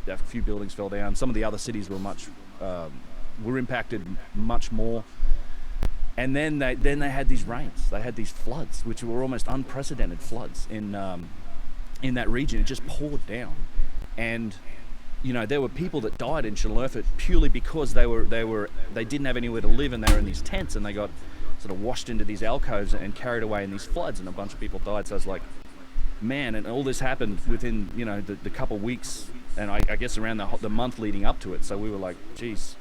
a few buildings fell down. Some of the other cities were impacted much more. And then they had these rains. They had these floods, which were almost unprecedented floods in that region. It just poured down, and there were people that died in Schönlerfe purely because they didn't have anywhere to live, and they were in these tents, and they got sort of washed into these alcoves and carried away in these floods, and a bunch of people died. So it's like, man, and all this happened within the couple weeks, and I guess around the month leading up to it. So we were like, geez.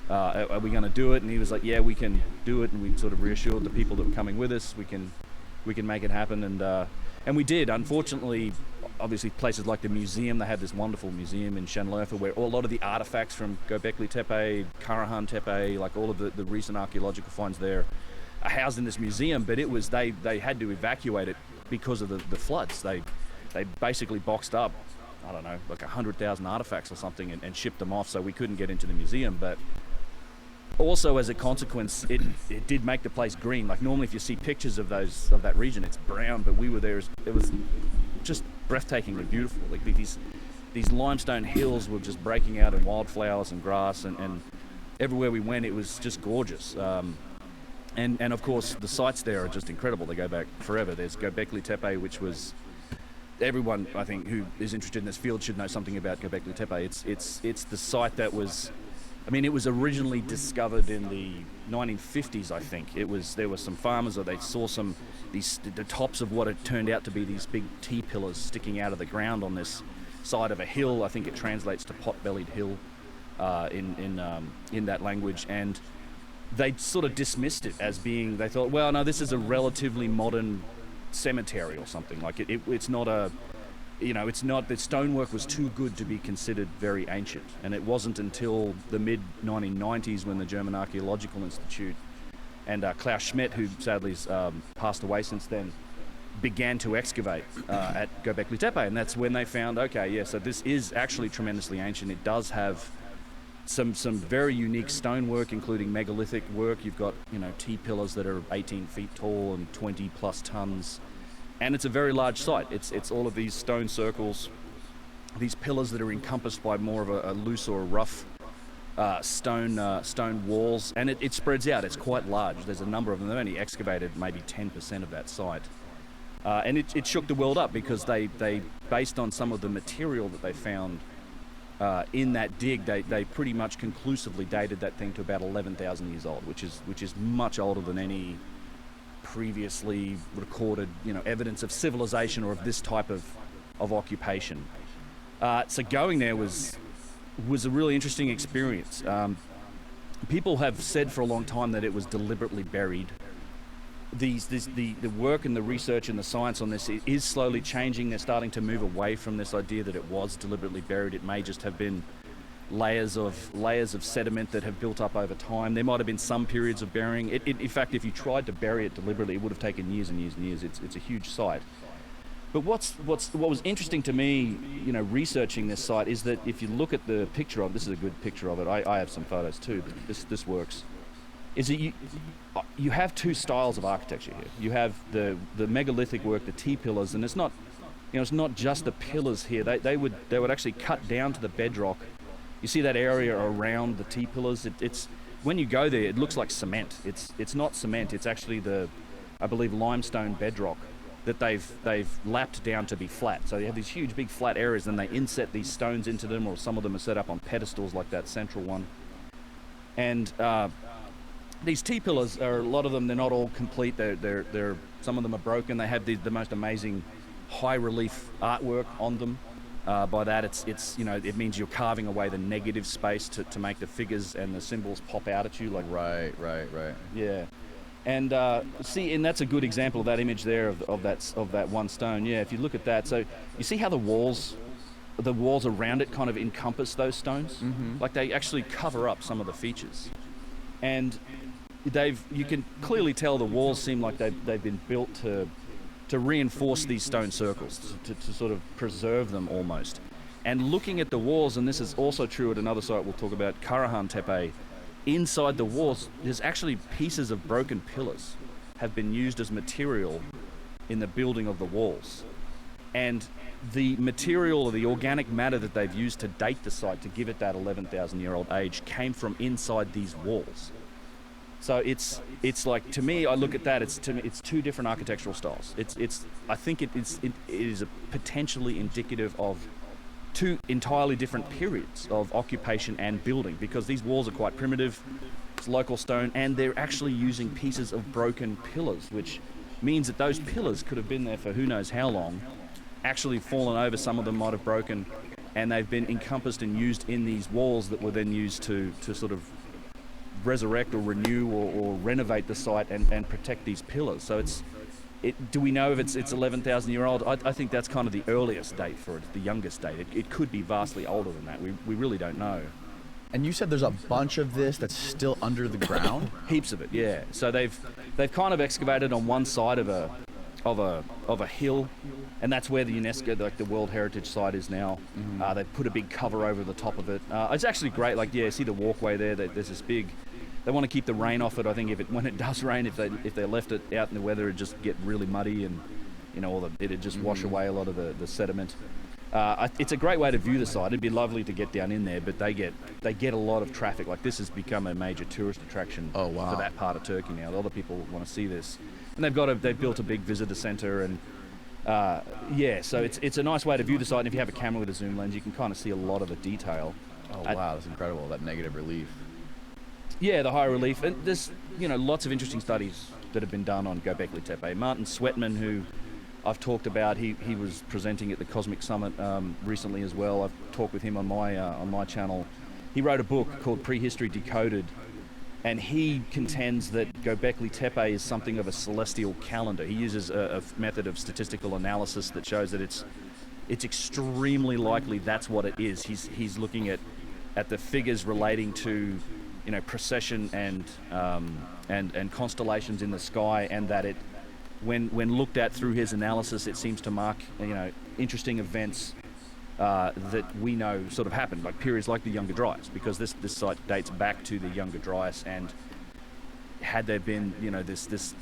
Are we going to do it? And he was like, yeah, we can do it. And we sort of reassured the people that were coming with us, we can make it happen. And we did. Unfortunately, obviously places like the museum, they have this wonderful museum in Schönlerfe where a lot of the artifacts from Göbekli Tepe, Karahan Tepe, like all of the recent archaeological finds there are housed in this museum. But they had to evacuate it because of the floods. They basically boxed up, I don't know, like 100,000 artifacts or something and shipped them off, so we couldn't get into the museum. But also, as a consequence, it did make the place green. Like normally, if you see pictures of that region, it's brown, but we were there. It was just breathtakingly beautiful. Like these limestone hills were just breaking out in wildflowers and grass, and everywhere we went, it was just gorgeous. And of course, the sites there are just incredible. They go back forever. There's Göbekli Tepe, which was everyone, I think, who is interested in this field should know something about Göbekli Tepe. It's the site that was. It was originally discovered in the 1950s, I think. There were some farmers, or they saw the tops of what had turned out to be these big T-pillars sticking out of the ground on this side of a hill. I think it translates to pot-bellied hill in that language. And they sort of dismissed it as being, they thought, well, no, this is a relatively modern cemetery or something. Like it's not a... it's not, the stonework was too good to be considered very ancient. And it wasn't until the mid-1990s when the German Archaeological Institute and Klaus Schmidt, who sadly has passed away since then, began to excavate at Göbekli Tepe. And that's when they found, okay, yeah, so this is actually tremendously ancient. It does have some very unique stonework, including megalithic work. You've got, T-pillars that are 18 feet tall and 20 plus tons. And it's a very large site. It's all of these stone circles, these pillars that are encompassed by more of a loose or a rough stone walls, and it spreads out. It's quite large. There's a number of them. They've only excavated maybe 10% of that site, and it shook the world up because they based on some of the material that they found in that dig, they pretty much conclusively dated that thing to about 11,000 years old, which is much older than any previously recorded, evidence of civilization or of this type of occupation. So going there was a really interesting experience. People have said for a long time that it was deliberately buried. The work and the research and the science on this is slowly changing. They're starting to move away from this idea that it was deliberately buried. It may just have been layers of sediment that have built up over time. There might have been some periods of burying. In fact, if you tried to bury it deliberately, it would have taken years and years and years. It's a huge site. But what was interesting to me, researching this site, is that if you look at the picture of, this is a good picture of it. I have some photos too, but this works. Is that you have two styles of architecture here. You have the megalithic work, the T-pillars, and it's not just the pillars here. They would actually cut down to the bedrock. You see that area around the T-pillars? It's when you go there, it looks like cement. It's not cement. It's actually I believe, limestone bedrock that they've lapped down to be flat. So you have these huge, big flat areas, and they inset these stones into them, or some of them are set up on pedestals like that central one. And these T-pillars are, a lot of them, they're not all complete. They're some of them are broken. They have the most amazing high relief artwork on them. By that, it means you're carving away the negative space to make the figures and the symbols pop out at you. Like right. Yeah, and and that's a good example of that image there of that one stone. Yeah, if you look at that, so you see how the walls around it kind of encompass those stones. Mm-hmm. Like they actually cover up some of the features, and you can clearly tell the walls seem like they've been built to reinforce these stone circles, to sort of preserve them almost. And looking at the walls, and this is also true at another site we'll talk about, Karahan Tepe, inside the walls, there's actually pieces of broken pillars have been used as material in the building of the walls. And the material or the organic matter that they've used to date the site to give it that 11,000-year-old age came from inside these walls. So it's like, to me, I look at that, it's two different architectural styles. I think it is potentially indicative of two entirely different periods of occupation and building, because these walls are quite primitive. It's local stone, and they're actually using pieces of broken pillars, which means that those pillars could have been there for who knows how long, actually fallen over. Some of them might have broken, and they've been encompassed and used in these walls that were then used to sort of resurrect or renew or renovate the site and protect these pillars. So do we know if it's 11,000 year old? I think that's kind of the earliest date for it, the youngest date. It could be vastly older than that. We really don't know. And you said there's a bunch of this that's still under the ground? Heaps of it, yeah. So they've kind of excavated on one side of a hill, and that's where the UNESCO, like the World Heritage Site, is now. Mm-hmm. They've put a big cover over the top of it. It's actually great. Like, yeah, see the walkway there? There's this big. They want to keep the rain off it. I think when it does rain, if they left it out in the weather, it'd just get really muddy, and it'd just wash away a lot of the sediment. It's a great way to view the site. It'd be lovely to get down in there, but they get a lot of traffic. Like, this has become a major tourist attraction for that part of Turkey now. A lot of people want to see this, and they've built a big visitor center, and so it's a nice way to view the site. And if you have a camera with a zoom lens, you can kind of see a lot of the detail. Oh wow, that's incredible! That negative relief. Yeah, the high relief, and there's lots of interesting studies that have been done on Göbekli Tepe. Martin Sweatman, who I've talked about, he was presenting at the Cosmic Summit recently as well. I've talked with him on my channel. He wrote a book called Prehistory Decoded, and he contends that Göbekli Tepe is something of a celestial calendar. He uses a method of statistical analysis that shows that it's extremely likely that's what it is. He's looking at the figures relating to precession and constellations in the sky, and that it, when looked at through his analysis, it seems to mark interesting events that we know sort of happened, like periods like the Younger Dryas, because this site dates back to the Younger Dryas. And had there been this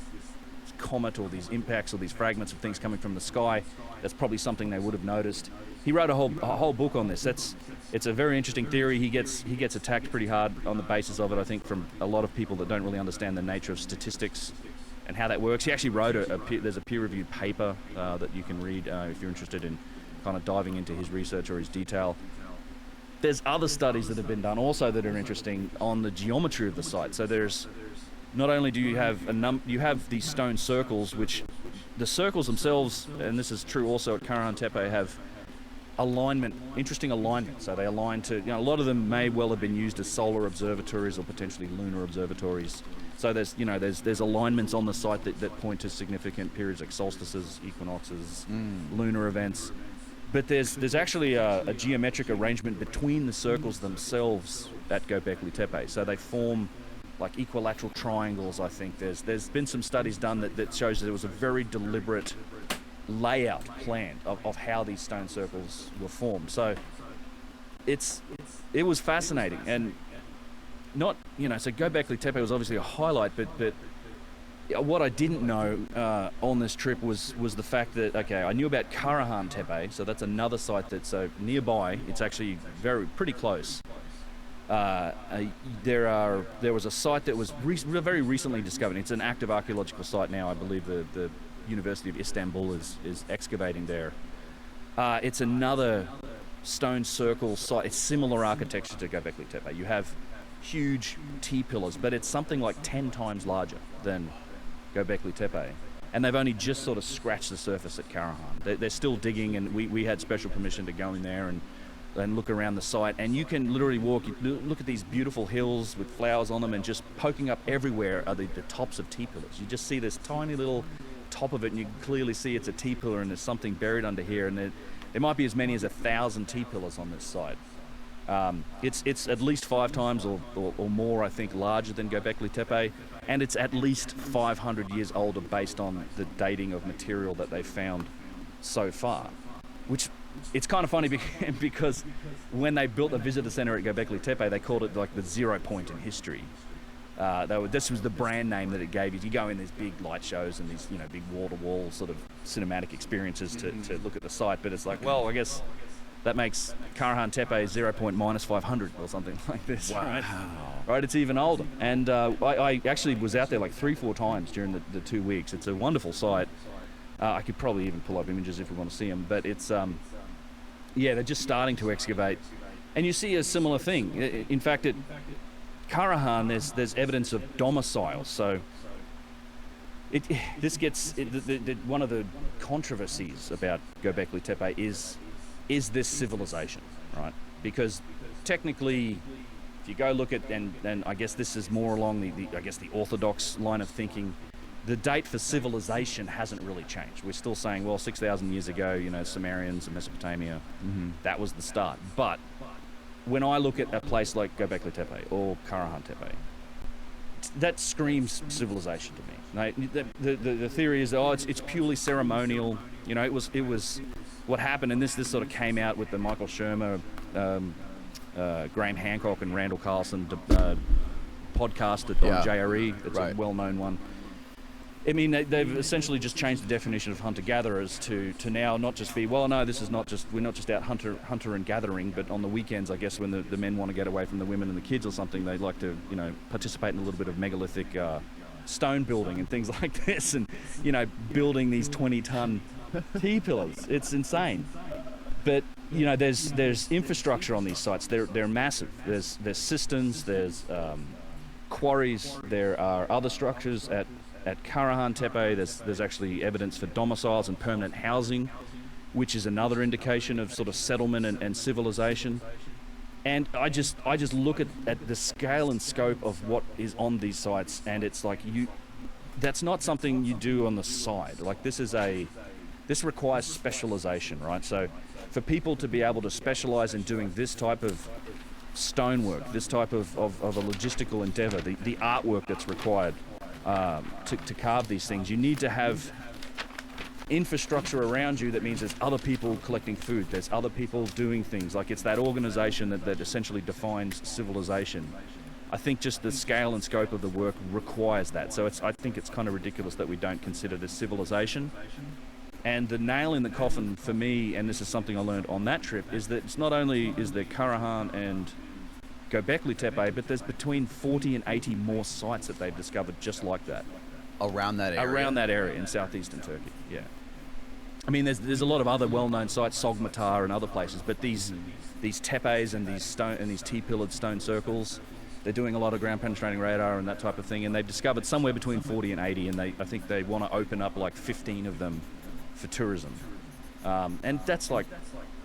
comet or these impacts or these fragments of things coming from the sky, that's probably something they would have noticed. He wrote a whole book on this. It's a very interesting theory. He gets attacked pretty hard on the basis of it, I think, from a lot of people that don't really understand the nature of statistics and how that works. He actually wrote there's a peer-reviewed paper that you can read if you're interested in kind of diving into his research or his detail. There's other studies that have been done also that are interesting on the geometry of the site. So there's not only do you have you have these stone circles, which the circles themselves, and this is true also at Karahan Tepe, have interesting alignment. So they align to, a lot of them may well have been used as solar observatories or potentially lunar observatories. So there's alignments on the site that point to significant periods like solstices, equinoxes, lunar events. But there's actually a geometric arrangement between the circles themselves at Göbekli Tepe. So they form like equilateral triangles, I think. There's been some studies done that shows that there was a very deliberate layout plan of how these stone circles were formed. So it was fascinating, and not so Göbekli Tepe was obviously a highlight, but what I didn't know on this trip was the fact that I knew about Karahan Tepe, so that's another site that's nearby. It's actually pretty close. There was a site that was very recently discovered. It's an active archaeological site now. I believe the University of Istanbul is excavating there. It's another stone circle site. It's similar architecture to Göbekli Tepe. You have huge T-pillars, but it's something like 10 times larger than Göbekli Tepe. And they've only just sort of scratched the surface at Karahan. They're still digging, and we had special permission to go in there and look around the site. And you can literally look at these beautiful hills with flowers on them, and just poking up everywhere are the tops of T-pillars. You just see this tiny little top of it, and you can clearly see it's a T-pillar, and there's something buried under here, and there might be as many as 1,000 T-pillars on this site. It's at least 5 times or more, I think, larger than Göbekli Tepe, and it's at least 500 years older based on the dating of material that they've found so far. Which, it's kind of funny because when they built a visitor center at Göbekli Tepe, they called it like the 0 point in history. This was the brand name that it gave you. You go in these big light shows and these big wall-to-wall sort of cinematic experiences to look at the site, but it's like, well, I guess that makes Karahan Tepe 0.-500 or something like this. Wow. Right, it's even older. And I actually was out there like 3-4 times during the 2 weeks. It's a wonderful site. I could probably even pull up images if we want to see them, but it's, they're just starting to excavate. And you see a similar thing. In fact, at Karahan, there's evidence of domiciles. So one of the controversies about Göbekli Tepe is this civilization, right? Because technically, if you go look at, and I guess this is more along the orthodox line of thinking, the date for civilization hasn't really changed. We're still saying, well, 6,000 years ago, Sumerians and Mesopotamia, that was the start. But when I look at a place like Göbekli Tepe or Karahan Tepe, that screams civilization to me. The theory is, it's purely ceremonial. It was what happened, and this sort of came out with the Michael Shermer, Graham Hancock and Randall Carlson podcast on JRE. It's a well-known one. I mean, they've essentially just changed the definition of hunter-gatherers to now not just be, well, no, this is not just, we're not just out hunter and gathering, but on the weekends, I guess, when the men want to get away from the women and the kids or something, they'd like to, participate in a little bit of megalithic stone building and things like this, and, building these 20-ton T-pillars. It's insane. But, there's infrastructure on these sites. They're massive. There's cisterns, there's quarries, there are other structures at Karahan Tepe. There's actually evidence for domiciles and permanent housing, which is another indication of sort of settlement and civilization. And I just look at the scale and scope of what is on these sites, and it's like that's not something you do on the side. Like this requires specialization, right? So for people to be able to specialize in doing this type of stonework, this type of a logistical endeavor, the artwork that's required to carve these things, you need to have infrastructure around you. That means there's other people collecting food, there's other people doing things. Like, it's that organization that essentially defines civilization. I think just the scale and scope of the work requires that. So I think it's kind of ridiculous that we don't consider this civilization. And the nail in the coffin for me, and this is something I learned on that trip, is that it's not only is there Karahan and Göbekli Tepe, but there's between 40 and 80 more sites that they've discovered just like that. Around that area? Around that area in southeastern Turkey, yeah. I mean, there's a lot of other well-known sites, Sogmatar and other places, but these tepes and these T-pillared stone circles, they're doing a lot of ground penetrating radar and that type of thing, and they've discovered somewhere between 40 and 80, and I think they want to open up like 15 of them for tourism. And that's like,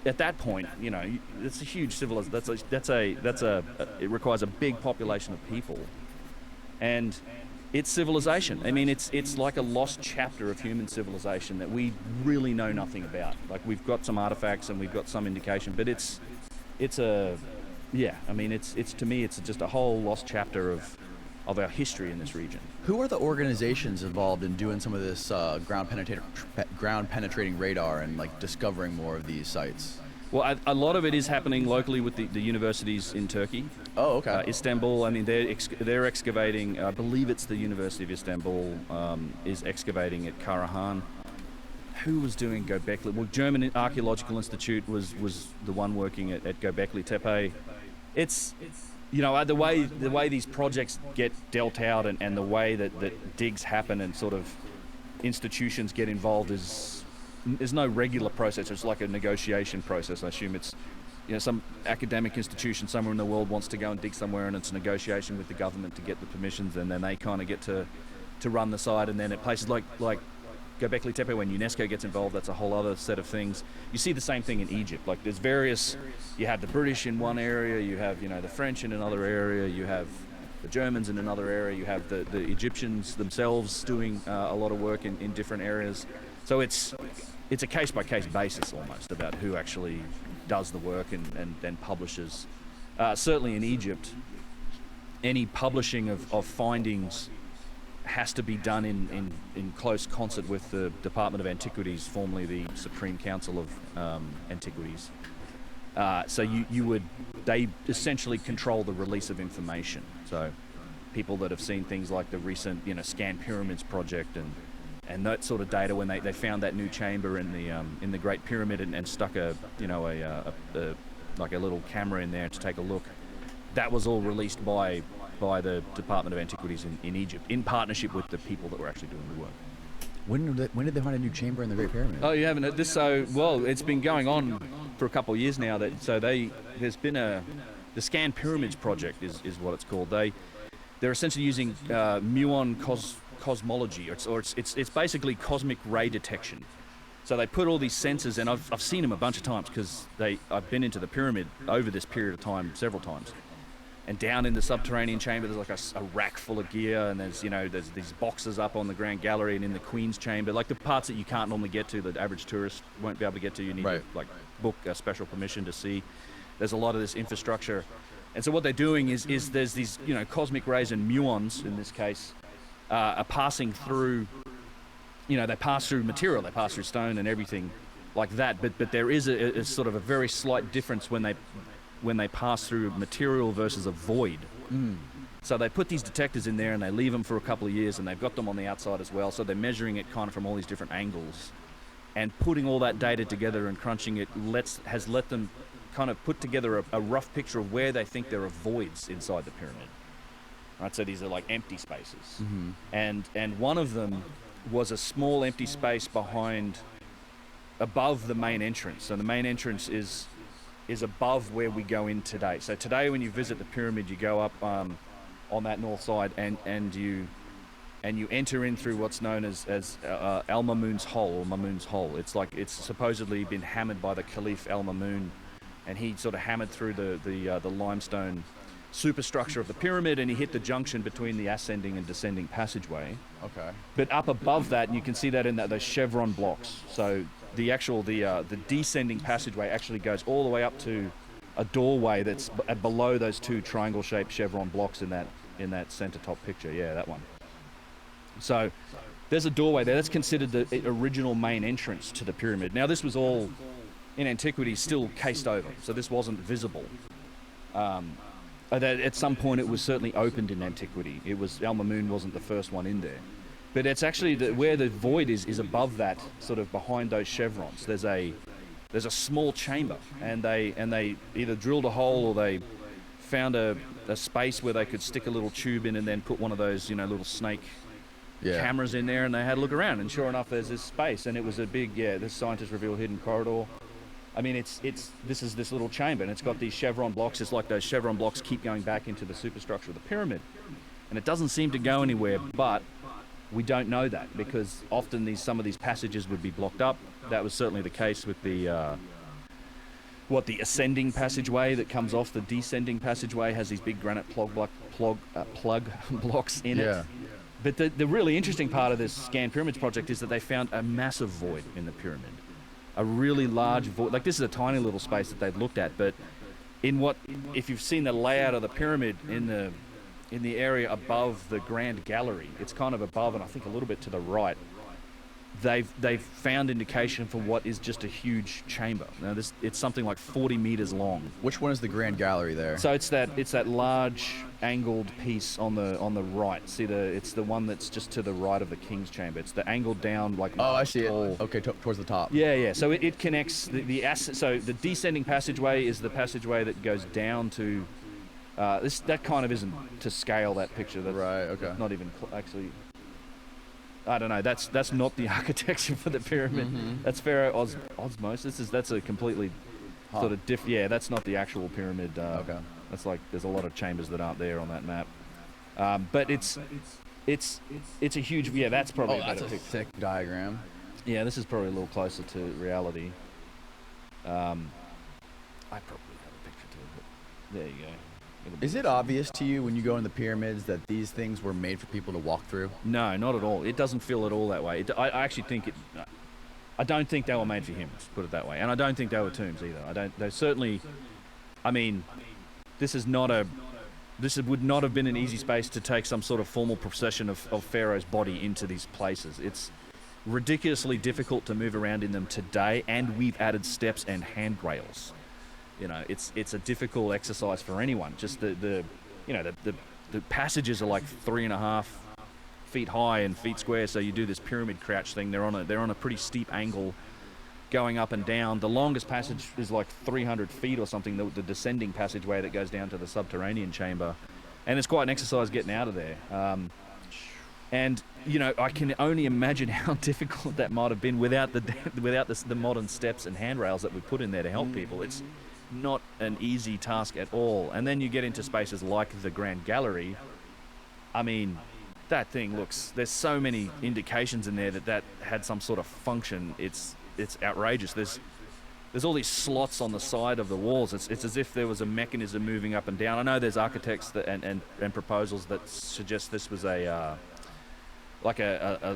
at that point, it's a huge civilization. It requires a big population of people, and it's civilization. I mean, it's like a lost chapter of human civilization that we really know nothing about. Like, we've got some artifacts and we've got some indication, but it's to me, it's just a whole lost chapter of our history in this region. Who are the organizations involved in doing some of this ground penetrating radar and like discovering more of these sites? Well, a lot of it is happening locally with the universities in Turkey. Oh, okay. Istanbul, I mean, they're excavating, I believe it's the University of Istanbul is excavating at Karahan. Who was doing Göbekli? Well, German Archaeological Institute was the one working at Göbekli Tepe. It's the way these projects get dealt out and the way that digs happen and sort of institutions get involved there's no regular process. It's like a negotiation process. I assume it's, some academic institution somewhere in the world wants to go and dig somewhere, and it's a negotiation with the government to get the permissions, and then they kind of get to run the site. And then at places like Göbekli Tepe, when UNESCO gets involved, that's a whole other set of things. You see the same thing in Egypt. Like, there's various, you have the British in one area, you have, the French in another area, you have the Germans in another area, you have the Egyptians themselves doing a lot of work in different areas. So it's a case-by-case basis almost about who actually does the work and then publishes. Certainly in Egypt, any publishing of findings has to be done in close concert with the Department of Antiquities, formerly the Supreme Council of Antiquities. So they essentially control the release of information. So people that have seen things like the recent, Scan Pyramids project and And that sort of data, when they found that new chamber in the Great Pyramid and stuck a like a little camera in there to take a look, that was all released by the Department of Antiquities in Egypt, in partnership with the people that were actually doing the work. When did they find a new chamber in the Great Pyramid? Oh, you haven't? It's been going on for a couple of years now. There's been the Scan Pyramids project is what it's called. They're essentially using muon cosmology, or it's basically cosmic ray detection. So they put all these sensors, and I've seen them a bunch of times because I've been into the pyramid over this period of time several times. And down in the subterranean chamber, there's like a rack full of gear, and there's these boxes up on the Grand Gallery and in the Queen's Chamber, like the parts that you can't normally get to, the average tourist won't be able to get to. You need to like book a special permission to see. There's a lot of this infrastructure, and so what they're doing is there's these cosmic rays and muons in this case are passing through. They pass through material, they pass through stone and everything like that. But there is a sort of a very slight difference when they pass through material versus a void. So they put these detectors in there and they leave them for a couple of years, and they've got them on the outside as well. So they're measuring it kind of from all these different angles, and putting all that data together and crunching it has let them kind of put together a rough picture of where they think there are voids inside the pyramid. Right, so these are like empty spaces, and one of them was a small empty space above the main entrance. So the main entrance is above where we go in today. So today, when you visit the pyramid, you go up on that north side, and you enter in through what's known as Al Mamun's Hole, or Mamun's Hole. It's supposedly been hammered by the Caliph Al Mamun, and he sort of hammered through the limestone superstructure of the pyramid, and he hit the junction between the ascending and descending passageway. Okay. But up above that, and you can see that in those chevron blocks. So the descending passageway actually goes all the way up to a doorway that's below those two triangle-shaped chevron blocks in that center top picture. Yeah, that one. So there's a doorway there. That's considered the original main entrance to the pyramid. Now, this was all in antiquity still cased over, so this wasn't visible. At some point, it was certainly opened in antiquity. Al Mamun wasn't the first one in there. But it's actually where the void is above that, sort of behind those chevrons. There's a small chamber, and they either drilled a hole or they found a space where they could stick a little tube in and then put one of those little snake cameras in there, and they had a look around. And sure enough, there's this space, and it was a big the scientists revealed hidden corridor. I mean, this is this little chamber, and it's got these chevron blocks. It's like those chevron blocks keep going back into the superstructure of the pyramid, and it doesn't seem to go anywhere. But we don't know that, because often some of these passages would be blocked up. That was certainly the case with the ascending passageway that comes off the descending passageway has these big granite plug blocks in it. But the really interesting part of this Scan Pyramids project is that they found a massive void in the pyramid. A really large void. Like, this is a tiny little space that they've looked at, but if you've seen the layout of the pyramid in the area above the Grand Gallery, it's kind of above and I think a little bit to the right. They've found indication for what is just a huge chamber. Now, it's something like 40 meters long. Which one is the Grand Gallery there? So it's that large angled piece on the right. See, it's the one that's just to the right of the King's Chamber. It's the angled down, like, I see tall. it. Okay, towards the top. Yeah. So it connects so the descending passageway is the passageway that goes down to that kind of isn't to scale, that picture. That's right. Okay. Not even actually. I don't know. That's not the architecture for the pyramid. That's Pharaoh Osmos. That's a completely sort of different. Yeah, that's not the actual pyramid. Okay. That's like, there's a lot of chambers that aren't there on that map. But it's a huge. Yeah, that's probably. That's a thick diagram. Yeah, this is probably a little closer to reality. I probably have a picture too, but there you go. Is it obvious to you when you go in the pyramids that these things were made for people to walk through? No, not at all. It doesn't feel at all that way. I actually think I don't think they were made for humans, put it that way. And I don't think they were tombs either. They certainly. I mean, this would not have been an easy space to take some sort of formal procession of Pharaoh's body into these places. It's ridiculously difficult to move around in them today, and we've added steps and handrails. It's a difficult exercise for anyone. Just the passages are like 3.5 feet high and feet square, so you do this pyramid crouch thing. They're on a pretty steep angle, going up and down. The longest passage is like 300 feet or something, the descending passageway that goes down to the subterranean chamber. And it's quite an exercise getting out of there. And, you know, I can only imagine how difficult that might have been without the modern steps and handrails that we put in there to help people. It's not an easy task at all. And then you get into spaces like the Grand Gallery. I mean, that thing looks... There's so many indications in there that had some sort of function. It's outrageous. There's all these slots on the side of the walls. It's as if there was a mechanism moving up and down. I know there's architects and proposals that suggest this was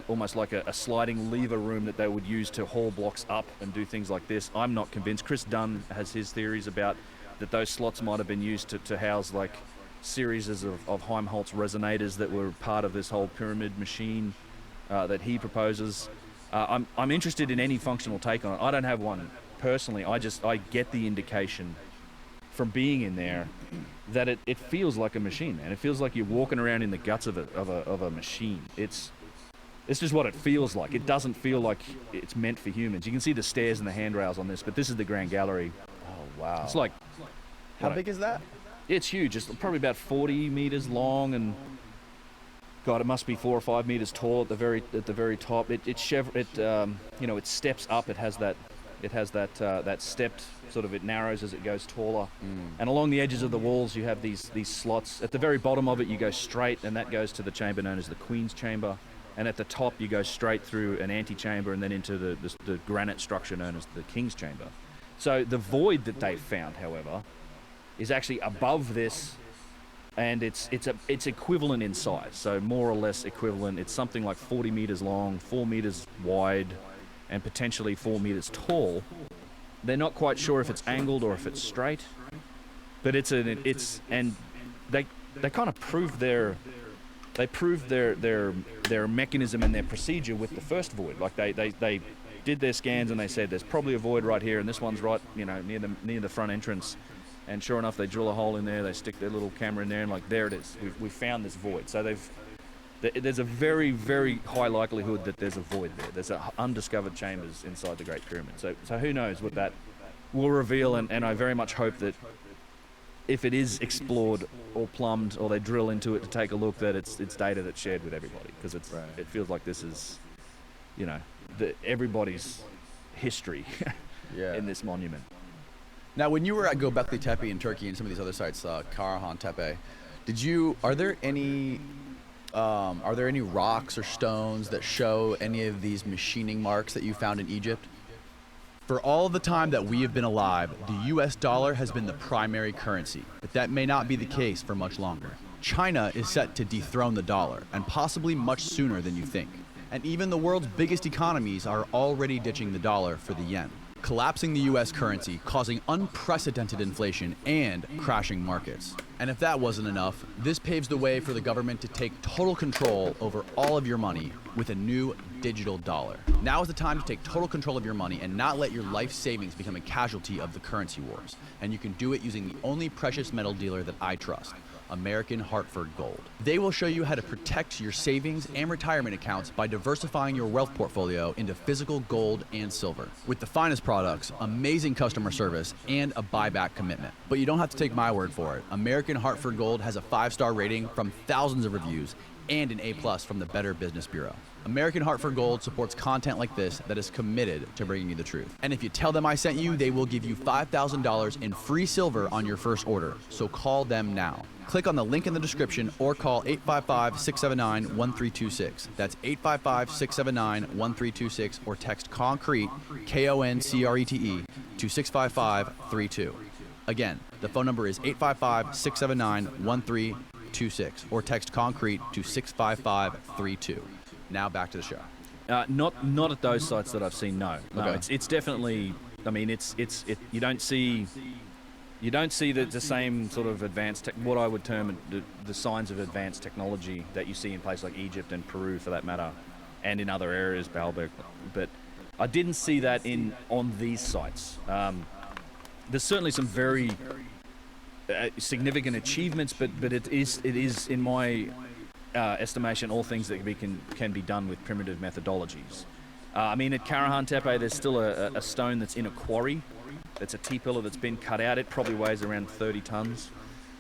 almost like a sliding lever room that they would use to haul blocks up and do things like this. I'm not convinced. Chris Dunn has his theories about that those slots might have been used to house like series of Helmholtz resonators that were part of this whole pyramid machine that he proposes. I'm interested in any functional take on it. I don't have one personally. I get the indication from being in there that it feels like a machine, man. It feels like you're walking around in the guts of a machine. It's just what it feels like. It doesn't feel like it's meant for humans. You can see the stairs and the handrails on this, but this is the Grand Gallery. Oh, wow. It's like... How big is that? It's huge. It's probably about 40 meters long, and God, it must be 4 or 5 meters tall at the very top. It steps up. It has that stepped sort of, it narrows as it goes taller. And along the edges of the walls you have these slots. At the very bottom of it you go straight, and that goes to the chamber known as the Queen's Chamber. And at the top you go straight through an antechamber and then into the granite structure known as the King's Chamber. So the void that they've found, however, is actually above this, and it's equivalent in size, so more or less equivalent. It's something like 40 meters long, 4 meters wide, and potentially 4 meters tall. They're not quite sure if it's angled or if it's straight, but and they kind of proved their mechanism and their procedure with the first void. Like they did their scans and they said there's probably a void right here, and this one's right, you know, near the front entrance. And sure enough, they drill a hole in there, they stick their little camera in there, and like, there it is. We've found this void. So there's a very, very high likelihood that there's a void there. There's undiscovered chambers inside the Great Pyramid. So who knows what that will reveal, and I very much hope that if it is explored or plumbed, or they drill into it to take a look, that it's data that's shared with everybody, because it feels like this is, you know, everybody's history in this monument. Now, when you were at Göbekli Tepe in Turkey and some of these other sites, Karahan Tepe, are there any rocks or stones that show any of these machining marks that you found in Egypt? For all the time that we have been alive, the US dollar has been the primary currency, but that may not be the case for much longer. China is set to dethrone the dollar, and possibly much sooner than you think. And even the world's biggest economies are already ditching the dollar for the yen, collapsing the US currency, causing unprecedented inflation and crashing markets. And if that wasn't enough, this paves the way for the government to take total control over all of your money with a new digital dollar. Now is the time to take total control of your money and not let your life savings become a casualty of the currency wars. And you can do it using the only precious metal dealer that I trust, American Hartford Gold. They will show you how to protect your savings and retirement accounts by diversifying your wealth portfolio into physical gold and silver, with the finest products, amazing customer service, and a buyback commitment. But you don't have to take my word for it. American Hartford Gold has a 5-star rating from thousands of reviews and an A+ from the Better Business Bureau. American Hartford Gold supports content like this that is committed to bringing you the truth. And if you tell them I sent you, they will give you $5,000 in free silver on your first order. So call them now. Click on the link in the description or call 855-679-1326. That's 855-679-1326, or text CONCRETE, KONCRETE, to 65532. Again, the phone number is 855-679-1326, or text CONCRETE to 65532. Now back to the show. Not at those sites that I've seen. No, Okay. it's definitely. I mean, you don't see the same sort of advanced what I would term the signs of advanced technology that you see in places like Egypt and Peru, for that matter, and in other areas, Baalbek. But I didn't see that on these sites. There's certainly some very significant achievements, but it is in my estimation, all things that can be done with primitive methodologies. I mean, at Karahan Tepe, there's still a stone that's in a quarry. That's a T-pillar that's been cut out. It probably weighs around 30 tons.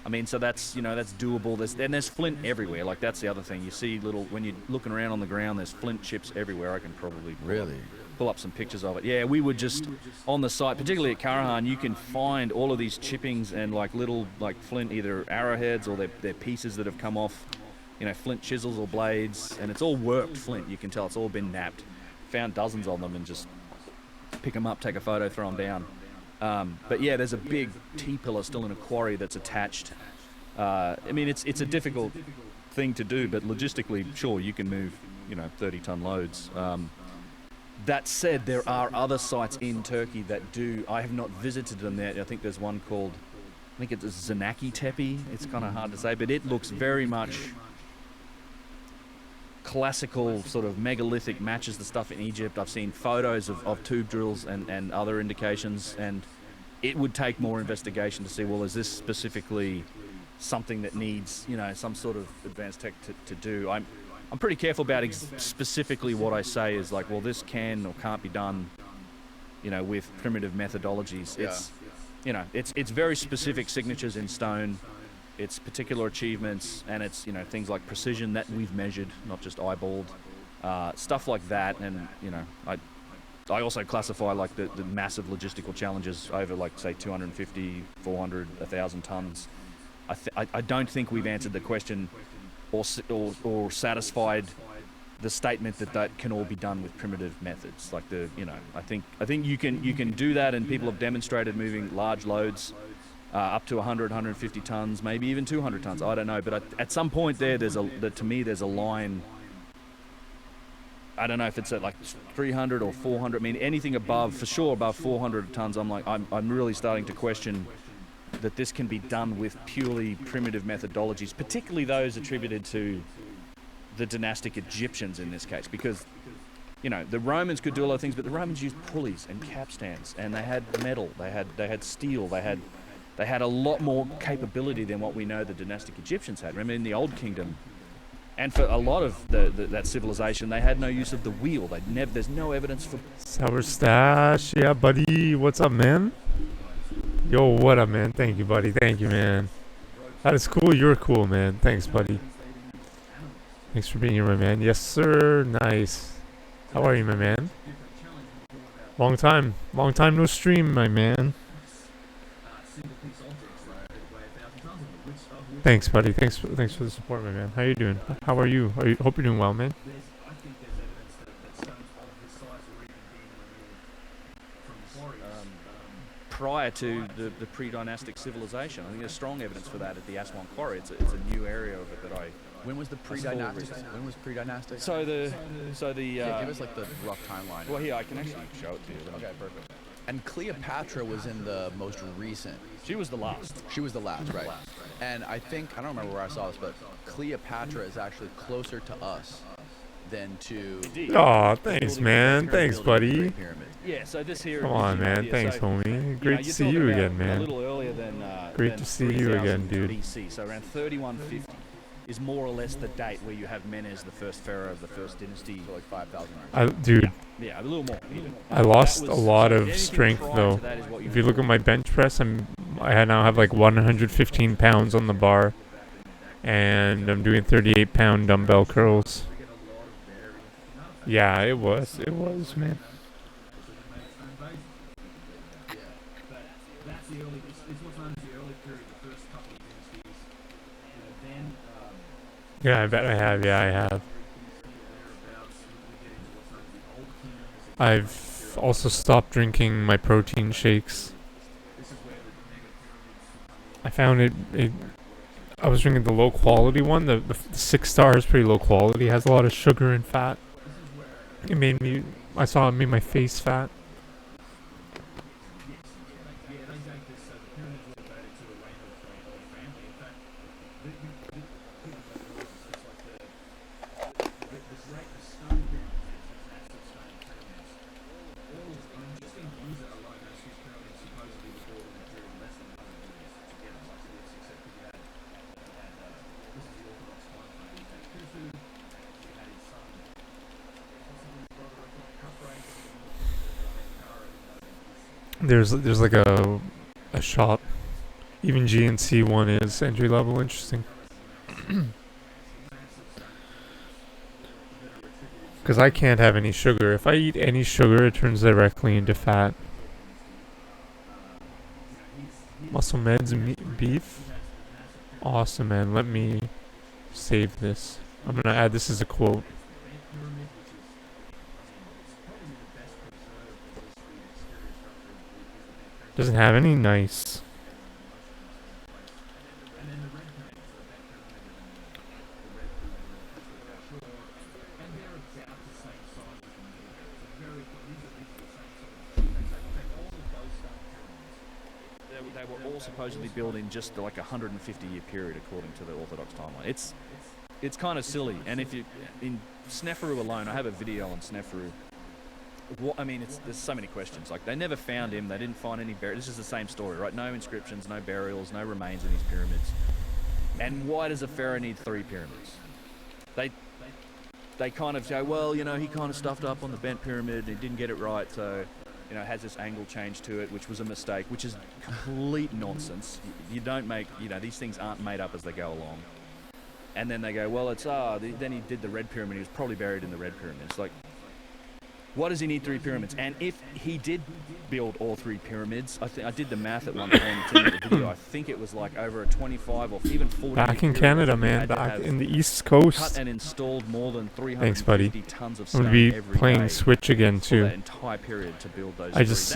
I mean, so that's doable. There's flint everywhere. Like, that's the other thing. You see when you're looking around on the ground, there's flint chips everywhere. I can probably pull up some pictures of it. Yeah, we would just, on the site, particularly at Karahan, you can find all of these chippings and like little flint, either arrowheads or they're pieces that have come off, flint chisels or blades, and it's all worked flint. You can tell it's all been napped. Found dozens of them and just pick them up, take a photo, throw them down. But yeah, there's a big T-pillar still in a quarry that's attached. I mean, it's a difficult thing to do, but logistically, sure, you can move, 30-ton loads. That said, there are other sites in Turkey that do. I have not visited them yet. I think there's one called, I think it's Zanaki Tepe. It's kind of hard to say, but it looks very much classical, sort of megalithic, matches the stuff in Egypt. I've seen photos of tube drills and other indications, and it would take more investigation to see, well, is this specifically something that needs, some sort of advanced tech to do. I'm pretty careful about specifically what I say is like, well, this can or can't be done, with primitive methodologies. Yeah. It's very specific signatures in stone. It's particular achievements, and it's things like precision that we've measured, not just eyeballed, stuff like that. And I also classify like the massive logistical challenges over like say 250, 400, 1,000 tons. I don't think we've answered the question or satisfied the statement that can all be done with primitive methods. Like I think you can do that, and people have demonstrated moving large loads. Up to 100, 150 tons, maybe even 200 tons. I don't know, but at some point to me, there's a line. I don't know if it's at like 300 or 400. I mean, anything above 400 tons. I'm really starting to question that this can be done with purely primitive methodologies, particularly those attributed to the dynastic Egyptians in this case, because the Romans could do a lot of things, but the Romans used pulleys and capstans, and they had metal, they had steel, they had a lot more capability than what we know the dynastic Egyptians had. Remember, in the Old Kingdom, and for a lot of that civilization, they had no use of the wheel. There's no evidence for... Sour Stash, yeah, buddy. What's up, man? Yo, what up, man? Thank you, buddy. Thank you, man. That is cool. You're cool, man. Thanks, buddy. Thanks for being here, my man. Yes, sir. Nice. How are you, my man? Long time no stream, my man. Thanks, buddy. Thanks for the support, my man. How you doing? How are you? Hope you're doing well, man. Prior to the pre-dynastic civilization, I think there's strong evidence for that at the Aswan Quarry. It's a new area of it that I... When was the pre-dynastic? When was pre-dynastic? So the give us like the rough timeline. Well, here I can actually show it to you. Okay, perfect. And Cleopatra was in the most recent. She was the last. She was the last, right? And I don't remember where I saw this, but Cleopatra is actually closer to us than to... Oh, thanks, man. Thanks, buddy. Yeah, so this here... Come on, man. Thanks, homie. Great to see you again, man. A little earlier than... Great to see you again, dude. BC, so around 3150 is more or less the date where you have Menes, the first pharaoh of the first dynasty. So like 5,000. Dude. Yeah, a little more. I lost a lot of strength, though. If you look at my bench press, I now have like 115 pounds on the bar, and I'm doing 38-pound dumbbell curls. Yeah, it was, man. Yeah, I bet I have. Yeah, I have. I've also stopped drinking my protein shakes. I found it I was drinking the low quality one. The 6 star is pretty low quality. It has a lot of sugar and fat. It made my face fat. There's like a shop. Even GNC one is entry level. Interesting. Because I can't have any sugar. If I eat any sugar, it turns directly into fat. Muscle meds and beef. Awesome, man. Let me save this. I'm gonna add this as a quote. Doesn't have any. Nice. They were all supposedly built in just like a 150-year period, according to the Orthodox timeline. It's kind of silly. And if you in Sneferu alone, I have a video on Sneferu. I mean, there's so many questions. Like, they never found him. They didn't find any burials. This is the same story, right? No inscriptions, no burials, no remains in these pyramids. And why does a pharaoh need 3 pyramids? They kind of say, well, you know, he kind of stuffed up on the bent pyramid. He didn't get it right, so, you know, it has this angle change to it, which was a mistake, which is complete nonsense. You don't make, you know, these things aren't made up as they go along. And then they go, well, it's, then he did the red pyramid. He was probably buried in the red pyramid. It's like, why does he need 3 pyramids? And if he did build all 3 pyramids, I did the math at one point in the video. I think it was like over a 25 or even 40. Back in Canada, man. Back in the East Coast. Cut and installed more than 350 Thanks, buddy. tons of I'm stone gonna be every playing day Switch again for too. that entire period to build those. I just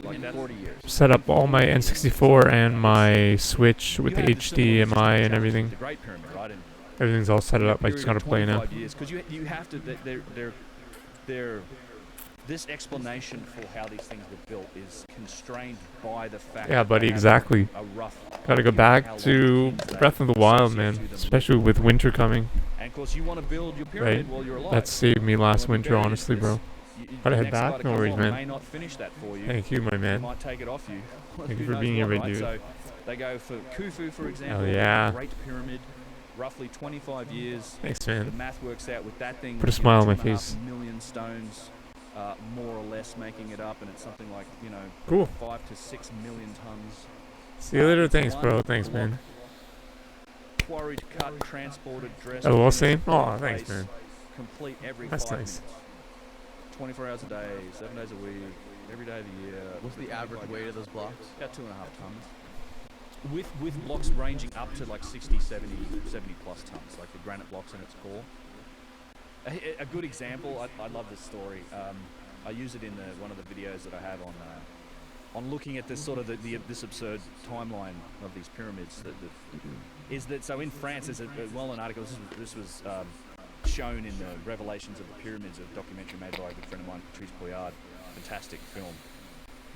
like 40 years. set up all my N64 and my Switch with the HDMI and everything. The Great Pyramid, right? And Everything's all set up. I just gotta play now. Because you have to. They're this explanation for how these things were built is constrained by the fact. Yeah, that buddy, they have exactly. a rough Gotta go idea of how back long to things they Breath of the Wild, associate man. to them. Especially with winter coming. And of course, you want to build your pyramid Right. while you're alive. That saved me You last wanna be winter, buried in honestly, this. bro. The Gotta head next guy back? to No come worries, along man. may not finish that for you. Thank you, my They man. might take it off you. Thank you Who for knows being here, what, right, right? dude. So they go for Khufu, for example. Hell yeah. The Great Pyramid, roughly 25 years. Thanks, The man. math works out with that thing. Put a smile on my 2.5 face. million stones, more or less, making it up, and it's something like, you know, Cool. 5 to 6 million tons. See you later. It's Thanks, one bro. Thanks, block, man. Quarried, cut, transported, dressed. LOL finished, same? put in Aw, thanks, place, man. Complete every That's 5 nice. minutes. 24 hours a day, 7 days a week, every day of the year. What's the average weight of those blocks? About 2.5 tons. With blocks ranging up to like 60, 70 plus tons, like the granite blocks in its core. A good example, I love this story. I use it in one of the videos that I have on looking at this sort of this absurd timeline of these pyramids. So in France, there's a well-known article. This was shown in the Revelations of the Pyramids, a documentary made by a good friend of mine, Patrice Poyard. Fantastic film.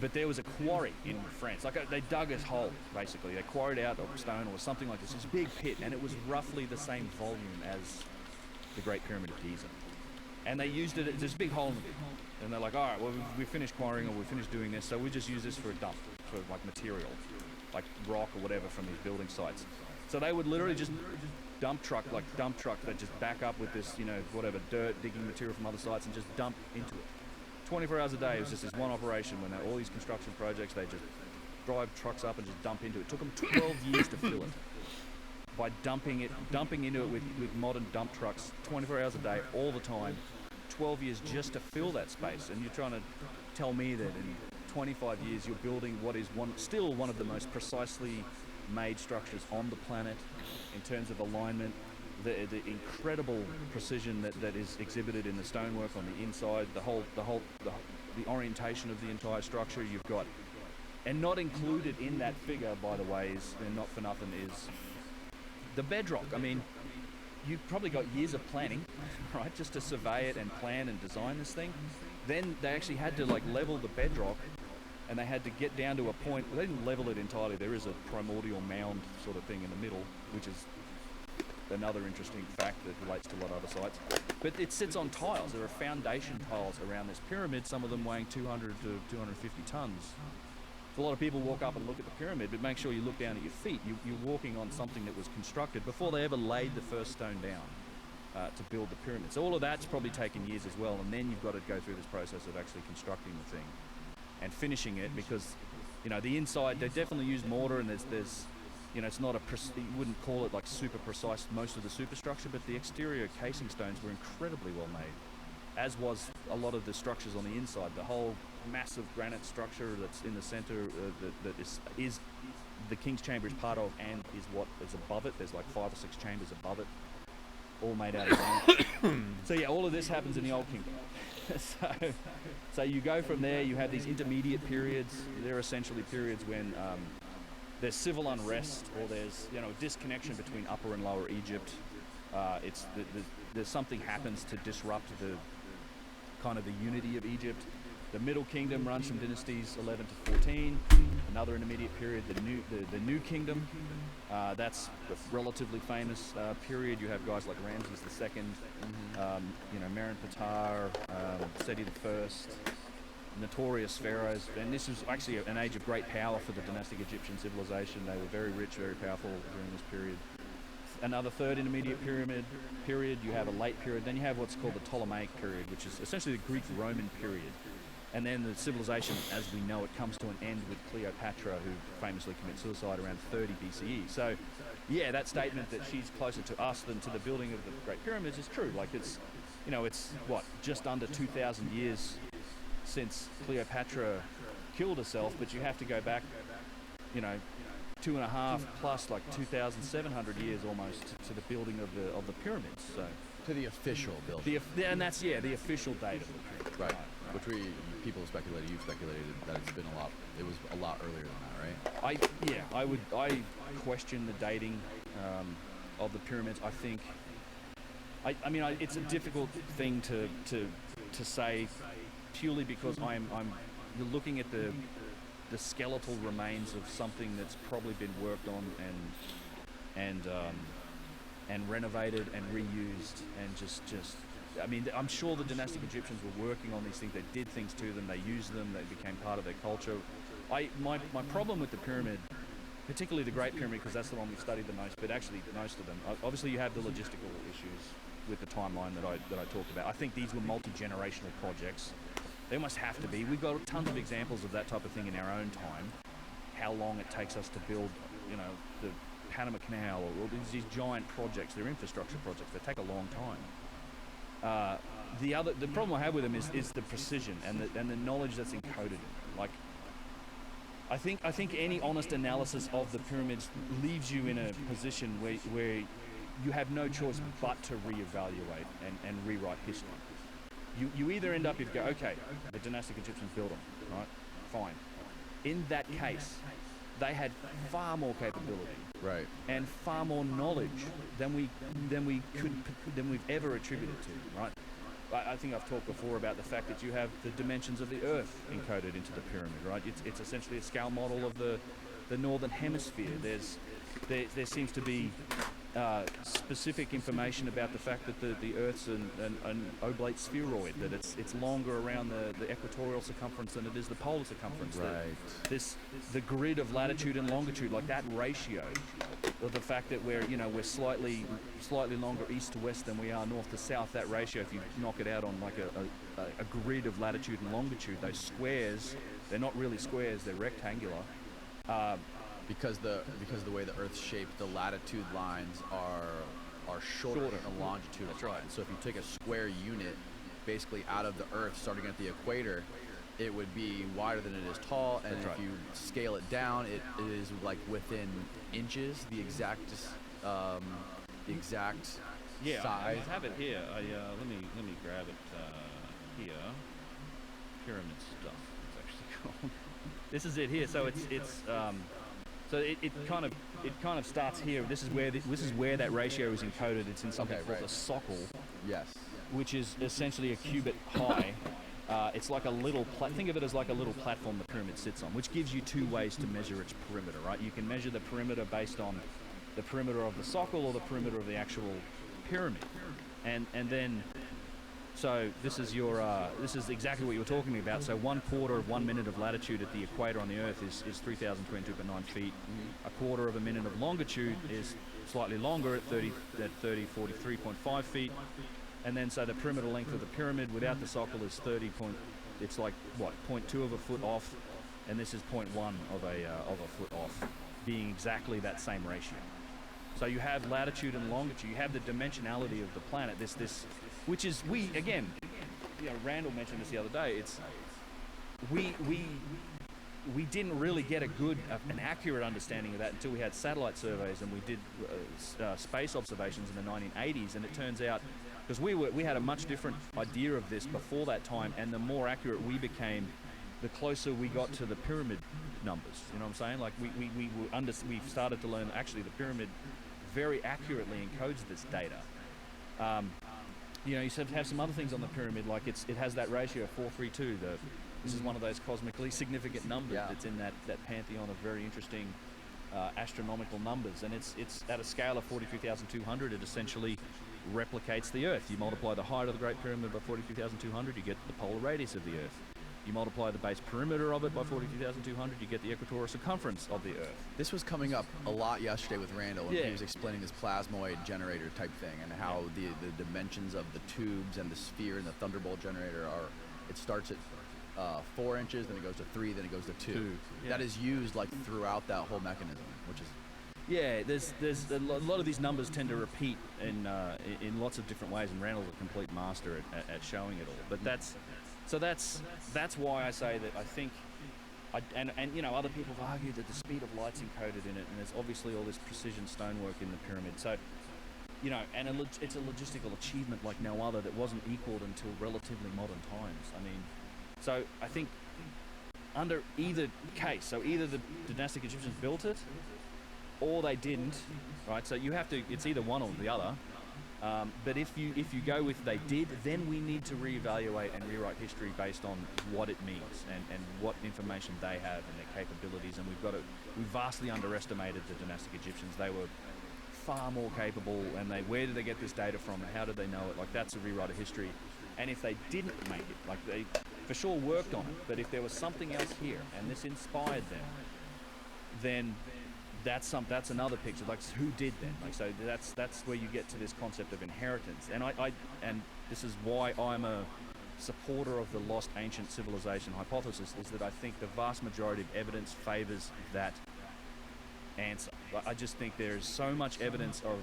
But there was a quarry in France. Like they dug a hole, basically. They quarried out a stone or something like this big pit, and it was roughly the same volume as the Great Pyramid of Giza. And they used it, there's a big hole in the pit. And they're like, all right, well, we finished quarrying or we finished doing this, so we just use this for a dump, for like material, like rock or whatever from these building sites. So they would literally just dump truck that just back up with this, you know, whatever, dirt, digging material from other sites and just dump into it. 24 hours a day, it was just this one operation when all these construction projects, they just drive trucks up and just dump into it. It took them 12 years to fill it. By dumping into it with modern dump trucks, 24 hours a day, all the time, 12 years just to fill that space. And you're trying to tell me that in 25 years you're building what is still one of the most precisely made structures on the planet in terms of alignment, the incredible precision that is exhibited in the stonework on the inside, the orientation of the entire structure you've got. And not included in that figure, by the way, and not for nothing, is the bedrock. I mean, you've probably got years of planning, right, just to survey it and plan and design this thing. Then they actually had to like level the bedrock, and they had to get down to a point. Well, they didn't level it entirely. There is a primordial mound sort of thing in the middle, which is another interesting fact that relates to a lot of other sites. But it sits on tiles. There are foundation tiles around this pyramid, some of them weighing 200 to 250 tons. A lot of people walk up and look at the pyramid, but make sure you look down at your feet. You're walking on something that was constructed before they ever laid the first stone down to build the pyramid. So all of that's probably taken years as well, and then you've got to go through this process of actually constructing the thing. and finishing it, because the inside, they definitely used mortar, and there's it's not you wouldn't call it like super precise, most of the superstructure, but the exterior casing stones were incredibly well made, as was a lot of the structures on the inside. The whole massive granite structure that's in the center, that is the King's Chamber is part of, and is what is above it. There's like 5 or 6 chambers above it, all made out of granite. So yeah, all of this happens in the Old Kingdom. So you go from there. You have these intermediate periods. They're essentially periods when there's civil unrest, or there's disconnection between Upper and Lower Egypt. There's something happens to disrupt the kind of the unity of Egypt. The Middle Kingdom runs from dynasties 11 to 14. Another intermediate period, the New Kingdom. That's a relatively famous period. You have guys like Ramses II, Merenptah, Seti I, notorious pharaohs. And this is actually an age of great power for the dynastic Egyptian civilization. They were very rich, very powerful during this period. Another third intermediate period, you have a late period. Then you have what's called the Ptolemaic period, which is essentially the Greek-Roman period. And then the civilization, as we know it, comes to an end with Cleopatra, who famously commits suicide around 30 BCE. So, yeah, that statement that she's closer to us than to the building of the Great Pyramids is true. Like, it's what, just under 2,000 years since Cleopatra killed herself, but you have to go back, 2.5 plus, like 2,700 years almost to the building of the pyramids. So To the official building. and that's the official date of the pyramid. Right. Which people have speculated, you've speculated that it was a lot earlier than that, right? I question the dating of the pyramids. I think, it's a difficult thing to say, purely because you're looking at the skeletal remains of something that's probably been worked on and renovated and reused, and just I'm sure the dynastic Egyptians were working on these things. They did things to them, they used them, they became part of their culture. My problem with the pyramid, particularly the Great Pyramid, because that's the one we've studied the most, but actually most of them, obviously you have the logistical issues with the timeline that I talked about. I think these were multi-generational projects. They almost have to be. We've got tons of examples of that type of thing in our own time. How long it takes us to build, the Panama Canal, or these giant projects. They're infrastructure projects. They take a long time. The problem I have with them is the precision and the knowledge that's encoded in them. Like, I think any honest analysis of the pyramids leaves you in a position where you have no choice but to reevaluate and rewrite history. You either end up, you go, okay, the dynastic Egyptians built them, right? Fine. In that case, they had far more capability, right, and far more knowledge than we've ever attributed to, right? I think I've talked before about the fact that you have the dimensions of the Earth encoded into the pyramid, right? It's essentially a scale model of the northern hemisphere. There seems to be specific information about the fact that the Earth's an oblate spheroid, that it's longer around the equatorial circumference than it is the polar circumference. Right. The grid of latitude and longitude, like that ratio, of the fact that we're slightly longer east to west than we are north to south. That ratio, if you knock it out on like a grid of latitude and longitude, those squares, they're not really squares, they're rectangular. Because the way the Earth's shaped, the latitude lines are shorter than the longitude. That's right. So if you take a square unit, basically out of the Earth, starting at the equator, it would be wider than it is tall. And That's if right. you scale it down, it is like within inches, the exact Yeah, I size. have it here. Let me grab it here. Pyramid stuff. It's actually called. This is it here. So it kind of starts here. This is where that ratio is encoded. It's in something Okay, called right. a socle, Yes. which is essentially a cubit high. It's like a little think of it as like a little platform the pyramid sits on, which gives you two ways to measure its perimeter, right? You can measure the perimeter based on the perimeter of the socle or the perimeter of the actual pyramid, and then. So this is exactly what you were talking about. So 1/4 of 1 minute of latitude at the equator on the Earth is 3,022.9 feet. A quarter of a minute of longitude is slightly longer at 43.5 feet. And then so the perimeter length of the pyramid without the socle is it's like what 0.2 of a foot off, and this is 0.1 of a foot off, being exactly that same ratio. So you have latitude and longitude. You have the dimensionality of the planet. This, which is again, Randall mentioned this the other day. It's we didn't really get an accurate understanding of that until we had satellite surveys and we did space observations in the 1980s. And it turns out, because we had a much different idea of this before that time, and the more accurate we became, the closer we got to the pyramid numbers. You know what I'm saying? Like we started to learn actually the pyramid very accurately encodes this data. You have some other things on the pyramid, like it has that ratio of 432. This is one of those cosmically significant numbers that's in that pantheon of very interesting astronomical numbers, and it's at a scale of 42,200. It essentially replicates the Earth. You multiply the height of the Great Pyramid by 42,200, you get the polar radius of the Earth. You multiply the base perimeter of it by 42,200, you get the equatorial circumference of the Earth. This was coming up a lot yesterday with Randall when he was explaining this plasmoid generator type thing and how the dimensions of the tubes and the sphere and the thunderbolt generator it starts at 4 inches, then it goes to 3, then it goes to 2. Yeah. That is used like throughout that whole mechanism, which is... Yeah, there's a lot of these numbers tend to repeat in lots of different ways, and Randall's a complete master at showing it all. But that's why I say that I think, other people have argued that the speed of light's encoded in it, and there's obviously all this precision stonework in the pyramid. So, it's a logistical achievement like no other that wasn't equaled until relatively modern times. I mean, so I think under either case, so either the dynastic Egyptians built it, or they didn't, right? So it's either one or the other. But if you go with they did, then we need to reevaluate and rewrite history based on what it means and what information they have and their capabilities. And we vastly underestimated the dynastic Egyptians. They were far more capable, and where did they get this data from? How did they know it? Like, that's a rewrite of history. And if they didn't make it, like, they for sure worked on it, but if there was something else here and this inspired them, then that's another picture. Like, who did then? Like, so that's where you get to this concept of inheritance. And and this is why I'm a supporter of the lost ancient civilization hypothesis, is that I think the vast majority of evidence favors that answer. I just think there is so much evidence of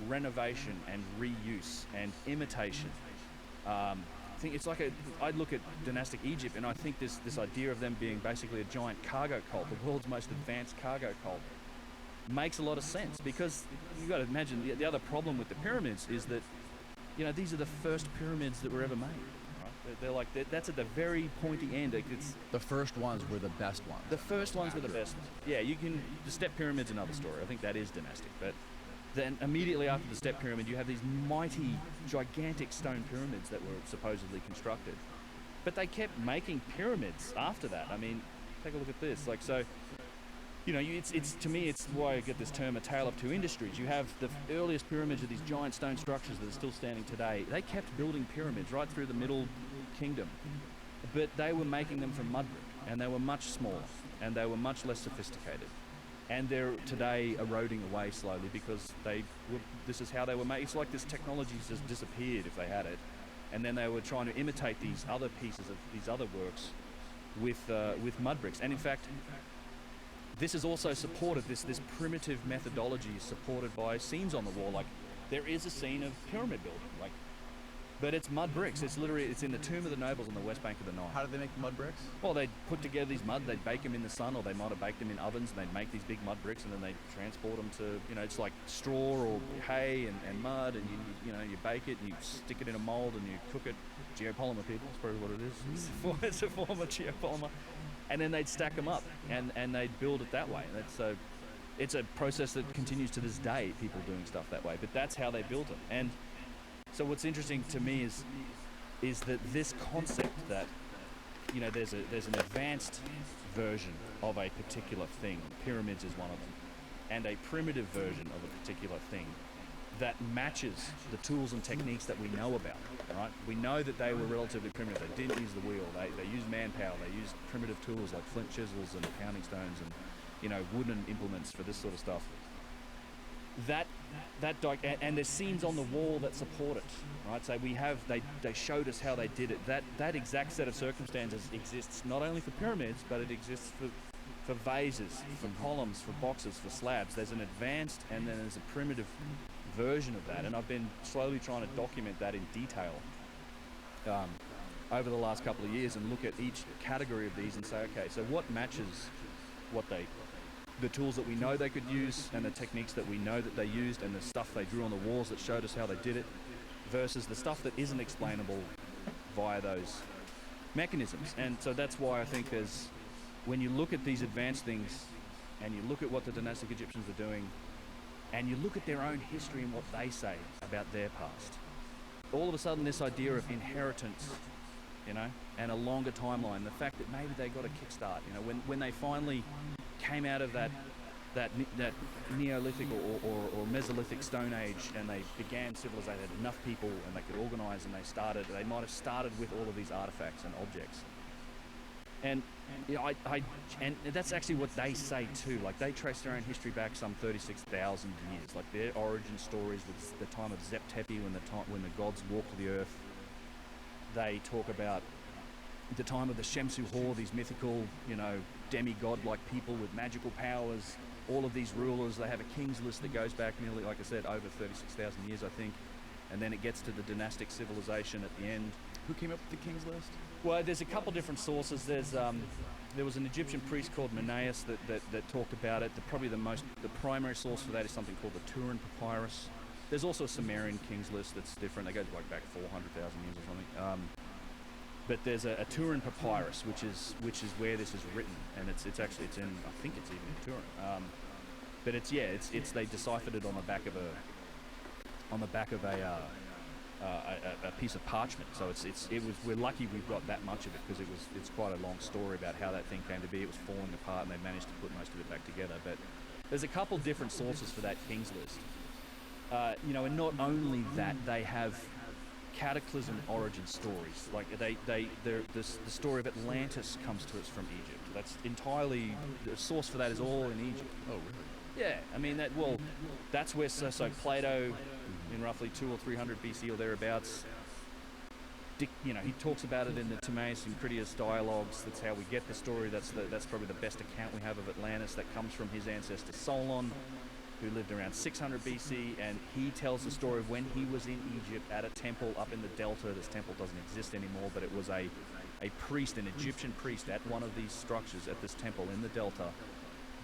renovation and reuse and imitation. I think it's like I look at dynastic Egypt, and I think this idea of them being basically a giant cargo cult, the world's most advanced cargo cult, makes a lot of sense, because you've got to imagine the other problem with the pyramids is that, these are the first pyramids that were ever made. Right? That's at the very pointy end. It's the first ones were the best ones. The first ones were the best ones. Yeah, the step pyramid's another story. I think that is dynastic, but then immediately after the step pyramid, you have these mighty, gigantic stone pyramids that were supposedly constructed. But they kept making pyramids after that. I mean, take a look at this. Like, so, it's to me, it's why I get this term, a tale of two industries. You have the earliest pyramids of these giant stone structures that are still standing today. They kept building pyramids right through the Middle Kingdom, but they were making them from mud brick, and they were much smaller, and they were much less sophisticated. And they're today eroding away slowly because this is how they were made. It's like this technology just disappeared if they had it. And then they were trying to imitate these other pieces of these other works with mud bricks. And in fact, this is also supported, this primitive methodology is supported by scenes on the wall. Like, there is a scene of pyramid building, but it's mud bricks. It's in the Tomb of the Nobles on the west bank of the Nile. How do they make the mud bricks? Well, they'd put together these they'd bake them in the sun, or they might have baked them in ovens, and they'd make these big mud bricks, and then they'd transport them to, it's like straw or hay and mud, and you bake it, and you stick it in a mold, and you cook it. Geopolymer, people, that's probably what it is. It's a form of geopolymer. And then they'd stack them up, and they'd build it that way. It's a process that continues to this day, people doing stuff that way, but that's how they built it. And so what's interesting to me is that this concept that, there's an advanced version of a particular thing, pyramids is one of them, and a primitive version of a particular thing that matches the tools and techniques that we know about, right? We know that they were relatively primitive. They didn't use the wheel. They used manpower. They used primitive tools like flint chisels and pounding stones and, wooden implements for this sort of stuff. and there's scenes on the wall that support it, right? So they showed us how they did it. That exact set of circumstances exists not only for pyramids, but it exists for vases, for columns, for boxes, for slabs. There's an advanced and then there's a primitive version of that, and I've been slowly trying to document that in detail over the last couple of years and look at each category of these and say, okay, so what matches the tools that we know they could use and the techniques that we know that they used and the stuff they drew on the walls that showed us how they did it versus the stuff that isn't explainable via those mechanisms. And so that's why I think when you look at these advanced things and you look at what the dynastic Egyptians are doing and you look at their own history and what they say about their past, all of a sudden this idea of inheritance, and a longer timeline, the fact that maybe they got a kickstart, when they finally came out of that Neolithic or Mesolithic Stone Age and they began civilization, they had enough people and they could organize and they might have started with all of these artifacts and objects. And and that's actually what they say too. Like they trace their own history back some 36,000 years. Like their origin stories was the time of Zep Tepi, when the gods walked the earth. They talk about the time of the Shemsu Hor, these mythical, demigod-like people with magical powers. All of these rulers. They have a king's list that goes back nearly, like I said, over 36,000 years, I think. And then it gets to the dynastic civilization at the end. Who came up with the king's list? Well, there's a couple different sources. There was an Egyptian priest called Menaeus that talked about it. The primary source for that is something called the Turin Papyrus. There's also a Sumerian king's list that's different. They go back 400,000 years or something. But there's a Turin Papyrus, which is where this is written, and it's in, I think it's even in Turin. But they deciphered it on the back of a piece of parchment. So we're lucky we've got that much of it because it's quite a long story about how that thing came to be. It was falling apart and they managed to put most of it back together. But there's a couple different sources for that king's list. And not only that, they have cataclysm origin stories. Like the story of Atlantis comes to us from Egypt. That's entirely, the source for that is all in Egypt. Oh, really? Yeah, I mean that's where so Plato in roughly 200 or 300 BC or thereabouts, he talks about it in the Timaeus and Critias dialogues. That's how we get the story. That's probably the best account we have of Atlantis. That comes from his ancestor Solon, who lived around 600 BC, and he tells the story of when he was in Egypt at a temple up in the Delta. This temple doesn't exist anymore, but it was a priest, an Egyptian priest at one of these structures at this temple in the Delta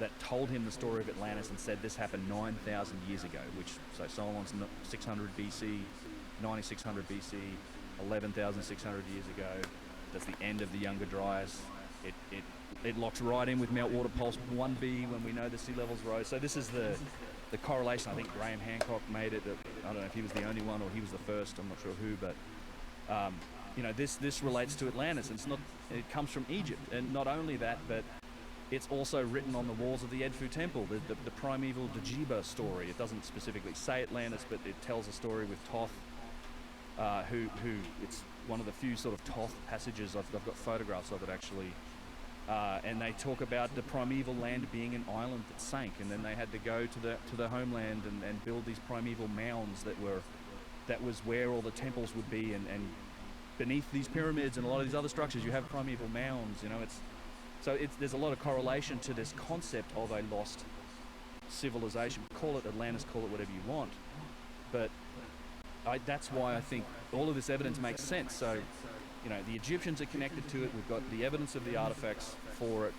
that told him the story of Atlantis and said this happened 9,000 years ago, so Solon's 600 BC, 9600 BC, 11,600 years ago. That's the end of the Younger Dryas. It locks right in with meltwater pulse 1b when we know the sea levels rose. So this is the correlation. I think Graham Hancock made it. I don't know if he was the only one or he was the first. I'm not sure who, but this relates to Atlantis. It comes from Egypt, and not only that, but it's also written on the walls of the Edfu Temple, the primeval Djiba story. It doesn't specifically say Atlantis, but it tells a story with Thoth, who it's one of the few sort of Thoth passages. I've got photographs of it actually. And they talk about the primeval land being an island that sank, and then they had to go to the homeland and build these primeval mounds that was where all the temples would be, and beneath these pyramids and a lot of these other structures you have primeval mounds. There's a lot of correlation to this concept of a lost civilization. Call it Atlantis, call it whatever you want, but that's why I think all of this evidence makes sense. So the Egyptians are connected to it. We've got the evidence of the artifacts for it.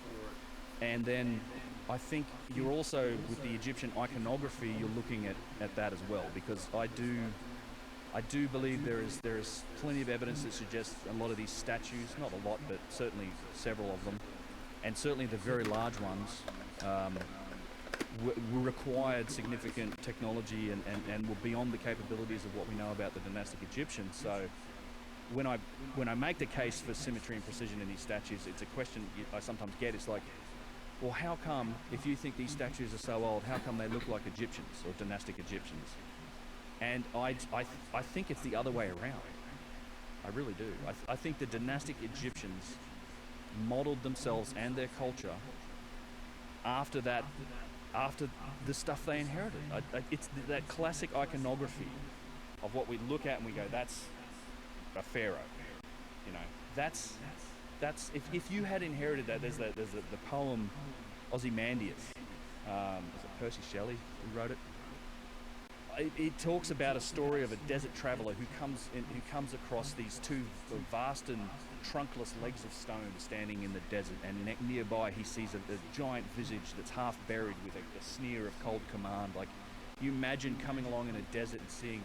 And then I think you're also, with the Egyptian iconography, you're looking at that as well, because I do believe there is plenty of evidence that suggests a lot of these statues, not a lot, but certainly several of them, and certainly the very large ones, required significant technology and were beyond the capabilities of what we know about the dynastic Egyptians. So when I make the case for symmetry and precision in these statues, it's a question I sometimes get. It's like, well, how come, if you think these statues are so old, how come they look like Egyptians or dynastic Egyptians? And I think it's the other way around. I really do. I think the dynastic Egyptians modeled themselves and their culture after after the stuff they inherited. It's that classic iconography of what we look at and we go, that's a pharaoh. You know, that's if you had inherited that. There's the poem Ozymandias. Was it Percy Shelley who wrote it? It talks about a story of a desert traveller who comes across these two vast and trunkless legs of stone standing in the desert, and nearby he sees a giant visage that's half buried with a sneer of cold command. Like, you imagine coming along in a desert and seeing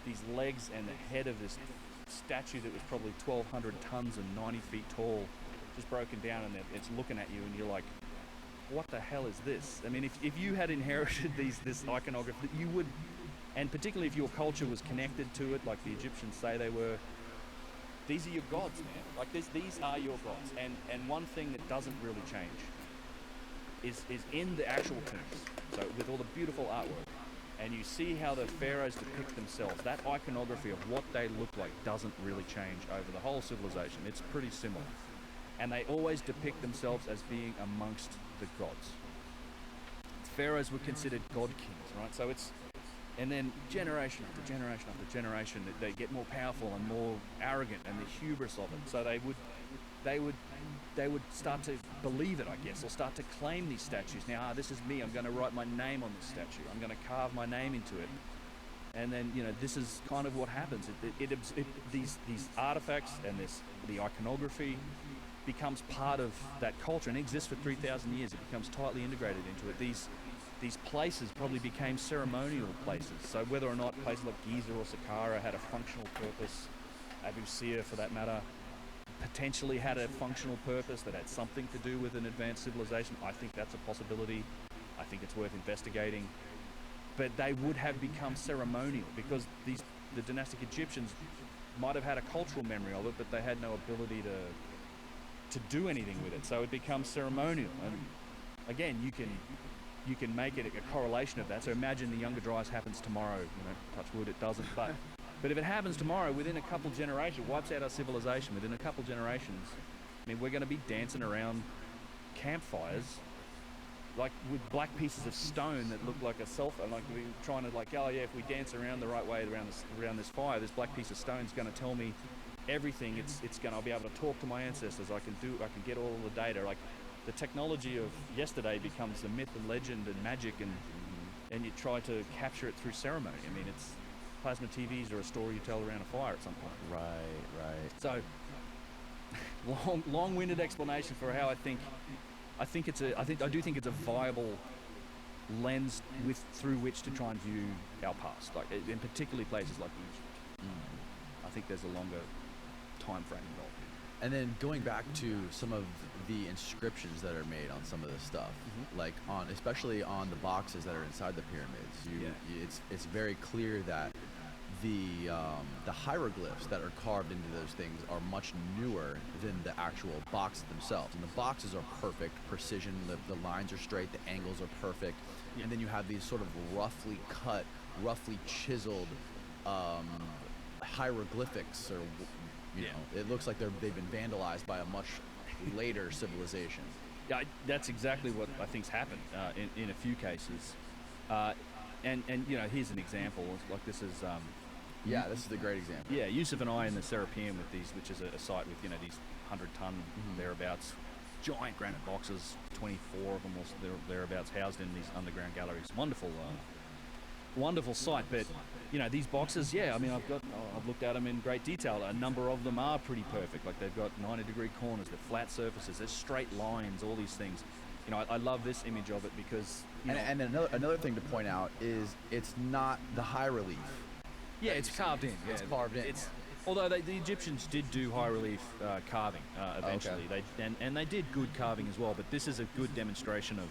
these legs and the head of this statue that was probably 1,200 tons and 90 feet tall, just broken down, and it's looking at you, and you're like, what the hell is this? I mean, if you had inherited this iconography, you would, and particularly if your culture was connected to it, like the Egyptians say they were, these are your gods, man. Like, these are your gods. And one thing that doesn't really change is in the actual tombs. So with all the beautiful artwork, and you see how the pharaohs depict themselves, that iconography of what they look like doesn't really change over the whole civilization. It's pretty similar. And they always depict themselves as being amongst the gods. Pharaohs were considered god kings, right? So it's, and then generation after generation after generation, they get more powerful and more arrogant, and the hubris of it. So they would start to believe it, I guess, or start to claim these statues. Now, this is me. I'm going to write my name on this statue. I'm going to carve my name into it. And then, you know, this is kind of what happens. These artifacts and the iconography becomes part of that culture and exists for 3,000 years. It becomes tightly integrated into it. These places probably became ceremonial places. So whether or not places like Giza or Saqqara had a functional purpose, Abu Sir for that matter, potentially had a functional purpose that had something to do with an advanced civilization, I think that's a possibility. I think it's worth investigating. But they would have become ceremonial because the dynastic Egyptians might have had a cultural memory of it, but they had no ability to do anything with it. So it becomes ceremonial. And again, you can make it a correlation of that. So imagine the Younger Dryas happens tomorrow. You know, touch wood, it doesn't. But if it happens tomorrow, within a couple generations, wipes out our civilization. Within a couple generations, I mean, we're going to be dancing around campfires, like with black pieces of stone that look like a cell phone. Like we're trying to, like, oh yeah, if we dance around the right way around this fire, this black piece of stone is going to tell me everything. I'll be able to talk to my ancestors. I can get all of the data. Like, the technology of yesterday becomes the myth and legend and magic, and you try to capture it through ceremony. I mean, it's plasma TVs are a story you tell around a fire at some point. Right. So, long-winded explanation for how I do think it's a viable lens through which to try and view our past, like in particularly places like Egypt. I think there's a longer time frame involved. And then going back to some of the inscriptions that are made on some of this stuff, like especially on the boxes that are inside the pyramids, it's very clear that the hieroglyphs that are carved into those things are much newer than the actual boxes themselves. And the boxes are perfect precision. The lines are straight. The angles are perfect. And then you have these sort of roughly cut, roughly chiseled hieroglyphics, or it looks like they've been vandalized by a much later civilization. Yeah, that's exactly what I think's happened in a few cases. And you know, here's an example. Like, this is this is a great example. Yeah, Yusuf and I in the Serapeum with these, which is a site with, you know, these 100-ton thereabouts, giant granite boxes, 24 of them or thereabouts, housed in these underground galleries. Wonderful site. But you know, these boxes, I mean, I've looked at them in great detail. A number of them are pretty perfect. Like, they've got 90-degree corners, they're flat surfaces, there's straight lines, all these things. You know, I love this image of it because, and another thing to point out is it's not the high relief. Yeah, it's carved in. It's carved in. Although the Egyptians did do high relief carving eventually. Okay. They did good carving as well. But this is a good demonstration of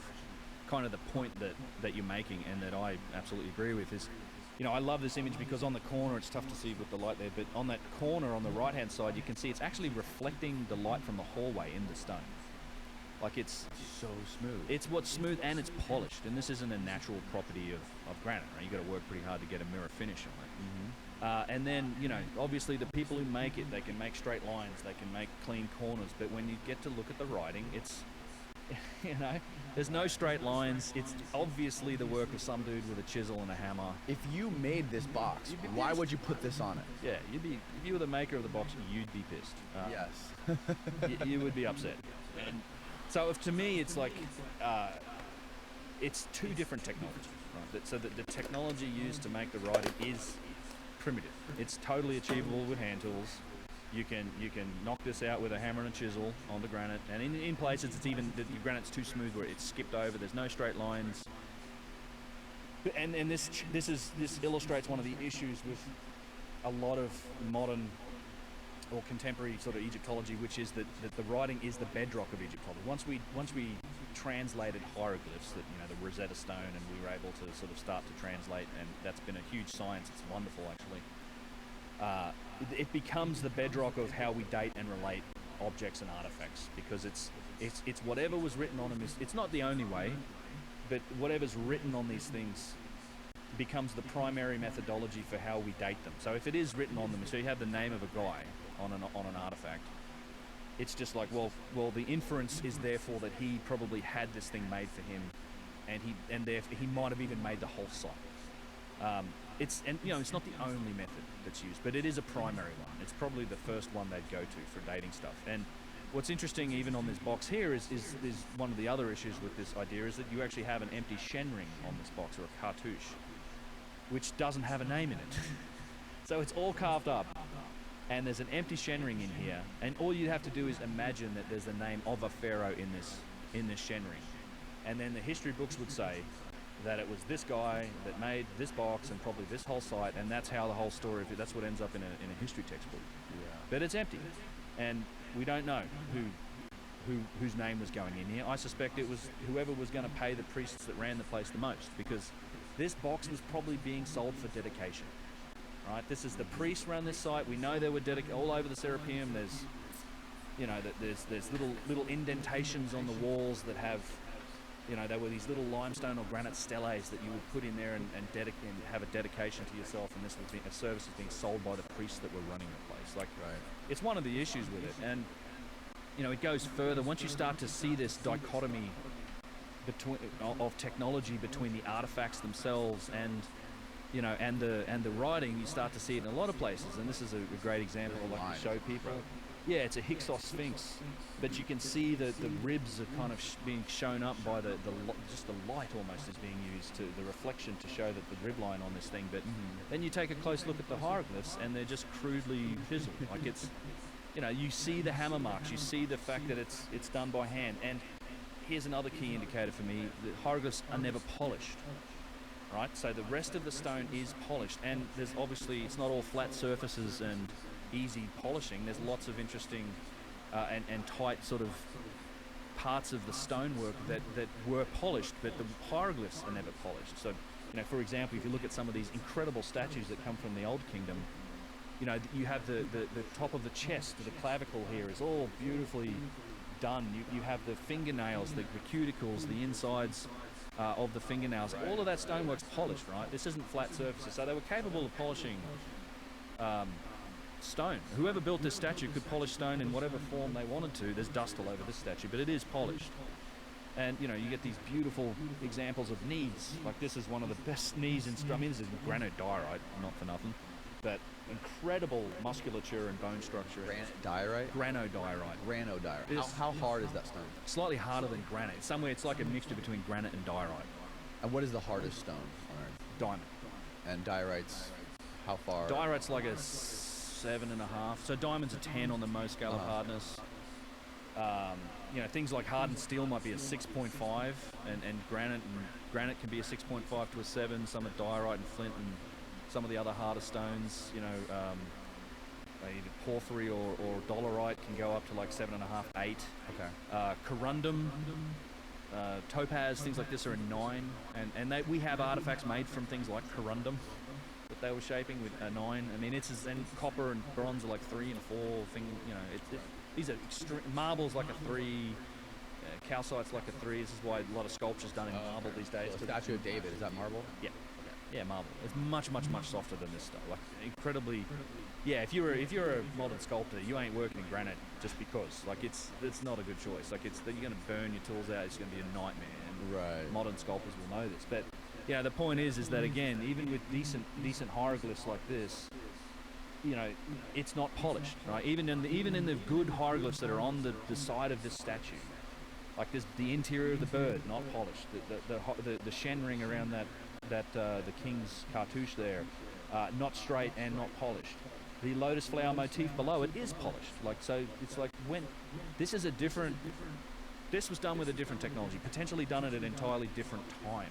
kind of the point that you're making, and that I absolutely agree with. Is, you know, I love this image because on the corner, it's tough to see with the light there, but on that corner on the right-hand side, you can see it's actually reflecting the light from the hallway in the stone. Like, it's so smooth. It's what's smooth, and it's polished, and this isn't a natural property of granite, right? You got to work pretty hard to get a mirror finish on it. And then, you know, obviously the people who make it, they can make straight lines, they can make clean corners, but when you get to look at the writing, it's, you know, There's no straight lines. It's obviously the work of some dude with a chisel and a hammer. If you made this box, why would you put this on it? Yeah, if you were the maker of the box, you'd be pissed. Yes. You would be upset. And so if to me, it's like, it's two different technologies. Right? So the technology used to make the riding is primitive. It's totally achievable with hand tools. You can knock this out with a hammer and a chisel on the granite, and in places it's even the granite's too smooth where it's skipped over. There's no straight lines, and this illustrates one of the issues with a lot of modern or contemporary sort of Egyptology, which is that the writing is the bedrock of Egyptology. Once we translated hieroglyphs, that the Rosetta Stone, and we were able to sort of start to translate, and that's been a huge science. It's wonderful, actually. It becomes the bedrock of how we date and relate objects and artifacts, because it's whatever was written on them. It's not the only way, but whatever's written on these things becomes the primary methodology for how we date them. So if it is written on them, so you have the name of a guy on an artifact, it's just like, well, the inference is therefore that he probably had this thing made for him, and he might have even made the whole site. It's not the only method that's used, but it is a primary one. It's probably the first one they'd go to for dating stuff. And what's interesting, even on this box here, is one of the other issues with this idea is that you actually have an empty Shen ring on this box, or a cartouche, which doesn't have a name in it. So it's all carved up, and there's an empty Shen ring in here, and all you have to do is imagine that there's the name of a pharaoh in this Shen ring, and then the history books would say that it was this guy that made this box and probably this whole site, and that's how the whole story of it, that's what ends up in a history textbook. Yeah. But it's empty, and we don't know whose name was going in here. I suspect it was whoever was going to pay the priests that ran the place the most, because this box was probably being sold for dedication. Right? This is the priests ran this site. We know there were all over the Serapeum. There's there's little indentations on the walls that have, there were these little limestone or granite steles that you would put in there and have a dedication to yourself, and this was a service was being sold by the priests that were running the place. Like, right. It's one of the issues with it, and it goes further. Once you start to see this dichotomy of technology between the artifacts themselves and the writing, you start to see it in a lot of places, and this is a great example I like to show people. Yeah, it's a Hyksos Sphinx, but you can see that the ribs are kind of being shown up by just the light almost is being used, to the reflection, to show that the rib line on this thing. But then you take a close look at the hieroglyphs, and they're just crudely chiseled. Like, it's, you see the hammer marks, you see the fact that it's done by hand. And here's another key indicator for me: the hieroglyphs are never polished. Right, so the rest of the stone is polished, and there's obviously, it's not all flat surfaces and easy polishing. There's lots of interesting and tight sort of parts of the stonework that were polished, but the hieroglyphs are never polished. So, for example, if you look at some of these incredible statues that come from the Old Kingdom, you have the top of the chest, the clavicle here is all beautifully done. You have the fingernails, the cuticles, the insides of the fingernails. All of that stonework's polished, right? This isn't flat surfaces. So they were capable of polishing stone. Whoever built this statue could polish stone in whatever form they wanted to. There's dust all over this statue, but it is polished. And, you get these beautiful examples of knees. Like, this is one of the best knees in stone. I mean, this is granodiorite, not for nothing. But incredible musculature and bone structure. Granodiorite? Granodiorite. Granodiorite. How hard is that stone? Slightly harder than granite. It's like a mixture between granite and diorite. And what is the hardest stone on Earth? Diamond. And diorite's how far? Diorite's like a 7.5. So diamond's a 10 on the Mohs scale of hardness. Things like hardened steel might be a 6.5, and granite can be a 6.5 to a 7. Some are diorite and flint, and some of the other harder stones, either porphyry or dolerite can go up to like 7.5, 8. Okay. Corundum, topaz, things like this are a 9, and we have artifacts made from things like corundum that they were shaping with a 9. I mean, and copper and bronze are like 3 and 4. These are marble's like a 3. Calcite's like a 3. This is why a lot of sculpture's done in marble these days. So the Statue of David, is that marble? Yeah. Yeah, marble. It's much, much, much softer than this stuff. Like, incredibly. Yeah, if you're a modern sculptor, you ain't working in granite just because. Like, it's not a good choice. Like, you're going to burn your tools out. It's going to be a nightmare. Right. Modern sculptors will know this, but yeah, the point is that again, even with decent hieroglyphs like this, you know, it's not polished, right? Even in the good hieroglyphs that are on the side of this statue, like this, the interior of the bird, not polished. The shen ring around the king's cartouche there, not straight and not polished. The lotus flower motif below it is polished. Like, so it's like when this is a different. This was done with a different technology, potentially done at an entirely different time.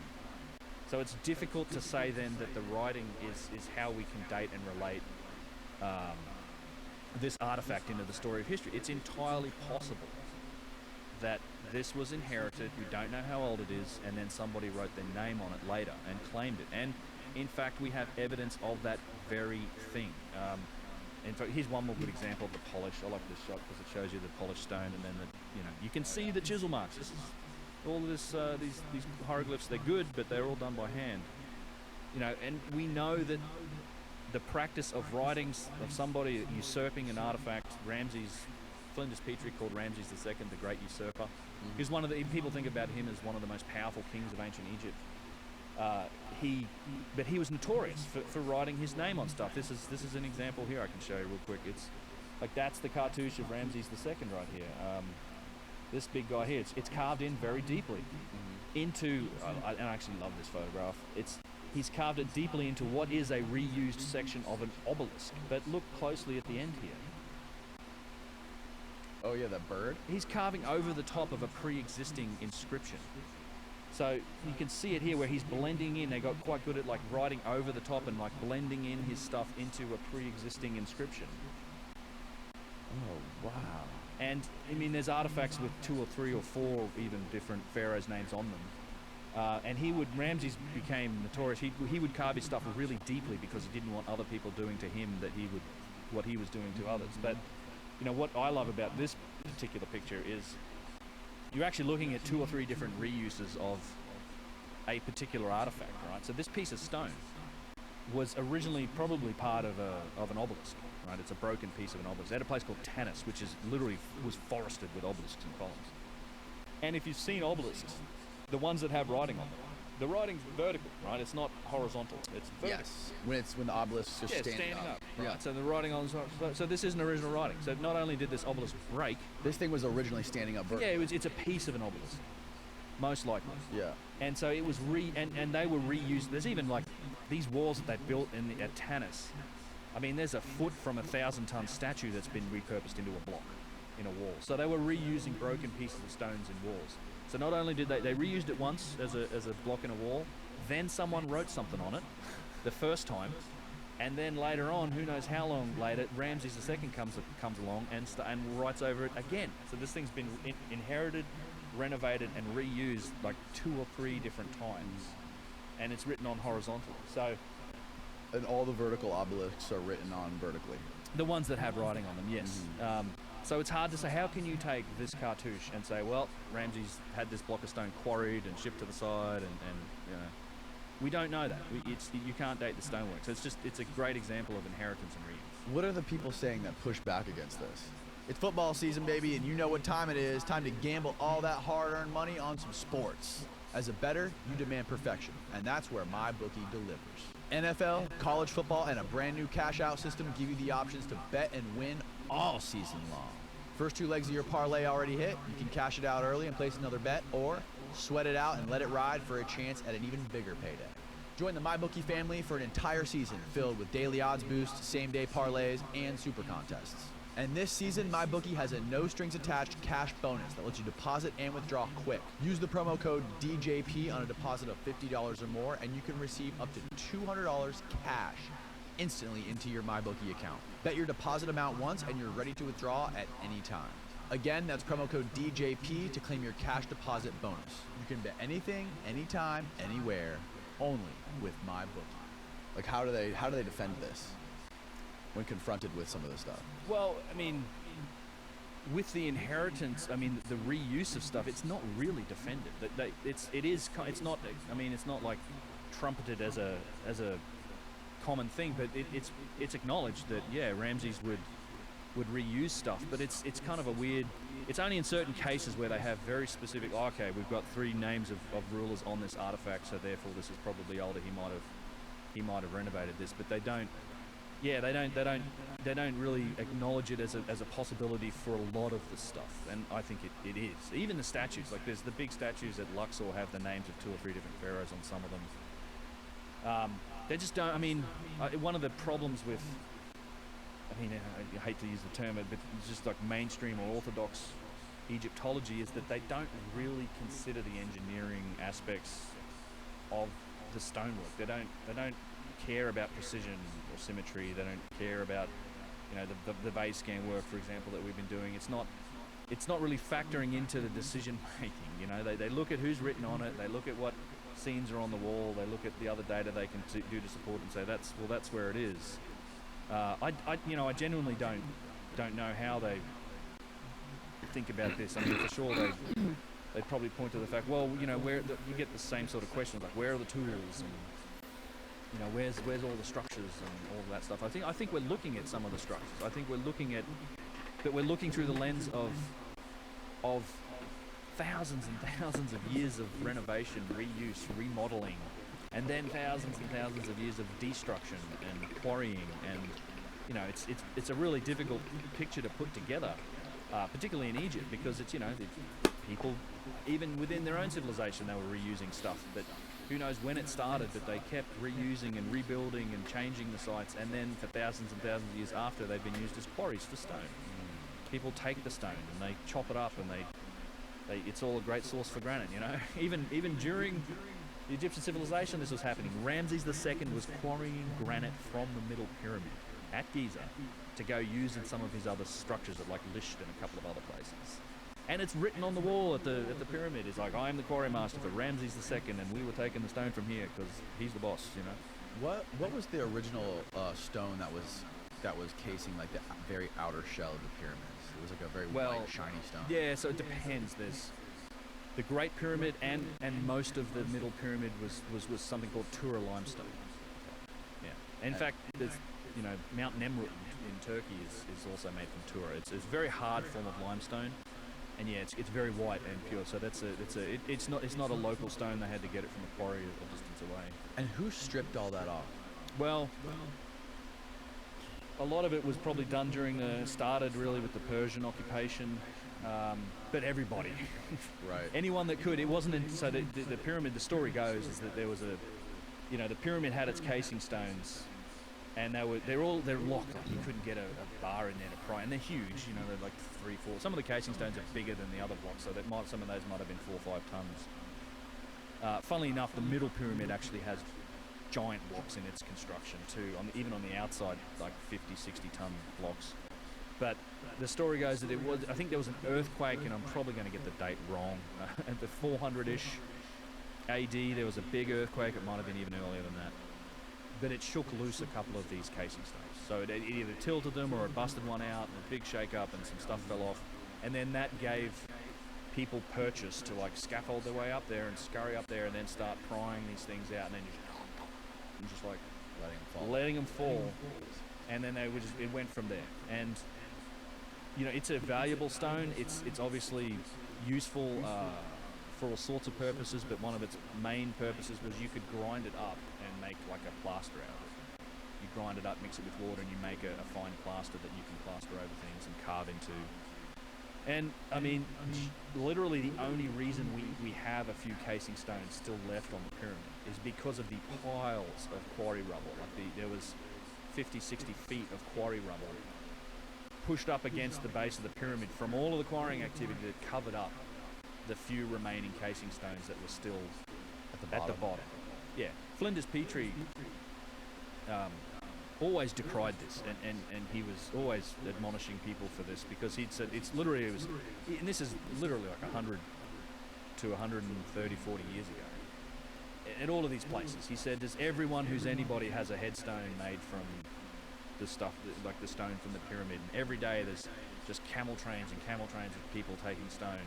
So it's difficult to say then that the writing is how we can date and relate this artifact into the story of history. It's entirely possible that this was inherited, we don't know how old it is, and then somebody wrote their name on it later and claimed it. And in fact, we have evidence of that very thing. In fact, here's one more good example of the polish. I like this shot because it shows you the polished stone, and then you can see the chisel marks. This is all of this, these hieroglyphs. They're good, but they're all done by hand. And we know that the practice of writings of somebody usurping an artifact, Flinders Petrie called Ramses II the Great Usurper. He's one of the people think about him as one of the most powerful kings of ancient Egypt. But he was notorious for writing his name on stuff. This is an example here I can show you real quick. It's like that's the cartouche of Ramses II right here. This big guy here. It's carved in very deeply into. And I actually love this photograph. He's carved it deeply into what is a reused section of an obelisk. But look closely at the end here. Oh yeah, that bird? He's carving over the top of a pre-existing inscription. So you can see it here where he's blending in. They got quite good at like writing over the top and like blending in his stuff into a pre-existing inscription. Oh, wow. And I mean, there's artifacts with 2 or 3 or 4 even different pharaohs' names on them. And Ramses became notorious. He would carve his stuff really deeply because he didn't want other people doing to him what he was doing to others. But what I love about this particular picture is you're actually looking at 2 or 3 different reuses of a particular artifact, right? So this piece of stone was originally probably part of an obelisk, right? It's a broken piece of an obelisk. They had a place called Tanis, which is literally was forested with obelisks and columns. And if you've seen obelisks, the ones that have writing on them, the writing's vertical, right? It's not horizontal. It's vertical. Yes. When the obelisk is just standing up. Right? Yeah. So the writing on so this isn't original writing. So not only did this obelisk break, This thing was originally standing up vertical. yeah, it's a piece of an obelisk, most likely. Yeah. And so it was and they were reused. There's even like these walls that they built at Tanis. I mean, there's a foot from a 1,000-ton statue that's been repurposed into a block in a wall. So they were reusing broken pieces of stones in walls. So not only did they reused it once as a block in a wall, then someone wrote something on it the first time, and then later on, who knows how long later, Ramses II comes along and writes over it again. So this thing's been inherited, renovated, and reused like 2 or 3 different times, and it's written on horizontally. So, And all the vertical obelisks are written on vertically. the ones that have writing on them, yes. So it's hard to say, how can you take this cartouche and say, well, Ramses had this block of stone quarried and shipped to the side, and we don't know that. You can't date the stonework. So it's a great example of inheritance and reuse. What are the people saying that push back against this? It's football season, baby, and you know what time it is. Time to gamble all that hard-earned money on some sports. As a bettor, you demand perfection, and that's where MyBookie delivers. NFL, college football, and a brand new cash-out system give you the options to bet and win all season long. First 2 legs of your parlay already hit, you can cash it out early and place another bet, or sweat it out and let it ride for a chance at an even bigger payday. Join the MyBookie family for an entire season filled with daily odds boosts, same-day parlays, and super contests. And this season, MyBookie has a no-strings-attached cash bonus that lets you deposit and withdraw quick. Use the promo code DJP on a deposit of $50 or more, and you can receive up to $200 cash instantly into your MyBookie account. Bet your deposit amount once, and you're ready to withdraw at any time. Again, that's promo code DJP to claim your cash deposit bonus. You can bet anything, anytime, anywhere, only with MyBookie. Like, how do they defend this when confronted with some of this stuff? Well, I mean, with the inheritance, I mean, the reuse of stuff, it's not really defended. It's not like trumpeted as a common thing, but it's acknowledged that Ramses would would reuse stuff, but it's kind of a weird. It's only in certain cases where they have very specific. Oh, okay, we've got 3 names of rulers on this artifact, so therefore this is probably older. He might have renovated this, but they don't. Yeah, they don't really acknowledge it as a possibility for a lot of the stuff, and I think it is. Even the statues, like there's the big statues at Luxor have the names of 2 or 3 different pharaohs on some of them. They just don't. I mean, one of the problems with, I mean, I hate to use the term, but it's just like mainstream or orthodox Egyptology is that they don't really consider the engineering aspects of the stonework. They don't care about precision or symmetry. They don't care about, you know, the base scan work, for example, that we've been doing. It's not really factoring into the decision making. You know, they look at who's written on it. They look at what scenes are on the wall. They look at the other data they can do to support and say that's where it is. I genuinely don't know how they think about this. I mean, for sure they'd probably point to the fact, well, you know, you get the same sort of questions like, where are the tools, and you know, where's all the structures and all of that stuff. I think we're looking at some of the structures. I think we're looking through the lens of thousands and thousands of years of renovation, reuse, remodeling, and then thousands and thousands of years of destruction and quarrying, and you know, it's a really difficult picture to put together, particularly in Egypt, because it's, you know, people even within their own civilization they were reusing stuff, but who knows when it started, but they kept reusing and rebuilding and changing the sites, and then for thousands and thousands of years after, they've been used as quarries for stone. People take the stone and they chop it up, and it's all a great source for granite, you know. Even during the Egyptian civilization this was happening. Ramses II was quarrying granite from the Middle Pyramid at Giza to go use in some of his other structures at like Lisht and a couple of other places. And it's written on the wall at the pyramid. It's like, I am the quarry master for Ramses II, and we were taking the stone from here because he's the boss, you know. What was the original stone that was casing like the very outer shell of the pyramids? It was like a very white, shiny stone. Yeah, so it depends. There's the Great Pyramid and most of the Middle Pyramid was something called Tura limestone. Yeah. In fact, there's, you know, Mount Nemrut in Turkey is also made from Tura. It's a very hard form of limestone. And yeah, it's very white and pure. So it's not a local stone. They had to get it from a quarry a distance away. And who stripped all that off? Well, a lot of it was probably done started really with the Persian occupation, but everybody, right? Anyone that could. It wasn't so the pyramid. The story goes is that there was the pyramid had its casing stones. And they're locked. Like you couldn't get a bar in there to pry, and they're huge. You know, they're like 3, 4. Some of the casing stones are bigger than the other blocks, so some of those might have been 4 or 5 tons. Funnily enough, the Middle Pyramid actually has giant blocks in its construction too. Even on the outside, like 50, 60-ton blocks. But the story goes that I think there was an earthquake, and I'm probably going to get the date wrong. At the 400-ish AD, there was a big earthquake. It might have been even earlier than that. But it shook loose a couple of these casing stones. So it either tilted them or it busted one out, and a big shake-up, and some stuff fell off. And then that gave people purchase to like scaffold their way up there and scurry up there and then start prying these things out, and then just like letting them fall. And then it went from there. And you know, it's a valuable stone. It's obviously useful for all sorts of purposes, but one of its main purposes was you could grind it up and make like a plaster out of it. You grind it up, mix it with water, and you make a fine plaster that you can plaster over things and carve into. And I mean, literally the only reason we have a few casing stones still left on the pyramid is because of the piles of quarry rubble. Like there was 50, 60 feet of quarry rubble pushed up against the base of the pyramid from all of the quarrying activity that covered up the few remaining casing stones that were still at the bottom. Yeah, Flinders Petrie always decried this, and he was always admonishing people for this, because he'd said and this is literally like 100 to 130, 40 years ago. At all of these places, he said, does everyone who's anybody has a headstone made from the stuff, like the stone from the pyramid? And every day there's just camel trains of people taking stone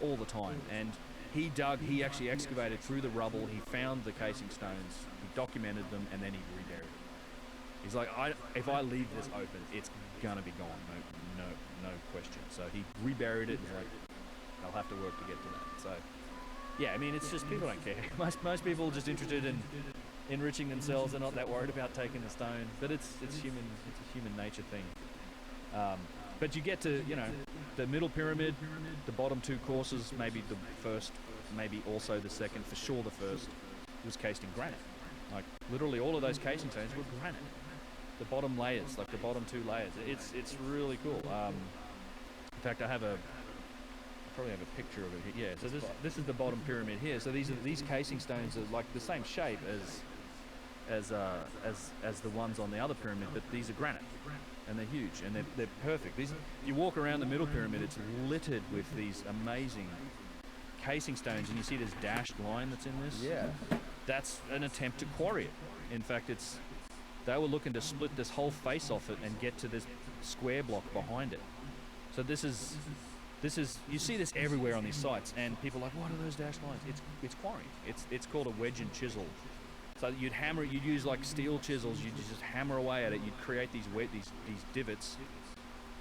all the time. And he actually excavated through the rubble, he found the casing stones, he documented them, and then he reburied them. He's like, if I leave this open, it's gonna be gone. No question. So he reburied it. He's like, I'll have to work to get to that. So, yeah, I mean, it's just people don't care. Most people are just interested in enriching themselves. They're not that worried about taking the stone. But it's human. It's a human nature thing. But you get to, you know, the middle pyramid, the bottom two courses, maybe the first, maybe also the second, for sure the first, was cased in granite. Like, literally all of those casing stones were granite. The bottom layers, like the bottom two layers. It's really cool. In fact, I probably have a picture of it here. Yeah, so this is the bottom pyramid here. So these casing stones are like the same shape as the ones on the other pyramid, but these are granite, and they're huge, and they're perfect. You walk around the middle pyramid, it's littered with these amazing casing stones, and you see this dashed line that's in this. Yeah. That's an attempt to quarry it. In fact, they were looking to split this whole face off it and get to this square block behind it. So this is you see this everywhere on these sites, and people are like, what are those dashed lines? It's quarrying. It's called a wedge and chisel. So you'd use like steel chisels, you'd just hammer away at it, you'd create these divots,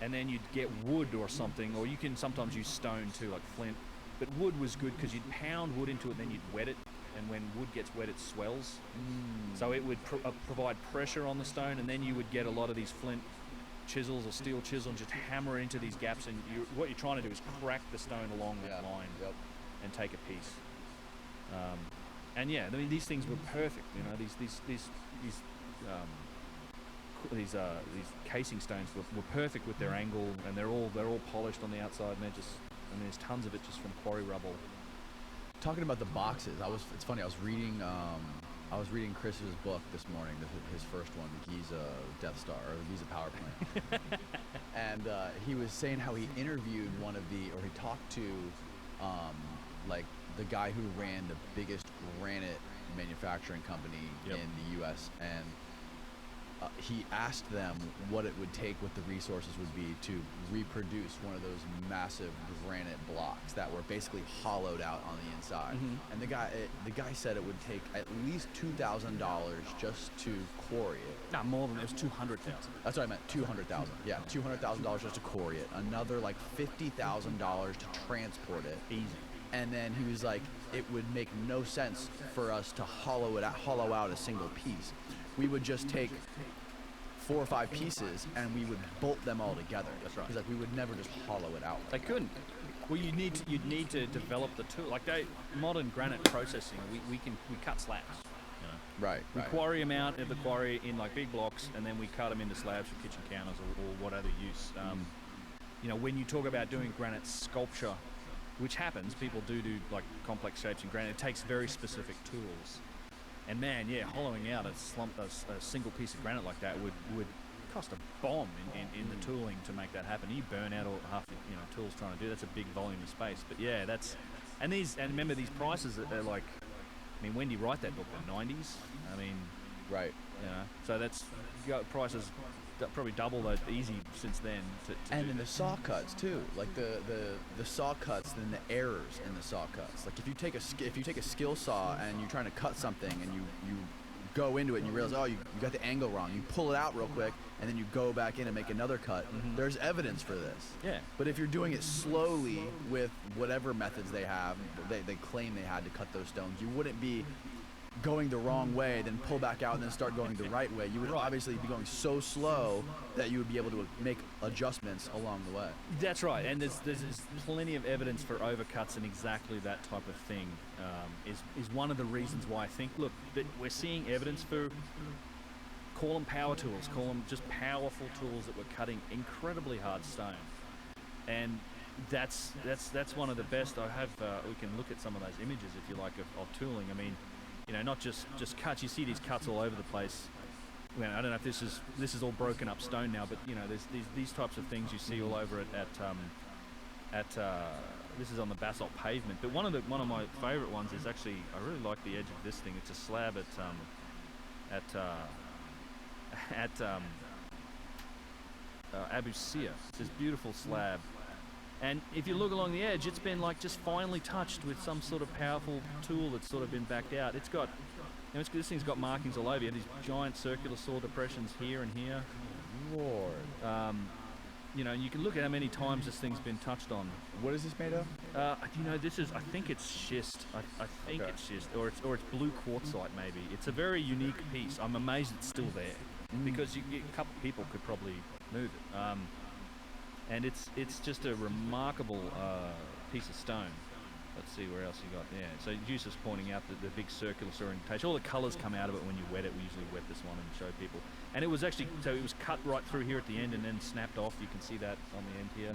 and then you'd get wood or something, or you can sometimes use stone too, like flint. But wood was good because you'd pound wood into it, then you'd wet it, and when wood gets wet, it swells. So it would provide pressure on the stone, and then you would get a lot of these flint chisels or steel chisels and just hammer into these gaps, and what you're trying to do is crack the stone along that line and take a piece. And yeah, I mean, these things were perfect. You know, these casing stones were perfect with their angle, and they're all polished on the outside, and there's tons of it just from quarry rubble. Talking about the boxes, it's funny. I was reading Chris's book this morning, his first one, the Giza Death Star, or the Giza Power Plant, and he was saying how he interviewed he talked to, like the guy who ran the biggest granite manufacturing company in the U.S. and he asked them what it would take, what the resources would be to reproduce one of those massive granite blocks that were basically hollowed out on the inside. Mm-hmm. And the guy said it would take at least $2,000 just to quarry it. Not more than it was $200,000. That's what I meant, $200,000. Yeah, $200,000 just to quarry it. Another like $50,000 to transport it. Easy. And then he was like, it would make no sense for us to hollow out a single piece. We would just take 4 or 5 pieces and we would bolt them all together. That's right. He's like, we would never just hollow it out. They couldn't. Well, you'd need to develop the tool. Like modern granite processing, we cut slabs. You know? Right. We quarry them out at the quarry in like big blocks, and then we cut them into slabs for kitchen counters or what other use. You know, when you talk about doing granite sculpture, which happens, people do like complex shapes in granite. It takes very specific tools. And man, yeah, hollowing out a single piece of granite like that would cost a bomb in the tooling to make that happen. You burn out all half the tools trying to do. That's a big volume of space. But yeah, and remember these prices that they're like. I mean, when did you write that book? The 90s. I mean, right. You know, so that's prices probably double that easy since then. And then the saw cuts too, like the saw cuts, then the errors in the saw cuts. Like if you take a skill saw and you're trying to cut something and you go into it and you realize, oh, you got the angle wrong. You pull it out real quick and then you go back in and make another cut. Mm-hmm. There's evidence for this. Yeah. But if you're doing it slowly with whatever methods they have, they claim they had to cut those stones, you wouldn't be going the wrong way, then pull back out and then start going the right way. You would obviously be going so slow that you would be able to make adjustments along the way. That's right, and there's plenty of evidence for overcuts, and exactly that type of thing is one of the reasons why I think, look, that we're seeing evidence for, call them power tools, call them just powerful tools that were cutting incredibly hard stone. And that's one of the best. I have, we can look at some of those images if you like of tooling. I mean, not just cuts. You see these cuts all over the place. Well, I don't know if this is all broken up stone now, but there's these types of things you see all over it at this is on the basalt pavement. But one of my favourite ones is actually, I really like the edge of this thing. It's a slab at Abu Sir. It's this beautiful slab. And if you look along the edge, it's been like just finely touched with some sort of powerful tool that's sort of been backed out. It's got Now, this thing's got markings all over. You have these giant circular saw depressions here and here. Lord. You know, you can look at how many times this thing's been touched on. What is this made of? You know, this is, I think it's schist. I think Okay. it's schist, or it's blue quartzite maybe. It's a very unique piece. I'm amazed it's still there because a couple of people could probably move it. And it's just a remarkable piece of stone. Let's see where else you got there. So Juice is pointing out the big circular saw orientation. All the colours come out of it when you wet it. We usually wet this one and show people. And it was actually, so it was cut right through here at the end and then snapped off. You can see that on the end here.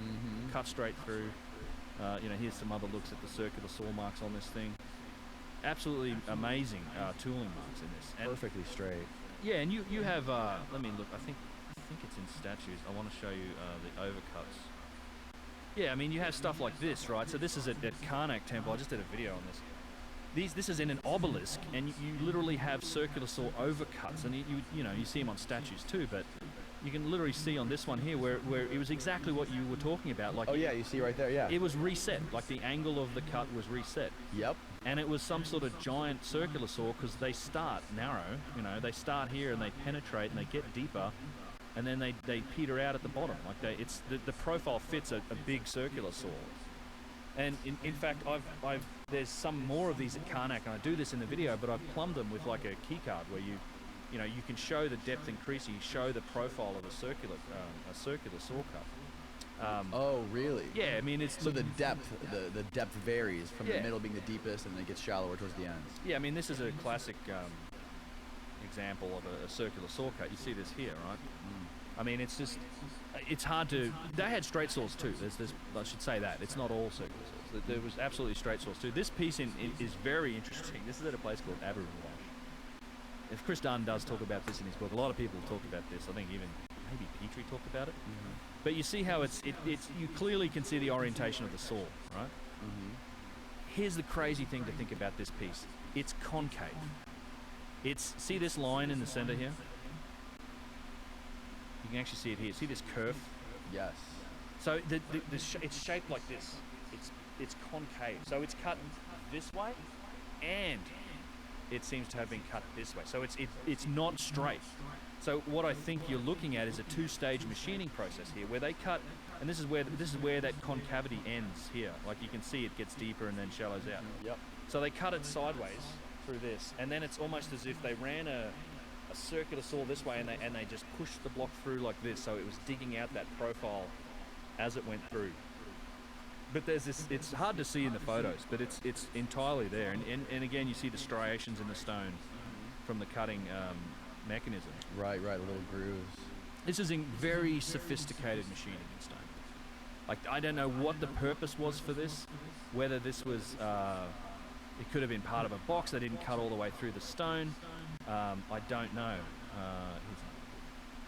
Cut straight through. You know, here's some other looks at the circular saw marks on this thing. Absolutely amazing tooling marks in this. And Perfectly straight. yeah, and you have, let me look, I think it's in statues. I want to show you the overcuts. Yeah, I mean, you have stuff like this, right? So this is at Karnak Temple. I just did a video on this. This is in an obelisk, and you literally have circular saw overcuts, and you know, you see them on statues too, but you can literally see on this one here where it was exactly what you were talking about. Like, Oh yeah, you see right there, yeah. it was reset, like the angle of the cut was reset. Yep. And it was some sort of giant circular saw because they start narrow, you know, they start here and they penetrate and they get deeper, and then they peter out at the bottom. Like the profile fits a big circular saw. And in fact, there's some more of these at Karnak, and I do this in the video, but I've plumbed them with like a key card where you know, you can show the depth increasing, you show the profile of a circular saw cut. Oh, really? Yeah, I mean, it's So the depth varies from the Yeah. middle being the deepest, and then it gets shallower towards the ends. yeah, I mean, this is a classic example of a circular saw cut. You see this here, right? I mean, it's just, it's hard to. They had straight saws too. There's I should say that it's not all circular saws. There was absolutely straight saws too. This piece is very interesting. This is at a place called Aberwash. If Chris Dunn does talk about this in his book, a lot of people talk about this. I think even maybe Petrie talked about it. But you see how it's you clearly can see the orientation of the saw, right? Here's the crazy thing to think about this piece. It's concave. See this line in the center here? You can actually see it here. See this curve? Yes. So it's shaped like this. It's concave. So it's cut this way, and it seems to have been cut this way. So it's not straight. So what I think you're looking at is a two-stage machining process here, where they cut, and this is where that concavity ends here. Like you can see, it gets deeper and then shallows out. Yep. So they cut it sideways through this, and then it's almost as if they ran a circular saw this way, and they just pushed the block through like this, so it was digging out that profile as it went through. But there's this, it's hard to see in the photos, but it's entirely there, and again you see the striations in the stone from the cutting mechanism. Right, the little grooves. This is in very sophisticated machining in stone. Like, I don't know what the purpose was for this, whether this was it could have been part of a box. They didn't cut all the way through the stone. I don't know.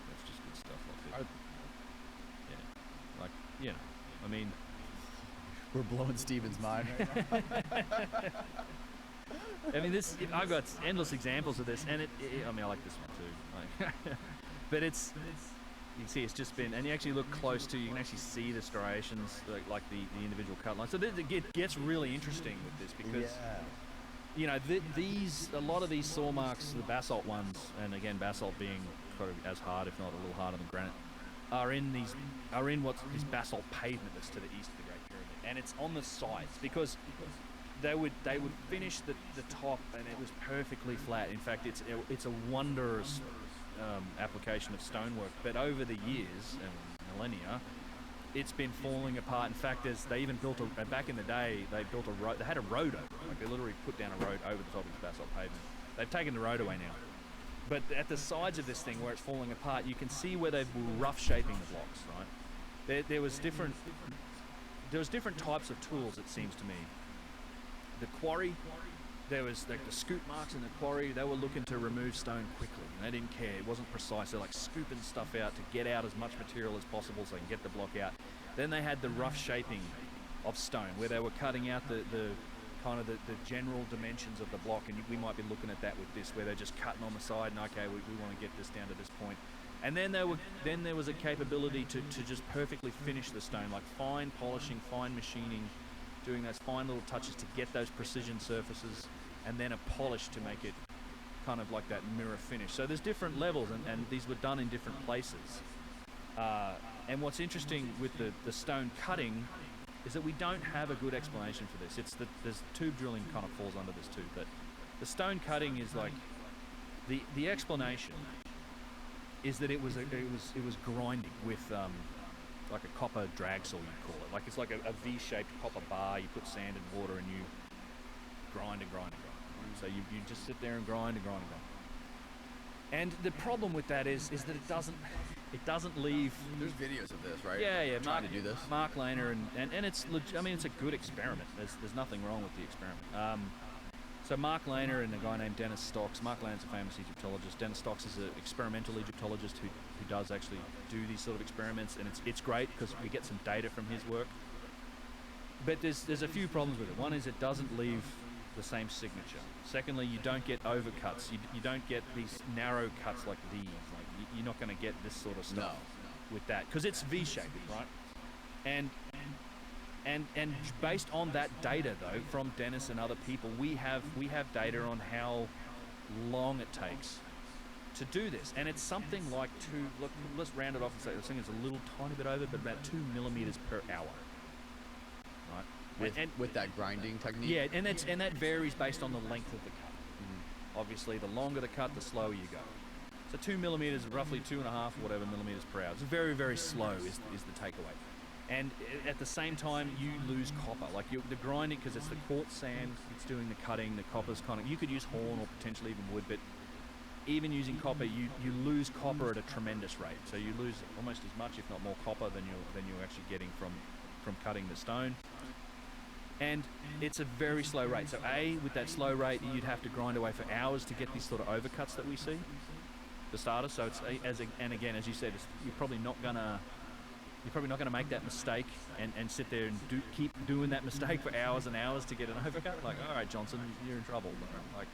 That's just good stuff like this. Yeah, like, you know, I mean, We're blowing Steven's mind right now. I mean, I've got endless examples of this, and I mean, I like this one too. Like, but you can see it's just been, and you actually look close to, you can actually see the striations, like the individual cut lines. So it gets really interesting with this because, you know, a lot of these saw marks, the basalt ones, and again, basalt being kind of as hard, if not a little harder than granite, are in what's this basalt pavement that's to the east of the Great Pyramid, and it's on the sides because they would finish the top and it was perfectly flat. In fact, it's a wondrous application of stonework, but over the years and millennia, it's been falling apart. In fact, they even built back in the day, they built a road. They had a road over, like they literally put down a road over the top of the basalt pavement. They've taken the road away now. But at the sides of this thing where it's falling apart, you can see where they were rough shaping the blocks, right? There was different types of tools, it seems to me. The quarry, there was like the scoop marks in the quarry, they were looking to remove stone quickly, and they didn't care, it wasn't precise. They're like scooping stuff out to get out as much material as possible so they can get the block out. Then they had the rough shaping of stone, where they were cutting out the kind of the general dimensions of the block, and we might be looking at that with this, where they're just cutting on the side, and okay, we want to get this down to this point. And then there was a capability to just perfectly finish the stone, like fine polishing, fine machining, doing those fine little touches to get those precision surfaces, and then a polish to make it kind of like that mirror finish. So there's different levels, and these were done in different places. And what's interesting with the stone cutting is that we don't have a good explanation for this. It's that there's tube drilling kind of falls under this too, but the stone cutting is like the explanation is that it was grinding with like a copper drag saw, you'd call it. Like it's like a V-shaped copper bar. You put sand and water and you grind and grind and grind. So you just sit there and grind and grind and grind. And the problem with that is that it doesn't leave. There's videos of this, right? Yeah. Trying to do this. Mark Lehner and it's I mean it's a good experiment. There's nothing wrong with the experiment. So Mark Lehner and a guy named Dennis Stocks. Mark Lehner's a famous Egyptologist. Dennis Stocks is an experimental Egyptologist who does actually do these sort of experiments, and it's great because we get some data from his work. But there's a few problems with it. One is it doesn't leave the same signature. Secondly, you don't get overcuts. You don't get these narrow cuts like these. Like you're not going to get this sort of stuff with that because it's V-shaped, right? And based on that data, though, from Dennis and other people, we have data on how long it takes to do this, and it's something like let's round it off and say I think it's a little tiny bit over, but about 2 millimeters per hour, right? With that grinding technique. Yeah, and that varies based on the length of the cut. Obviously, the longer the cut, the slower you go. So 2 millimeters, roughly 2.5 or whatever millimeters per hour. It's very, very slow is the takeaway. And at the same time, you lose copper. Like the grinding, because it's the quartz sand, it's doing the cutting, the copper's kind of, you could use horn or potentially even wood, but even using copper, you lose copper at a tremendous rate. So you lose almost as much, if not more copper than you're actually getting from cutting the stone. And it's a very slow rate. So with that slow rate, you'd have to grind away for hours to get these sort of overcuts that we see, for starters. So it's, and again, as you said, you're probably not going to make that mistake and sit there and keep doing that mistake for hours and hours to get an overcut. Like, all right, Johnson, you're in trouble. Like,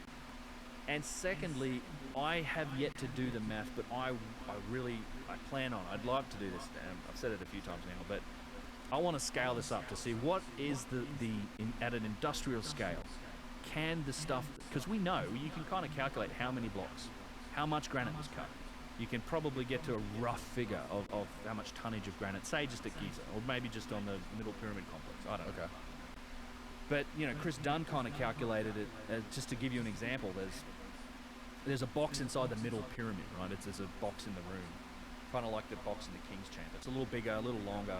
and secondly, I have yet to do the math, but I plan on. I'd love to do this. I've said it a few times now, but I want to scale this up to see what is at an industrial scale. Can the stuff, because we know you can kind of calculate how many blocks, how much granite was cut. You can probably get to a rough figure of how much tonnage of granite, say just at Giza, or maybe just on the Middle Pyramid complex. I don't know. Okay. But Chris Dunn kind of calculated it. Just to give you an example, there's a box inside the Middle Pyramid, right? There's a box in the room, kind of like the box in the King's Chamber. It's a little bigger, a little longer,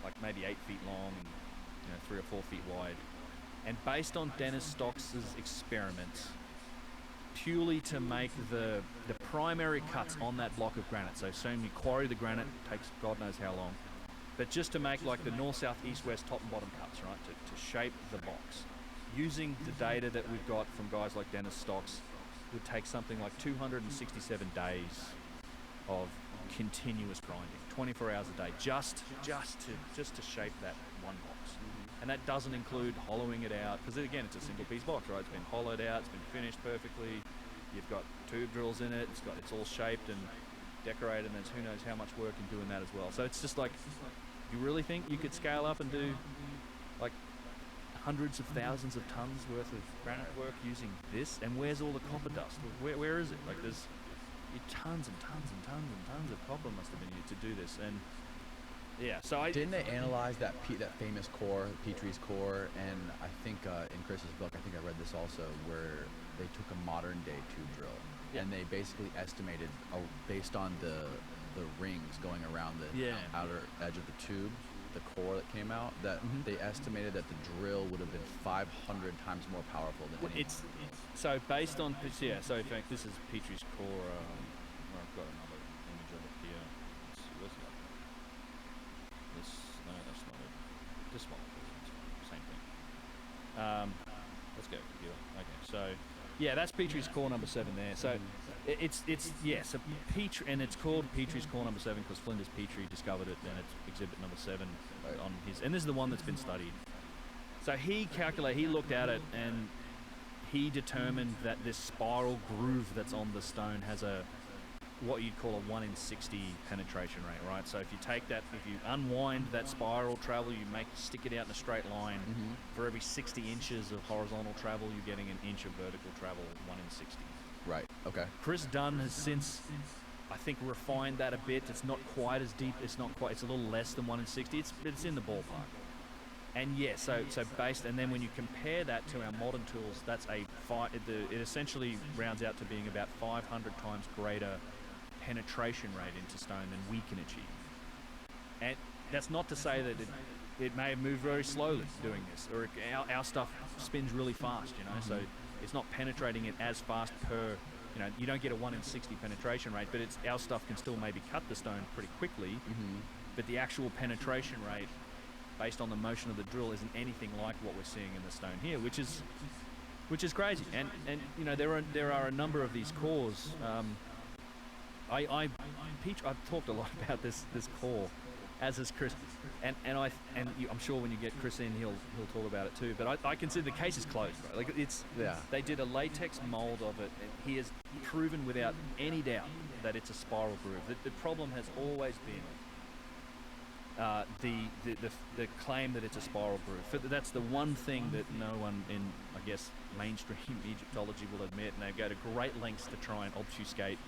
like maybe 8 feet long and 3 or 4 feet wide. And based on Dennis Stocks' experiments, purely to make the primary cuts on that block of granite. So soon you quarry the granite, takes God knows how long, but just to make like the north, south, east, west, top and bottom cuts, right, to shape the box. Using the data that we've got from guys like Dennis Stocks, would take something like 267 days of continuous grinding, 24 hours a day, just to shape that one box. And that doesn't include hollowing it out, because again, it's a single piece box, right? It's been hollowed out, it's been finished perfectly. You've got tube drills in it. It's all shaped and decorated, and there's who knows how much work in doing that as well. So it's just like, you really think you could scale up and do like hundreds of thousands of tons worth of granite work using this? And where's all the copper dust? Where is it? Like there's tons and tons and tons and tons of copper must have been used to do this. And yeah, so didn't they analyze that famous core, Petrie's core? And I think in Chris's book, I think I read this also, where they took a modern day tube drill and they basically estimated based on the rings going around the outer edge of the tube, the core that came out, that they estimated that the drill would have been 500 times more powerful than any. So based on so in fact this is Petrie's core. I've got another image of it here. Let's see, where's the other one? No, that's not it. This one, same thing. Let's go computer. Okay, so yeah, that's Petrie's core number 7 there. So so Petrie, and it's called Petrie's core number 7 because Flinders Petrie discovered it, and it's exhibit number 7 on his, and this is the one that's been studied. So he looked at it and he determined that this spiral groove that's on the stone has what you'd call a 1 in 60 penetration rate, right? So if you take that, if you unwind that spiral travel, stick it out in a straight line, for every 60 inches of horizontal travel, you're getting an inch of vertical travel, 1 in 60. Right. Okay. Chris Dunn has since, I think, refined that a bit. It's not quite as deep. It's not quite. It's a little less than 1 in 60. It's in the ballpark. And yeah, so based, and then when you compare that to our modern tools, that's it essentially rounds out to being about 500 times greater penetration rate into stone than we can achieve. And that's not to say that it may have moved very slowly doing this, or our stuff spins really fast, so it's not penetrating it as fast per, you don't get a 1 in 60 penetration rate, but our stuff can still maybe cut the stone pretty quickly, but the actual penetration rate based on the motion of the drill isn't anything like what we're seeing in the stone here, which is crazy. And there are a number of these cores. I've talked a lot about this core, as is Chris, and I'm sure when you get Chris in, he'll talk about it too. But I consider the case is closed, right? Like they did a latex mold of it, and he has proven without any doubt that it's a spiral groove. The problem has always been the claim that it's a spiral groove. That's the one thing that no one in, I guess, mainstream Egyptology will admit, and they go to great lengths to try and obfuscate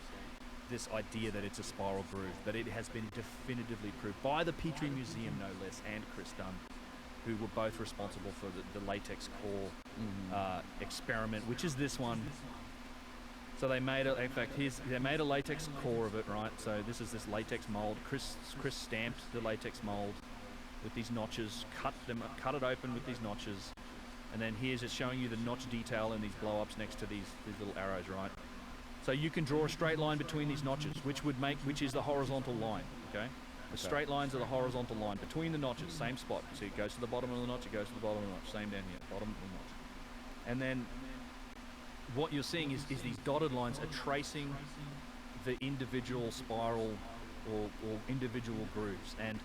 this idea that it's a spiral groove. But it has been definitively proved by the Petrie Museum, no less, and Chris Dunn, who were both responsible for the latex core experiment, which is this one. So they made they made a latex core of it, right? So this is this latex mold. Chris stamped the latex mold with these notches, cut it open with these notches, and then here's it showing you the notch detail and these blow-ups next to these little arrows, right? So you can draw a straight line between these notches, which is the horizontal line, okay? The straight lines are the horizontal line between the notches, same spot. So it goes to the bottom of the notch, it goes to the bottom of the notch, same down here, bottom of the notch. And then what you're seeing is these dotted lines are tracing the individual spiral or individual grooves. And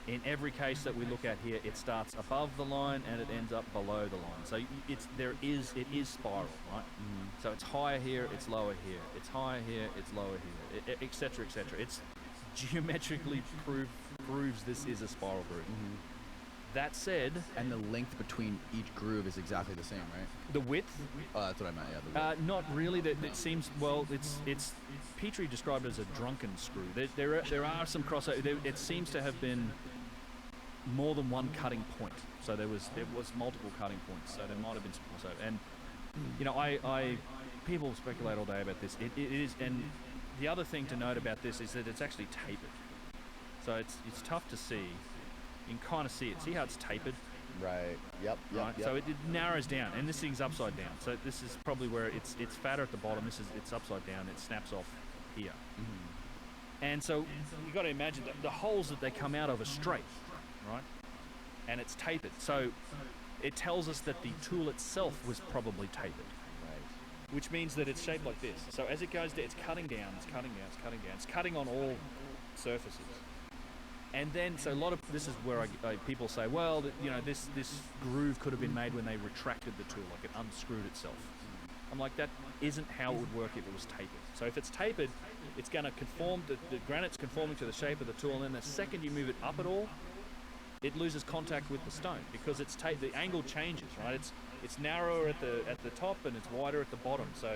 in every case that we look at here, it starts above the line and it ends up below the line. So it is spiral, right? So it's higher here, it's lower here. It's higher here, it's lower here, etc., etc. It's geometrically proves this is a spiral groove. That said, and the length between each groove is exactly the same, right? The width? Oh, that's what I meant. Yeah. The width. Not really. It seems it's Petrie described it as a drunken screw. There are some crossover. It seems to have been more than one cutting point. So there was multiple cutting points. So there might have been some crossover. And I people speculate all day about this. It is, and the other thing to note about this is that it's actually tapered. So it's tough to see. You can kind of see it. See how it's tapered? Right. Yep. Right. So it narrows down, and this thing's upside down. So this is probably where it's fatter at the bottom. It's upside down. It snaps off here. And so you got to imagine that the holes that they come out of are straight, right? And it's tapered. So it tells us that the tool itself was probably tapered. Right. Which means that it's shaped like this. So as it goes down, it's cutting down. It's cutting down. It's cutting down. It's cutting on all surfaces. And then, so a lot of this is where people say, well, this groove could have been made when they retracted the tool, like it unscrewed itself. I'm like, that isn't how it would work if it was tapered. So if it's tapered, it's going to conform, the granite's conforming to the shape of the tool, and then the second you move it up at all, it loses contact with the stone because the angle changes, right? It's narrower at the top and it's wider at the bottom. So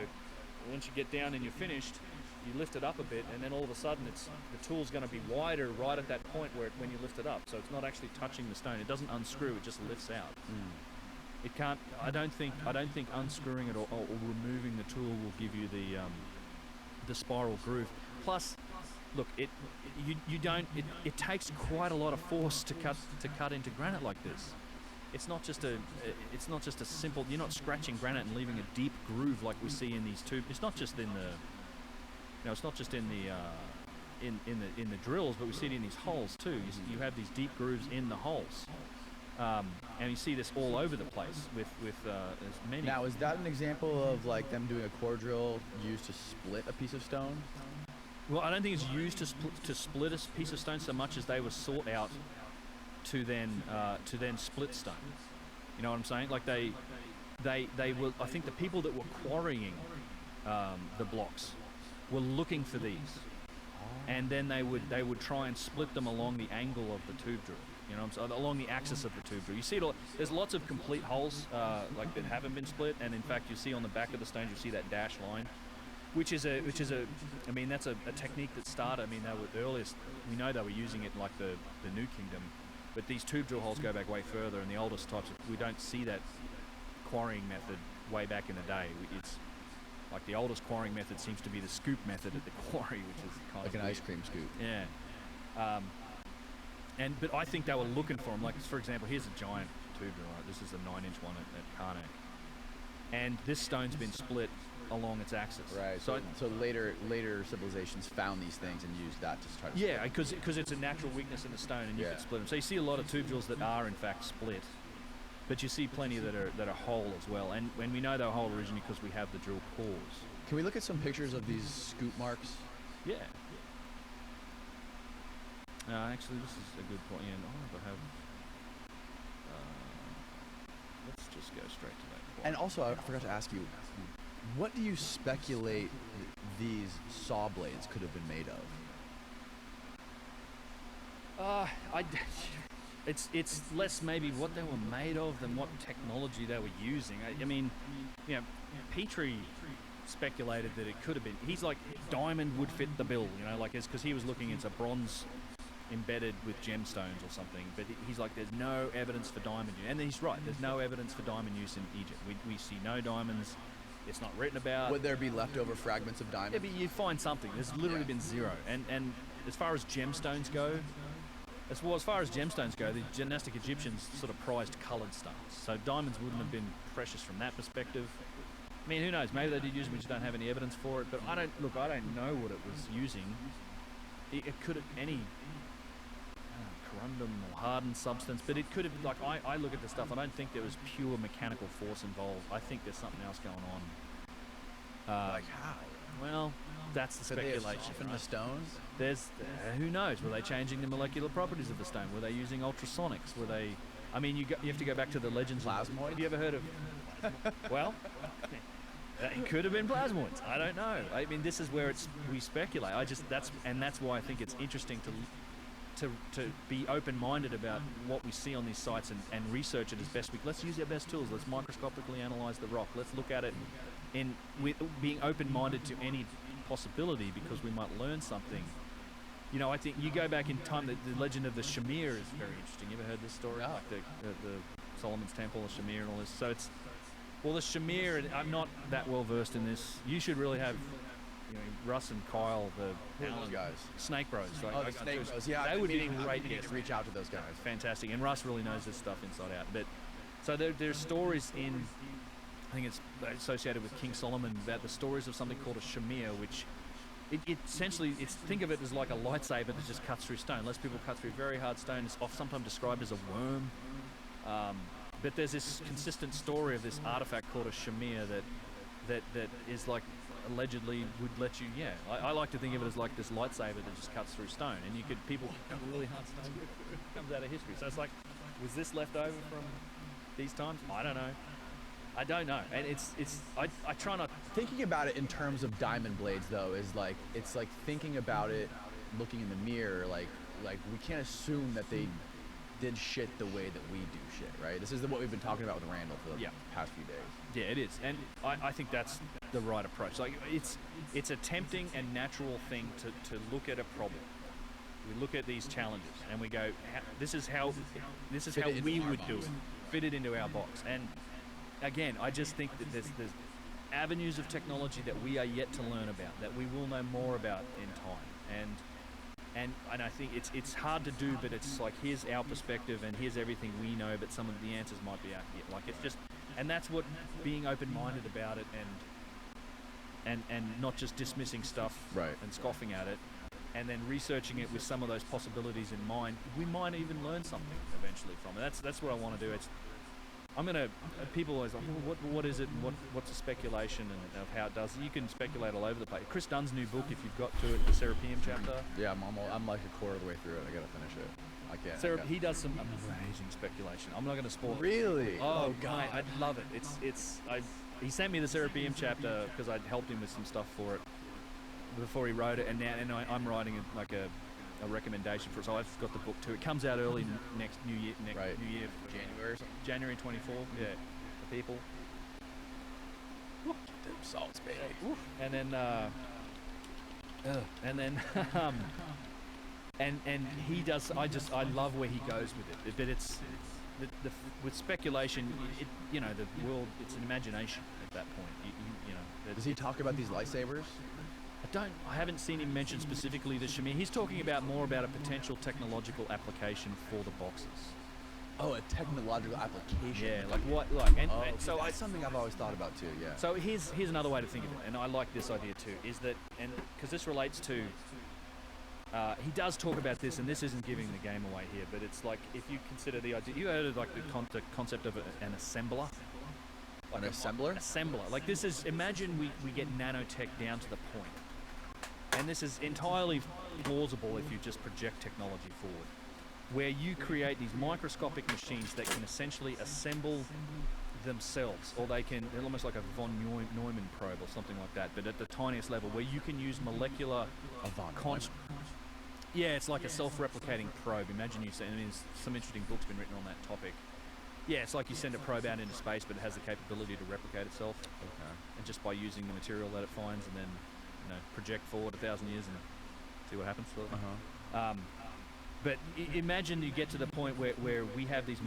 once you get down and you're finished, you lift it up a bit, and then all of a sudden the tool's going to be wider right at that point when you lift it up. So it's not actually touching the stone. It doesn't unscrew. It just lifts out. It can't. I don't think unscrewing it or removing the tool will give you the spiral groove. Plus, look, it takes quite a lot of force to cut into granite like this. It's not just a simple. You're not scratching granite and leaving a deep groove like we see in these tubes. It's not just in the. It's not just in the in the drills, but we see it in these holes too. You have these deep grooves in the holes, and you see this all over the place with as many. Now, is that an example of like them doing a core drill used to split a piece of stone? Well, I don't think it's used to split a piece of stone so much as they were sought out to then split stone. You know what I'm saying? Like they were. I think the people that were quarrying the blocks were looking for these, and then they would try and split them along the angle of the tube drill. You know, what I'm saying? Along the axis of the tube drill. You see it. There's lots of complete holes like that haven't been split, and in fact, you see on the back of the stones, you see that dash line. which is a, I mean, that's a technique that started. I mean, they were the earliest. We know they were using it in like the New Kingdom, but these tube drill holes go back way further, and the oldest types. We don't see that quarrying method way back in the day. It's like the oldest quarrying method seems to be the scoop method at the quarry, which is kind Like of an weird. ice cream scoop. Yeah. But I think they were looking for them. Like, for example, here's a giant tube drill. Right? This is a 9-inch one at Karnak. And this stone's been split along its axis. Right. So later civilizations found these things and used that to try to. Yeah, because it's a natural weakness in the stone, and you can split them. So you see a lot of tube drills that are in fact split, but you see plenty that are whole as well. And we know they're whole originally because we have the drill cores. Can we look at some pictures of these scoop marks? Yeah. Actually, this is a good point. Yeah, I have. Let's just go straight to that point. And also, I forgot to ask you, what do you speculate these saw blades could have been made of? It's less maybe what they were made of than what technology they were using. I mean, you know, Petrie speculated that it could have been. He's like, diamond would fit the bill, you know, like it's because he was looking into bronze embedded with gemstones or something, but he's like, there's no evidence for diamond use. And he's right, there's no evidence for diamond use in Egypt. We see no diamonds. It's not written about. Would there be leftover fragments of diamonds? Yeah, but you find something. There's literally been zero. And as far as gemstones go, the dynastic Egyptians sort of prized coloured stones. So diamonds wouldn't have been precious from that perspective. I mean, who knows? Maybe they did use them, we just don't have any evidence for it. But I don't know what it was using. It could have any corundum or hardened substance, but it could have, like, I look at the stuff, I don't think there was pure mechanical force involved. I think there's something else going on. Like how? Well, that's the Could they have speculation. softened Right? the stones? There's who knows? Were they changing the molecular properties of the stone? Were they using ultrasonics? Were they? I mean, you have to go back to the legends. Plasmoids? Have you ever heard of? Well, it could have been plasmoids. I don't know. I mean, this is where we speculate. That's why I think it's interesting to be open-minded about what we see on these sites and research it as best we can. Let's use our best tools. Let's microscopically analyze the rock. Let's look at it with being open-minded to any possibility, because we might learn something. You know, I think you go back in time, the legend of the Shamir is very interesting. You ever heard this story? No. Like the Solomon's Temple, the Shamir and all this. So it's, well, the Shamir, and I'm not that well versed in this. You should really have, you know, Russ and Kyle, the Those guys. Snake Bros. Like, Oh, the Snake Bros. Yeah, they would be great to guests. reach out to those guys. Fantastic, and Russ really knows this stuff inside out. But so there's stories in, I think it's associated with King Solomon, about the stories of something called a Shamir, which it essentially, think of it as like a lightsaber that just cuts through stone. Lets people cut through very hard stone. It's sometimes described as a worm. But there's this consistent story of this artifact called a Shamir that is like, allegedly would let you, I like to think of it as like this lightsaber that just cuts through stone, and people cut really hard stone. It comes out of history. So it's like, was this left over from these times? I don't know. And I try not. Thinking about it in terms of diamond blades, though, is like, it's like thinking about it, looking in the mirror, like we can't assume that they did shit the way that we do shit, right? This is what we've been talking about with Randall for the past few days. Yeah, it is, and I think that's the right approach. Like, it's a tempting and natural thing to look at a problem. We look at these challenges and we go, this is how we would do it, fit it into our box. And again, I just think that there's avenues of technology that we are yet to learn about, that we will know more about in time. And I think it's hard to do, but it's like, here's our perspective and here's everything we know, but some of the answers might be out here. Like, it's just, and that's what being open-minded about it and not just dismissing stuff and scoffing at it, and then researching it with some of those possibilities in mind, we might even learn something eventually from it. That's what I want to do. People always like, well, what is it, and what's a speculation and of how it does it. You can speculate all over the place. Chris Dunn's new book, if you've got to it, the Serapeum chapter. Yeah, I'm like a quarter of the way through it. I gotta finish it. I can't. He does some amazing speculation. I'm not going to spoil it. Really? Oh God, I love it. He sent me the Serapeum chapter because I'd helped him with some stuff for it before he wrote it, and I'm writing it like a recommendation for it. So I've got the book too. It comes out early next New Year. January or something? January 24th. Yeah, for people. Them salts, baby. And then and he does. I love where he goes with it. But it's with speculation. The world. It's an imagination at that point. Does he talk about these lightsabers? I haven't seen him mention specifically the Shamir. He's talking more about a potential technological application for the boxes. Oh, a technological application. Yeah, so that's something I've always thought about too. Yeah. So here's another way to think of it, and I like this idea too. Is that because this relates to. He does talk about this, and this isn't giving the game away here, but it's like if you consider the idea. You heard of like the concept of an assembler. Like an assembler? Assembler. Like this is, imagine we get nanotech down to the point. And this is entirely plausible if you just project technology forward. Where you create these microscopic machines that can essentially assemble themselves, or they're almost like a von Neumann probe or something like that, but at the tiniest level, where you can use molecular... Yeah, it's like a self-replicating probe. Imagine some interesting books been written on that topic. Yeah, it's like you send a probe out into space, but it has the capability to replicate itself. Okay. And just by using the material that it finds, and then project forward 1,000 years and see what happens. Sort of. But imagine you get to the point where we have these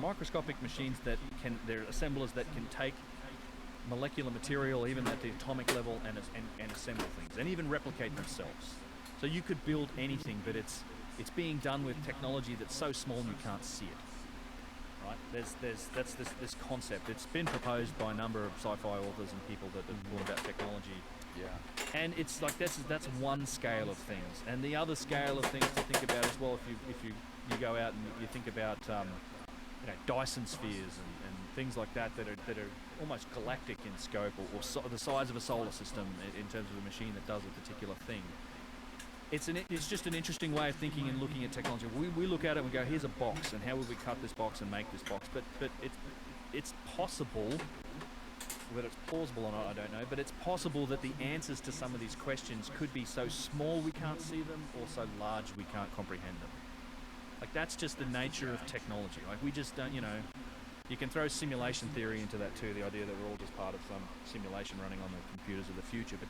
microscopic machines they're assemblers that can take molecular material, even at the atomic level, and assemble things, and even replicate themselves. So you could build anything, but it's being done with technology that's so small you can't see it. Right? That's this concept. It's been proposed by a number of sci-fi authors and people that have thought about technology. Yeah. And it's like that's one scale of things, and the other scale of things to think about as well. If you go out and you think about Dyson spheres and things like that are almost galactic in scope, or the size of a solar system in terms of a machine that does a particular thing. It's just an interesting way of thinking and looking at technology. We look at it and we go, here's a box, and how would we cut this box and make this box? But it's possible, whether it's plausible or not, I don't know, but it's possible that the answers to some of these questions could be so small we can't see them, or so large we can't comprehend them. Like, that's just the nature of technology. Like, we just don't, you can throw simulation theory into that too, the idea that we're all just part of some simulation running on the computers of the future. But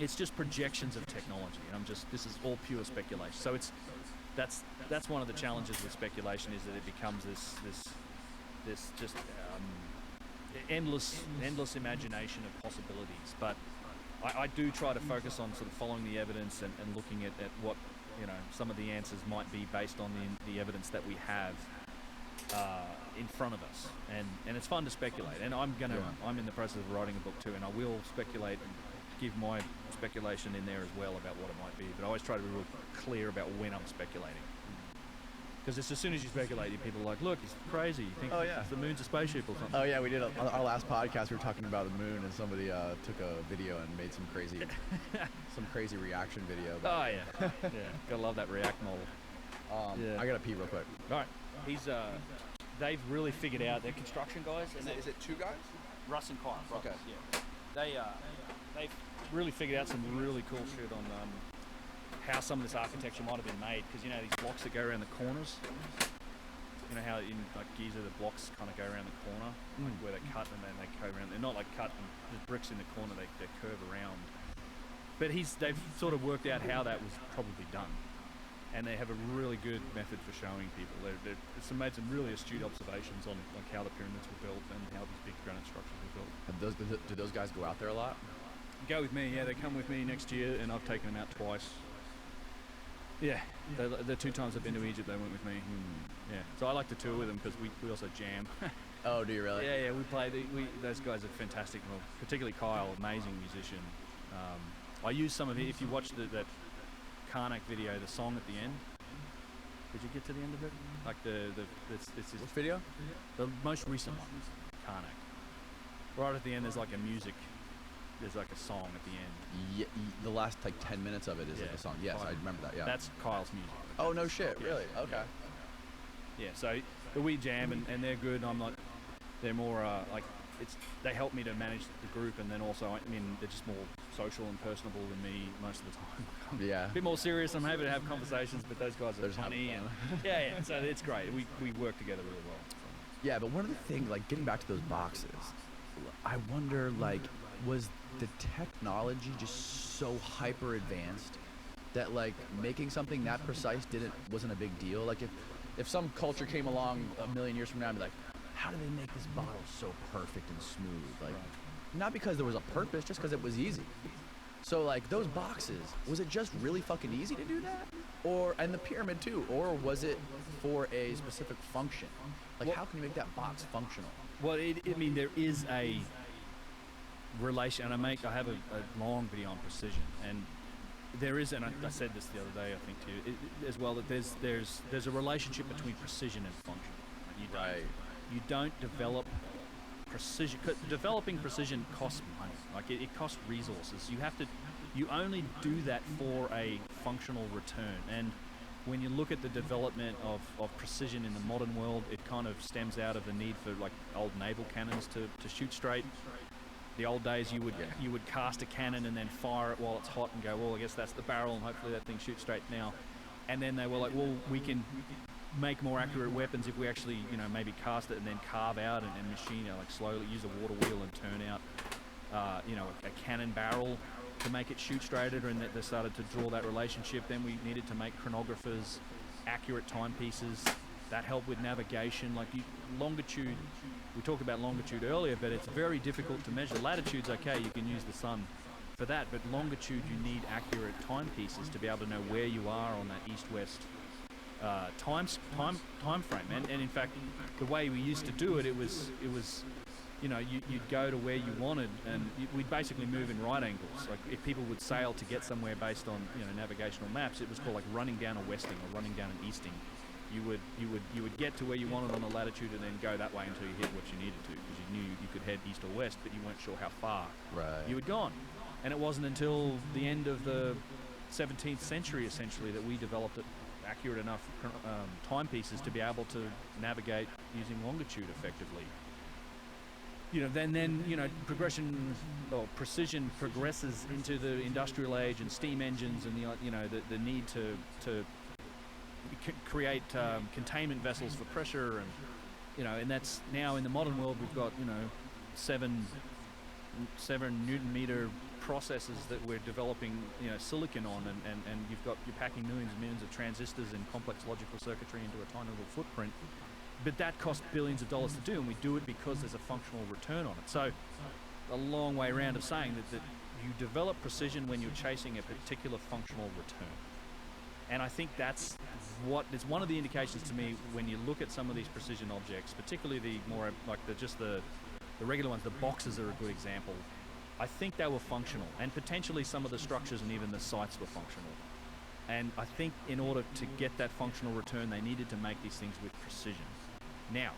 it's just projections of technology, and this is all pure speculation. So that's one of the challenges with speculation, is that it becomes this just endless imagination of possibilities. But I do try to focus on sort of following the evidence and looking at what some of the answers might be based on the evidence that we have in front of us, and it's fun to speculate. And I'm in the process of writing a book too, and I will speculate and give my speculation in there as well about what it might be. But I always try to be real clear about when I'm speculating. Because as soon as you speculate, people are like, look, it's crazy. You think the moon's a spaceship or something. Oh yeah, we did our last podcast. We were talking about the moon, and somebody took a video and made some crazy reaction video. Oh yeah, yeah. Gotta love that React model. I gotta pee real quick. All right, they've really figured out. They're construction guys. Is it two guys? Russ and Kyle. Okay. Yeah. They've really figured out some really cool shit on how some of this architecture might have been made, because these blocks that go around the corners, how in like Gyges the blocks kind of go around the corner, like where they cut and then they go around. They're not like cut and there's bricks in the corner, they curve around. But they've sort of worked out how that was probably done, and they have a really good method for showing people. They've made some really astute observations on like how the pyramids were built and how these big granite structures were built. Do those guys go out there a lot? Go with me, yeah. They come with me next year, and I've taken them out twice. Yeah, the 2 times I've been to Egypt, they went with me. Yeah, so I like to tour with them because we also jam. Oh, do you really? Yeah, we play. Those guys are fantastic. Well, particularly Kyle, amazing musician. I use some of it. If you watch that Karnak video, the song at the end. Did you get to the end of it? Like this Which video? The most recent one, Karnak. Right at the end, there's like a music. There's like a song at the end. Yeah, the last like 10 minutes of it is like a song. Yes, I remember that. Yeah. That's Kyle's music. Oh no shit! Really? Okay. Yeah. So we jam and they're good. I'm not. They're more they help me to manage the group, and then also they're just more social and personable than me most of the time. Yeah. A bit more serious. I'm happy to have conversations, but those guys are funny and yeah. So it's great. We work together really well. Yeah, but one of the things, like getting back to those boxes, I wonder, like, was the technology just so hyper advanced that like making something that precise wasn't a big deal? Like if some culture came along a million years from now and be like, how do they make this bottle so perfect and smooth? Like, not because there was a purpose, just because it was easy. So like those boxes, was it just really fucking easy to do that? And the pyramid too, or was it for a specific function? Like, how can you make that box functional? Well, I mean, there is a relation, and I have a long video on precision, and there is, and I said this the other day, I think to you as well, that there's a relationship between precision and function. You don't develop precision. Developing precision costs money. Like it costs resources. You only do that for a functional return. And when you look at the development of precision in the modern world, it kind of stems out of the need for like old naval cannons to shoot straight. The old days, you would cast a cannon and then fire it while it's hot and go, well, I guess that's the barrel, and hopefully that thing shoots straight now. And then they were like, well, we can make more accurate weapons if we actually, maybe cast it and then carve out and machine, like slowly use a water wheel and turn out, a cannon barrel to make it shoot straighter. And they started to draw that relationship. Then we needed to make chronographers, accurate timepieces. That helped with navigation. Like longitude, we talked about longitude earlier, but it's very difficult to measure. Latitude's okay, you can use the sun for that, but longitude, you need accurate timepieces to be able to know where you are on that east-west time frame. And in fact, the way we used to do it, it was you'd go to where you wanted, and we'd basically move in right angles. Like if people would sail to get somewhere based on navigational maps, it was called like running down a westing or running down an easting. You would get to where you wanted on the latitude and then go that way until you hit what you needed to, because you knew you could head east or west, but you weren't sure how far you had gone. And it wasn't until the end of the 17th century, essentially, that we developed accurate enough timepieces to be able to navigate using longitude effectively. Then progression or precision progresses into the industrial age and steam engines and the need to create containment vessels for pressure, and that's now in the modern world we've got 7 Newton meter processes that we're developing silicon on, and you're packing millions and millions of transistors and complex logical circuitry into a tiny little footprint. But that costs billions of dollars to do, and we do it because there's a functional return on it. So a long way around of saying that you develop precision when you're chasing a particular functional return. And I think it's one of the indications to me when you look at some of these precision objects, particularly the more like the regular ones. The boxes are a good example. I think they were functional, and potentially some of the structures and even the sites were functional. And I think in order to get that functional return, they needed to make these things with precision. Now,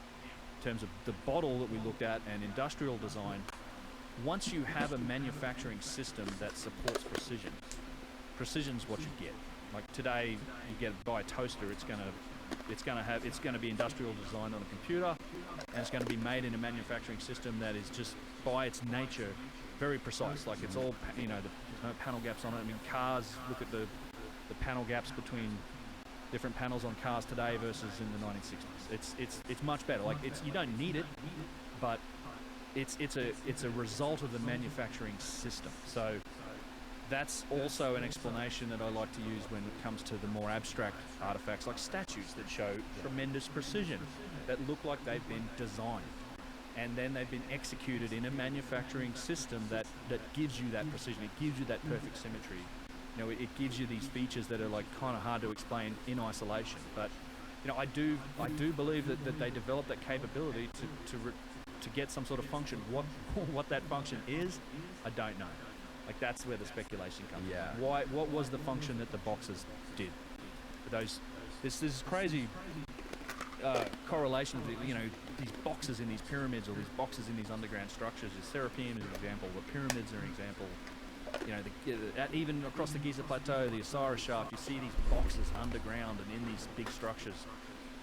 in terms of the bottle that we looked at and industrial design, once you have a manufacturing system that supports precision's what you get. Like today, you buy a toaster. It's going to be industrial design on a computer, and it's going to be made in a manufacturing system that is just by its nature very precise. Like it's all the panel gaps on it. I mean, cars, look at the panel gaps between different panels on cars today versus in the 1960s. It's much better. Like you don't need it, but it's a result of the manufacturing system. So that's also an explanation that I like to use when it comes to the more abstract artifacts like statues that show tremendous precision, that look like they've been designed. And then they've been executed in a manufacturing system that gives you that precision. It gives you that perfect symmetry. It gives you these features that are like kind of hard to explain in isolation. But I do believe that they developed that capability to get some sort of function. What that function is, I don't know. Like that's where the speculation comes from. What was the function that the boxes did? This is crazy correlation of these boxes in these pyramids or these boxes in these underground structures. The Serapeum is an example. The pyramids are an example. Even across the Giza Plateau, the Osiris Shaft, you see these boxes underground and in these big structures.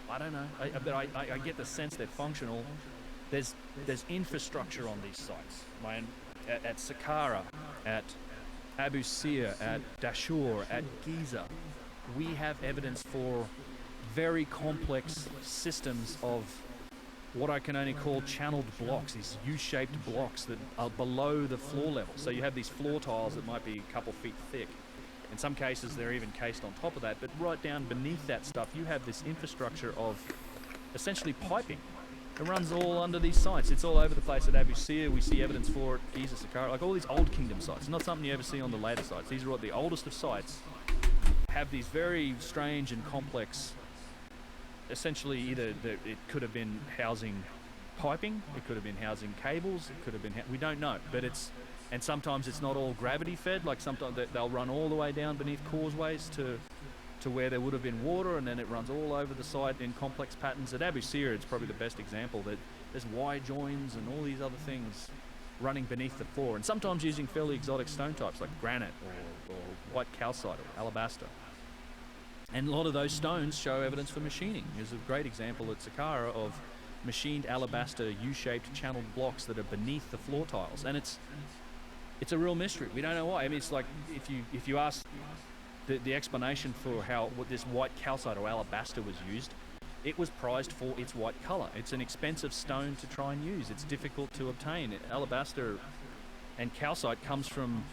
I don't know, but I get the sense they're functional. There's infrastructure on these sites. At Saqqara, at Abu Sir, at Dashur, at Giza, we have evidence for very complex systems of what I can only call channeled blocks, these U-shaped blocks that are below the floor level. So you have these floor tiles that might be a couple feet thick. In some cases, they're even cased on top of that, but right down beneath that stuff, you have this infrastructure of essentially piping. It runs all under these sites. It's all over the place at Abu Sir. We see evidence for it, Gyges, Saqqara, like all these old kingdom sites. Not something you ever see on the later sites. These are all the oldest of sites, have these very strange and complex, essentially either it could have been housing piping, it could have been housing cables, it could have been, we don't know, but it's, and sometimes it's not all gravity fed, like sometimes they'll run all the way down beneath causeways to where there would have been water, and then it runs all over the site in complex patterns. At Abu Sir, it's probably the best example that there's Y joins and all these other things running beneath the floor, and sometimes using fairly exotic stone types like granite or white calcite or alabaster. And a lot of those stones show evidence for machining. There's a great example at Saqqara of machined alabaster U-shaped channeled blocks that are beneath the floor tiles, and it's a real mystery. We don't know why. I mean, it's like if you ask the explanation for what this white calcite or alabaster was used, it was prized for its white color. It's an expensive stone to try and use. It's difficult to obtain. Alabaster and calcite comes from,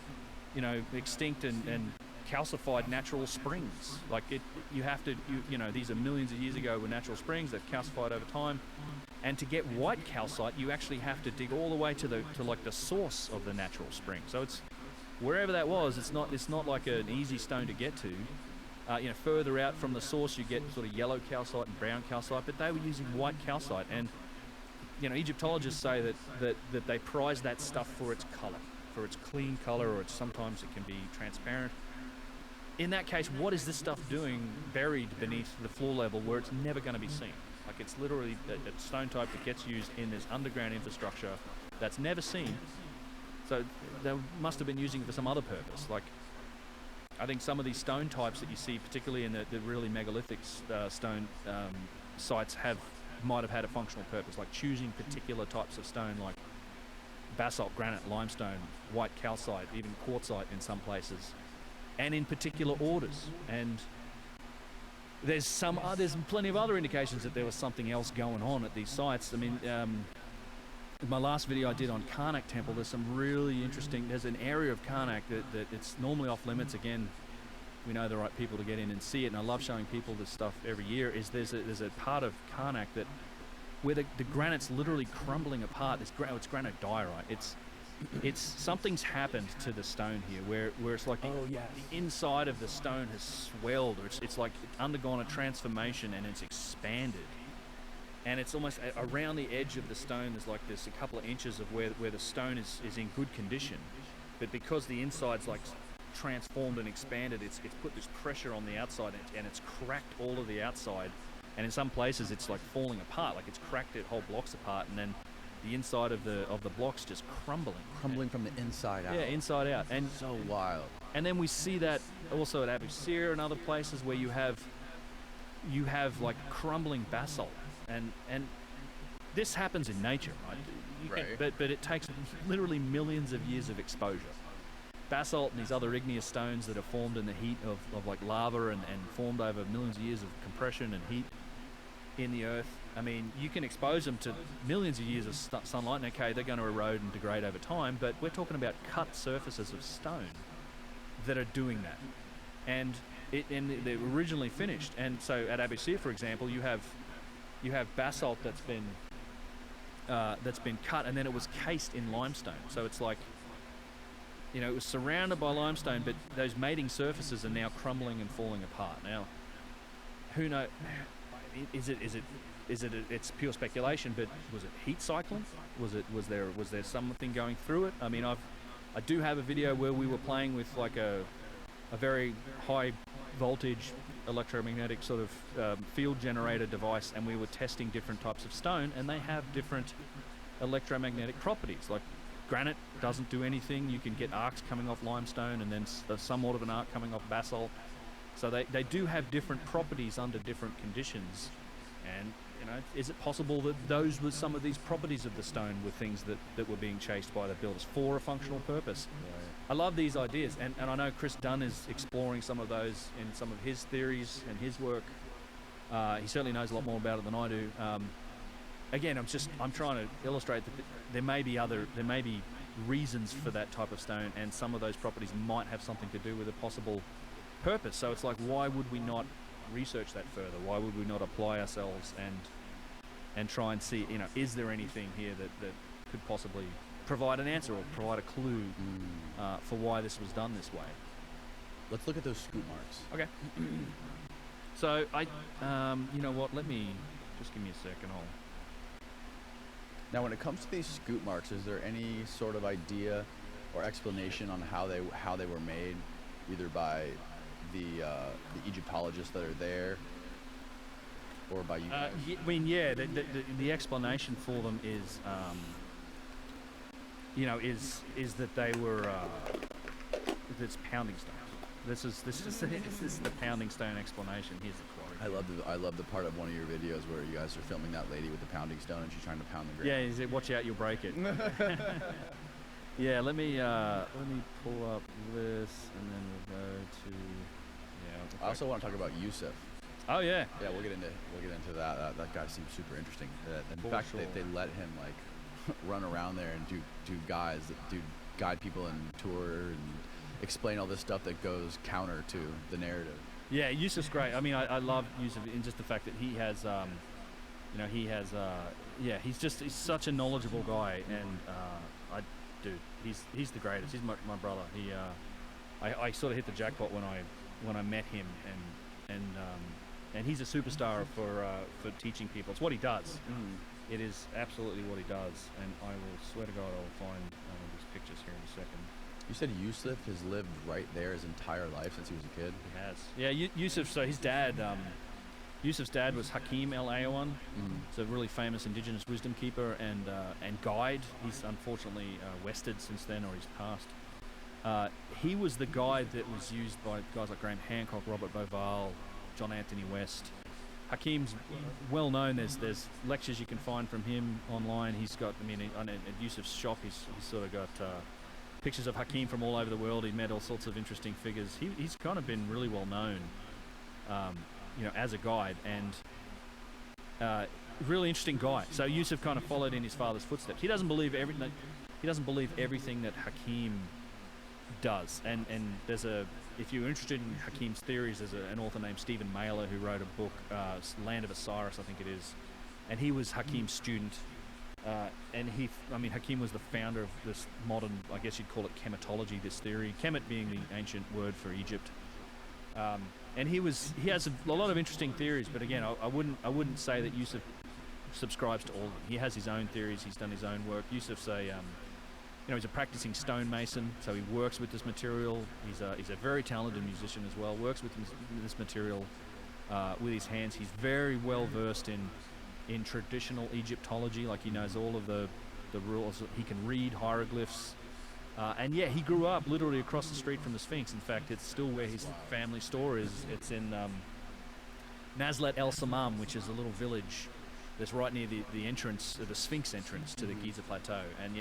extinct and calcified natural springs. Like these are millions of years ago were natural springs. They've calcified over time. And to get white calcite, you actually have to dig all the way to the source of the natural spring. So it's wherever that was. It's not like an easy stone to get to. Further out from the source, you get sort of yellow calcite and brown calcite, but they were using white calcite. And Egyptologists say that they prize that stuff for its color, for its clean color, or sometimes it can be transparent. In that case, what is this stuff doing buried beneath the floor level where it's never going to be seen? Like, it's literally a stone type that gets used in this underground infrastructure that's never seen. So they must have been using it for some other purpose. Like, I think some of these stone types that you see, particularly in the really megalithic stone sites, might have had a functional purpose, like choosing particular types of stone, like basalt, granite, limestone, white calcite, even quartzite in some places, and in particular orders. And there's plenty of other indications that there was something else going on at these sites. I mean, in my last video I did on Karnak Temple, there's some really interesting, there's an area of Karnak that it's normally off limits. Again, we know the right people to get in and see it, and I love showing people this stuff every year. There's a part of Karnak where the granite's literally crumbling apart. It's granite diorite. It's something's happened to the stone here where it's like the inside of the stone has swelled, or it's like it's undergone a transformation and it's expanded, and it's almost around the edge of the stone. There's a couple of inches of where the stone is in good condition, but because the inside's like transformed and expanded, it's put this pressure on the outside, and it's cracked all of the outside, and in some places it's like falling apart, like it's cracked it whole blocks apart, and then the inside of the blocks just crumbling from the inside out. Yeah, inside out. And so wild. And then we see that also at Abu Sir and other places where you have like crumbling basalt, and this happens in nature, right? Right. But it takes literally millions of years of exposure. Basalt and these other igneous stones that are formed in the heat of like lava and formed over millions of years of compression and heat in the earth. I mean, you can expose them to millions of years of sunlight, and okay, they're going to erode and degrade over time, but we're talking about cut surfaces of stone that are doing that. And they're originally finished. And so at Abu Sir, for example, you have basalt that's been cut, and then it was cased in limestone. So it's like, it was surrounded by limestone, but those mating surfaces are now crumbling and falling apart. Now, who knows? It's pure speculation, but was it heat cycling? Was there something going through it? I mean, I do have a video where we were playing with like a very high voltage electromagnetic sort of field generator device, and we were testing different types of stone, and they have different electromagnetic properties. Like granite doesn't do anything. You can get arcs coming off limestone, and then somewhat of an arc coming off basalt. So they do have different properties under different conditions. And is it possible that those were some of these properties of the stone were things that were being chased by the builders for a functional purpose? Right. I love these ideas, and I know Chris Dunn is exploring some of those in some of his theories and his work. He certainly knows a lot more about it than I do. again, I'm trying to illustrate that there may be reasons for that type of stone, and some of those properties might have something to do with a possible purpose. So it's like, why would we not research that further? Why would we not apply ourselves and try and see, is there anything here that could possibly provide an answer or provide a clue for why this was done this way? Let's look at those scoop marks. Okay. So you know what? Let me just give me a second. Now, when it comes to these scoop marks, is there any sort of idea or explanation on how they were made, either by the Egyptologists that are there, or by you guys? The explanation for them is, is that they were it's pounding stones. This is the pounding stone explanation. Here's the quote. I love the part of one of your videos where you guys are filming that lady with the pounding stone and she's trying to pound the ground. Yeah, is it? Watch out, you'll break it. Yeah, let me pull up this, and then we'll go to. Yeah. I also want to talk about Yusuf. Oh yeah. Yeah, we'll get into that. That guy seems super interesting. In fact, they let him like run around there and do guide people and tour and explain all this stuff that goes counter to the narrative. Yeah, Yusuf's great. I mean, I love Yusuf in just the fact that he has, he's such a knowledgeable guy, and he's the greatest. He's my brother. I sort of hit the jackpot when I met him, and he's a superstar for teaching people. It's what he does. It is absolutely what he does, and I will swear to God I'll find these pictures here in a second. You said Yusuf has lived right there his entire life since he was a kid? He has. Yeah, Yusuf, so his dad, Yusuf's dad was Hakim El Ayawan. He's a really famous indigenous wisdom keeper and guide. He's unfortunately wested since then, or he's passed. He was the guide that was used by guys like Graham Hancock, Robert Bauval, John Anthony West. Hakim's well known. There's lectures you can find from him online. He's got, at Yusuf's shop, he's sort of got pictures of Hakim from all over the world. He met all sorts of interesting figures. He's kind of been really well known, as a guide, and really interesting guy. So Yusuf kind of followed in his father's footsteps. He doesn't believe everything. He doesn't believe everything that Hakim does. And if you're interested in Hakim's theories, there's an author named Stephen Mailer who wrote a book, Land of Osiris, I think it is, and he was Hakim's student. Hakim was the founder of this modern, I guess you'd call it chematology, this theory, chemet being the ancient word for Egypt. And he has a lot of interesting theories, but again, I wouldn't say that Yusuf subscribes to all of them. He has his own theories, he's done his own work. Yusuf's he's a practicing stonemason, so he works with this material. He's a very talented musician as well, works with this material with his hands. He's very well versed in traditional Egyptology, like he knows all of the rules. He can read hieroglyphs, he grew up literally across the street from the Sphinx. In fact, it's still where his family store is. It's in Nazlet El Samam, which is a little village that's right near the entrance, the Sphinx entrance to the Giza Plateau. And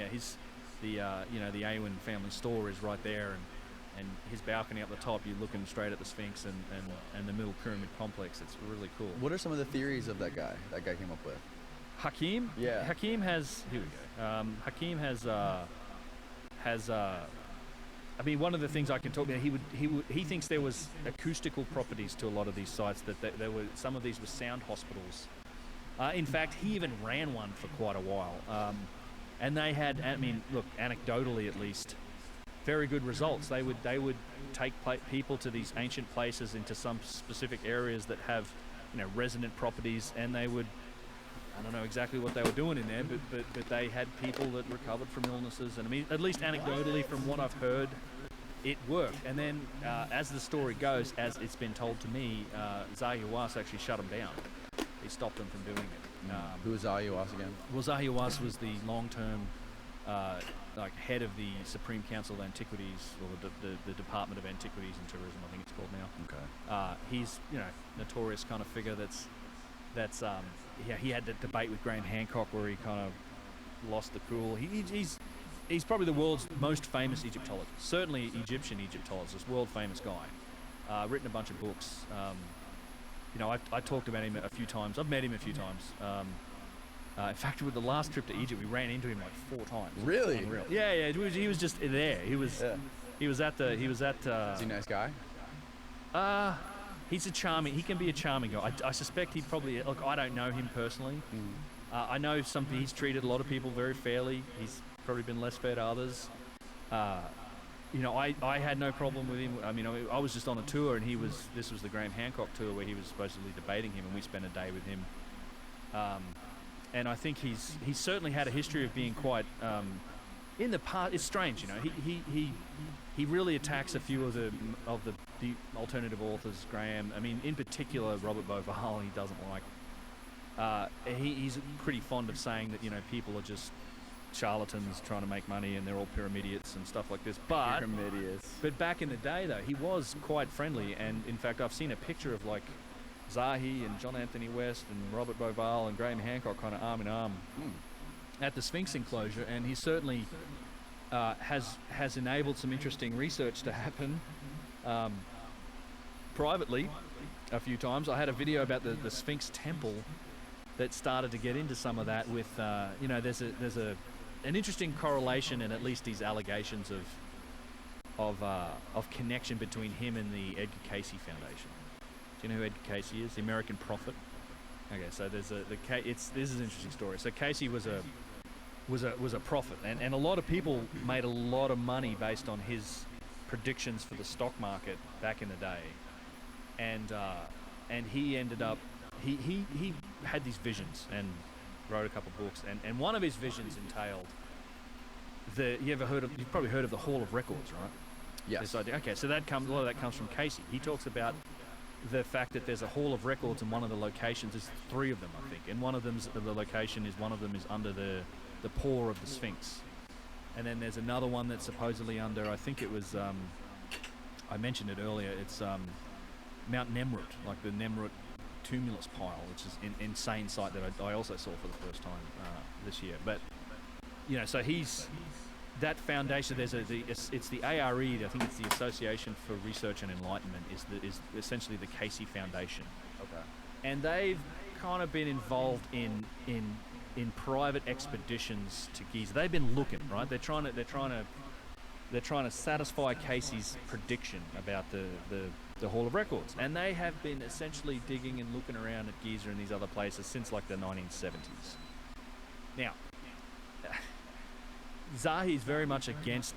the Awen family store is right there, and his balcony up the top, you're looking straight at the Sphinx and the middle pyramid complex. It's really cool. What are some of the theories of that guy came up with? Hakim? Yeah. Hakim has, here we go. Hakim has one of the things I can talk about, he thinks there was acoustical properties to a lot of these sites, that there were, some of these were sound hospitals. In fact, he even ran one for quite a while. And they had, anecdotally at least, very good results. They would take people to these ancient places, into some specific areas that have, resonant properties, and they would, I don't know exactly what they were doing in there, but they had people that recovered from illnesses, and at least anecdotally from what I've heard, it worked. And then, as the story goes, as it's been told to me, Zahi actually shut them down. He stopped them from doing it. Who was Zahi again? Well, Zahi was the long-term head of the Supreme Council of Antiquities, or the Department of Antiquities and Tourism, I think it's called now. Okay. He's notorious kind of figure he had that debate with Graham Hancock where he kind of lost the cool. He's probably the world's most famous Egyptologist, certainly Egyptian Egyptologist, world famous guy. Written a bunch of books. I talked about him a few times. I've met him a few times. In fact, with the last trip to Egypt, we ran into him like 4 times. Really? Unreal. Yeah. He was just there. He was at. Is he a nice guy? He can be a charming guy. I suspect he'd probably, look, I don't know him personally. I know he's treated a lot of people very fairly. He's probably been less fair to others. I had no problem with him. I mean, I was just on a tour, and this was the Graham Hancock tour where he was supposedly debating him, and we spent a day with him. And I think he's certainly had a history of being quite, in the past, it's strange, he really attacks a few of the alternative authors, Graham. I mean, in particular, Robert Bauval, he doesn't like. He's pretty fond of saying that, people are just charlatans trying to make money and they're all pyramidiates and stuff like this. But back in the day, though, he was quite friendly. And, in fact, I've seen a picture of, like, Zahi and John Anthony West and Robert Bauval and Graham Hancock kind of arm in arm at the Sphinx enclosure. And he certainly has enabled some interesting research to happen privately a few times. I had a video about the Sphinx temple that started to get into some of that with, there's an interesting correlation in at least these allegations of connection between him and the Edgar Cayce Foundation. Do you know who Edgar Cayce is? The American prophet. Okay, so this is an interesting story. So Cayce was a prophet, and a lot of people made a lot of money based on his predictions for the stock market back in the day, and he ended up he had these visions and wrote a couple books, and one of his visions entailed you've probably heard of the Hall of Records, right? Yes. This idea. Okay, so a lot of that comes from Cayce. He talks about the fact that there's a Hall of Records in one of the locations. There's 3 of them, I think, and one of them is under the paw of the Sphinx, and then there's another one that's supposedly under, I think it was, I mentioned it earlier, it's Mount Nemrut, like the Nemrut tumulus pile, which is an insane site that I also saw for the first time this year. But so he's that foundation. It's the ARE, I think it's the Association for Research and Enlightenment, is essentially the Cayce Foundation. Okay. And they've kind of been involved in private expeditions to Giza. They've been looking, right? They're trying to satisfy Cayce's prediction about the Hall of Records, and they have been essentially digging and looking around at Giza and these other places since like the 1970s. Now, Zahi's very much against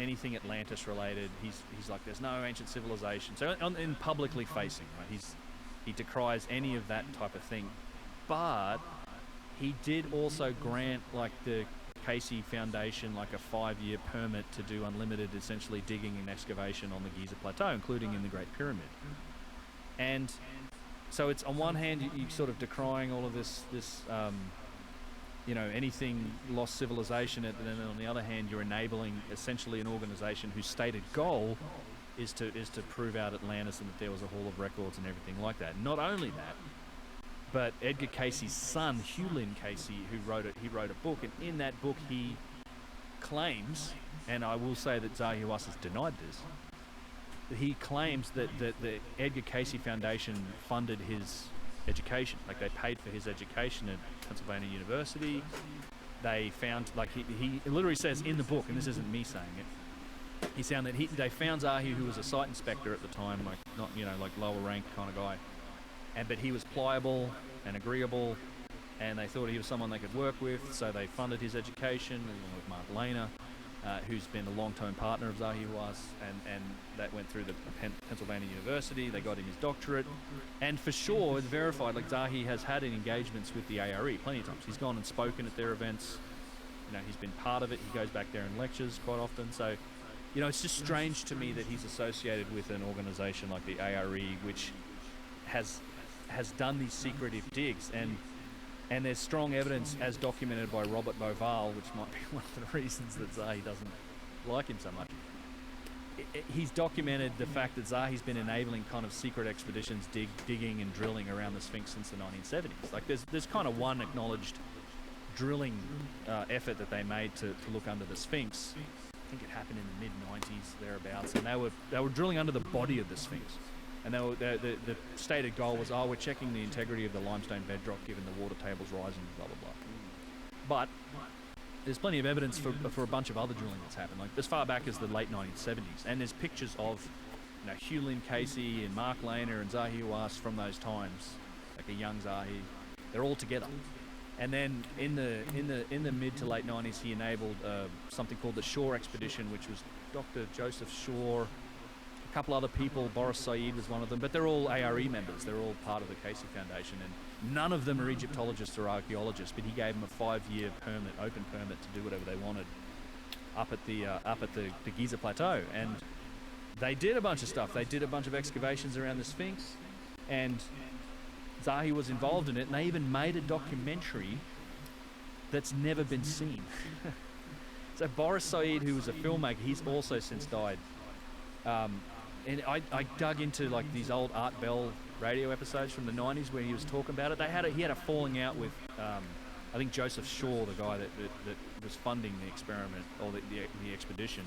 anything Atlantis related. He's like, there's no ancient civilization. So in publicly facing, right? He decries any of that type of thing, but he did also grant like the Cayce Foundation like a 5-year permit to do unlimited, essentially, digging and excavation on the Giza Plateau, including in the Great Pyramid. And so it's, on one hand, you sort of decrying all of this anything lost civilization, and then on the other hand, you're enabling essentially an organization whose stated goal is to prove out Atlantis and that there was a Hall of Records and everything like that. Not only that, but Edgar Cayce's son, Hugh Lynn Cayce, he wrote a book, and in that book he claims, and I will say that Zahi Hawass has denied this, he claims that the Edgar Cayce Foundation funded his education. Like, they paid for his education at Pennsylvania University. They found, like, he literally says in the book, and this isn't me saying it, he found that they found Zahi, who was a site inspector at the time, like, not, like lower rank kind of guy, but he was pliable and agreeable, and they thought he was someone they could work with, so they funded his education, along with Mark Lehner, who's been a long-term partner of Zahi Hawass, and that went through the Pennsylvania University. They got him his doctorate, and for sure, it's verified, like, Zahi has had engagements with the ARE plenty of times. He's gone and spoken at their events. He's been part of it. He goes back there and lectures quite often. So, it's just strange to me that he's associated with an organization like the ARE, which has done these secretive digs, and there's strong evidence, as documented by Robert Bauval, which might be one of the reasons that Zahi doesn't like him so much. He's documented the fact that Zahi's been enabling kind of secret expeditions, digging and drilling around the Sphinx since the 1970s. Like, there's kind of one acknowledged drilling effort that they made to look under the Sphinx. I think it happened in the mid-90s, thereabouts, and they were drilling under the body of the Sphinx. And the stated goal was, we're checking the integrity of the limestone bedrock given the water table's rising, blah, blah, blah. But there's plenty of evidence for a bunch of other drilling that's happened, like as far back as the late 1970s. And there's pictures of, Hugh Lynn Casey and Mark Lehner and Zahi Hawass from those times, like a young Zahi. They're all together. And then in the mid to late 90s, he enabled something called the Shore Expedition, which was Dr. Joseph Shore, a couple other people, Boris Said was one of them, but they're all ARE members. They're all part of the Casey Foundation, and none of them are Egyptologists or archaeologists, but he gave them a 5-year open permit to do whatever they wanted up at the Giza Plateau. And they did a bunch of stuff. They did a bunch of excavations around the Sphinx, and Zahi was involved in it, and they even made a documentary that's never been seen. So Boris Said, who was a filmmaker, he's also since died. And I dug into like these old Art Bell radio episodes from the 90s where he was talking about it. He had a falling out with, I think, Joseph Shaw, the guy that was funding the experiment or the expedition.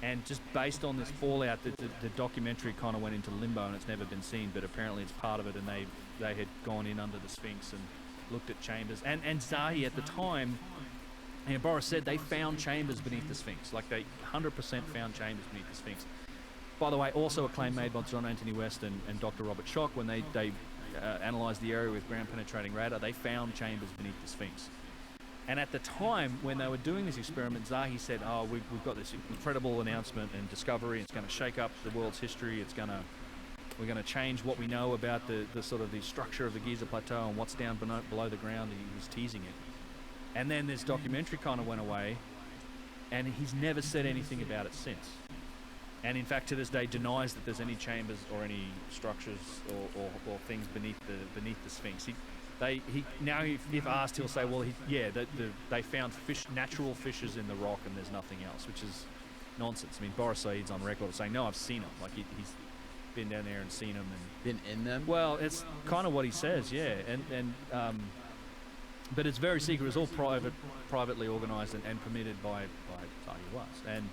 And just based on this fallout, the documentary kind of went into limbo and it's never been seen, but apparently it's part of it, and they had gone in under the Sphinx and looked at chambers. And Zahi at the time, and Boris said they found chambers beneath the Sphinx. Like they 100% found chambers beneath the Sphinx. By the way, also a claim made by John Anthony West and Dr. Robert Schock when they analysed the area with ground penetrating radar. They found chambers beneath the Sphinx. And at the time, when they were doing this experiment, Zahi said, we've got this incredible announcement and discovery. It's going to shake up the world's history. We're going to change what we know about the sort of the structure of the Giza Plateau and what's down below the ground. And he was teasing it. And then this documentary kind of went away, and he's never said anything about it since. And in fact, to this day, denies that there's any chambers or any structures or things beneath the Sphinx. If asked, he'll say, well, they found natural fissures in the rock, and there's nothing else, which is nonsense. I mean, Boris Said's on record saying, no, I've seen them. Like he's been down there and seen them and been in them. Well, it's kind of what he says, yeah. But it's very secret. It's all privately organised and permitted by Zahi Hawass. And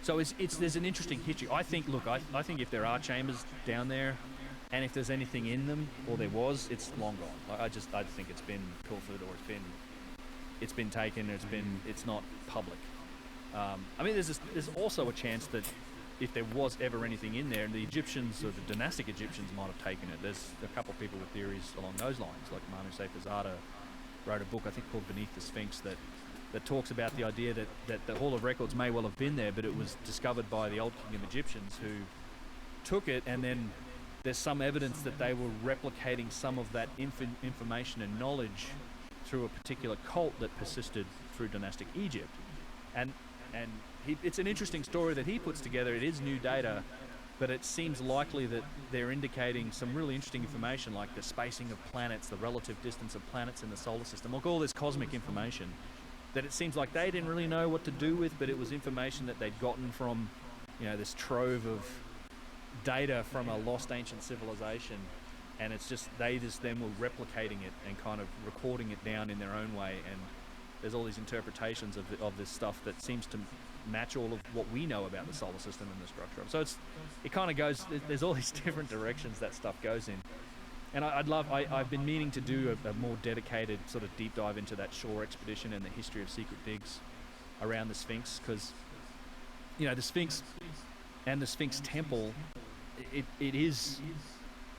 so there's an interesting history. I think if there are chambers down there, and if there's anything in them, or there was, it's long gone. I think it's been pilfered, or it's been taken, or it's not public. I mean, there's also a chance that if there was ever anything in there, and the Egyptians or the dynastic Egyptians might have taken it. There's a couple of people with theories along those lines, like Manu Sefer Zada wrote a book, I think, called Beneath the Sphinx, that talks about the idea that the Hall of Records may well have been there, but it was discovered by the Old Kingdom Egyptians, who took it, and then there's some evidence that they were replicating some of that information and knowledge through a particular cult that persisted through dynastic Egypt. And it's an interesting story that he puts together. It is new data, but it seems likely that they're indicating some really interesting information, like the spacing of planets, the relative distance of planets in the solar system, like all this cosmic information that it seems like they didn't really know what to do with, but it was information that they'd gotten from, this trove of data from a lost ancient civilization, and it's just they then were replicating it and kind of recording it down in their own way. And there's all these interpretations of this stuff that seems to match all of what we know about the solar system and the structure of it. So it kind of goes, there's all these different directions that stuff goes in. And I've been meaning to do a more dedicated sort of deep dive into that Shore expedition and the history of secret digs around the Sphinx, because the Sphinx and the Sphinx Temple, it is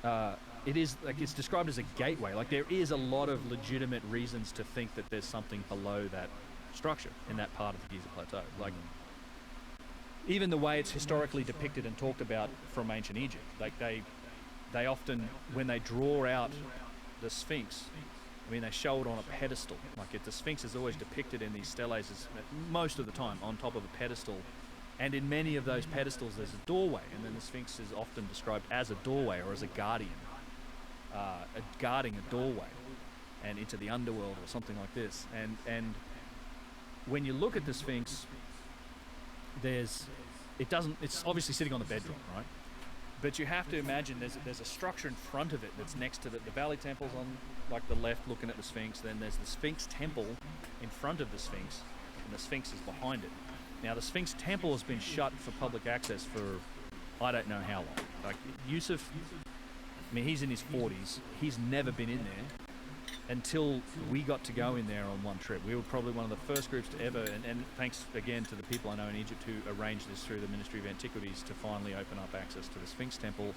like it's described as a gateway. Like there is a lot of legitimate reasons to think that there's something below that structure in that part of the Giza Plateau. Like even the way it's historically depicted and talked about from ancient Egypt. Like they often, when they draw out the Sphinx, I mean, they show it on a pedestal. Like the Sphinx is always depicted in these steles most of the time on top of a pedestal. And in many of those pedestals, there's a doorway, and then the Sphinx is often described as a doorway or as a guardian, guarding a doorway and into the underworld or something like this. And when you look at the Sphinx, it's obviously sitting on the bedrock, right? But you have to imagine there's a structure in front of it that's next to the Valley Temple's on like the left, looking at the Sphinx. Then there's the Sphinx Temple in front of the Sphinx, and the Sphinx is behind it. Now, the Sphinx Temple has been shut for public access for I don't know how long. Like Yusuf, I mean, he's in his 40s. He's never been in there until we got to go in there on one trip. We were probably one of the first groups to ever, and thanks again to the people I know in Egypt who arranged this through the Ministry of Antiquities to finally open up access to the Sphinx Temple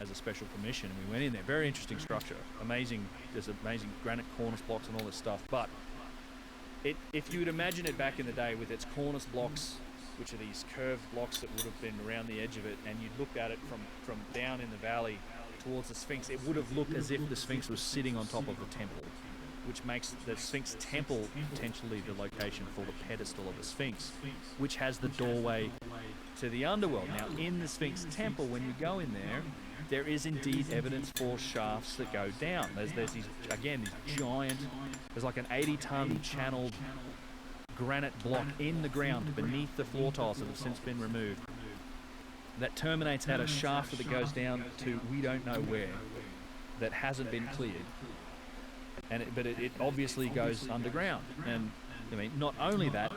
as a special permission. And we went in there. Very interesting structure. Amazing. There's amazing granite cornice blocks and all this stuff. But if you would imagine it back in the day with its cornice blocks, which are these curved blocks that would have been around the edge of it, and you looked at it from down in the valley towards the Sphinx, it would have looked as if the Sphinx was sitting on top of the temple, which makes the Sphinx Temple potentially the location for the pedestal of the Sphinx, which has the doorway to the underworld. Now, in the Sphinx Temple, when you go in there, there is indeed evidence for shafts that go down. There's these, again, these giant, there's like an 80-ton channeled granite block in the ground beneath the floor tiles that have since been removed that terminates at a shaft that goes down to we don't know where, that hasn't been cleared, but it obviously goes underground. And I mean, not only that,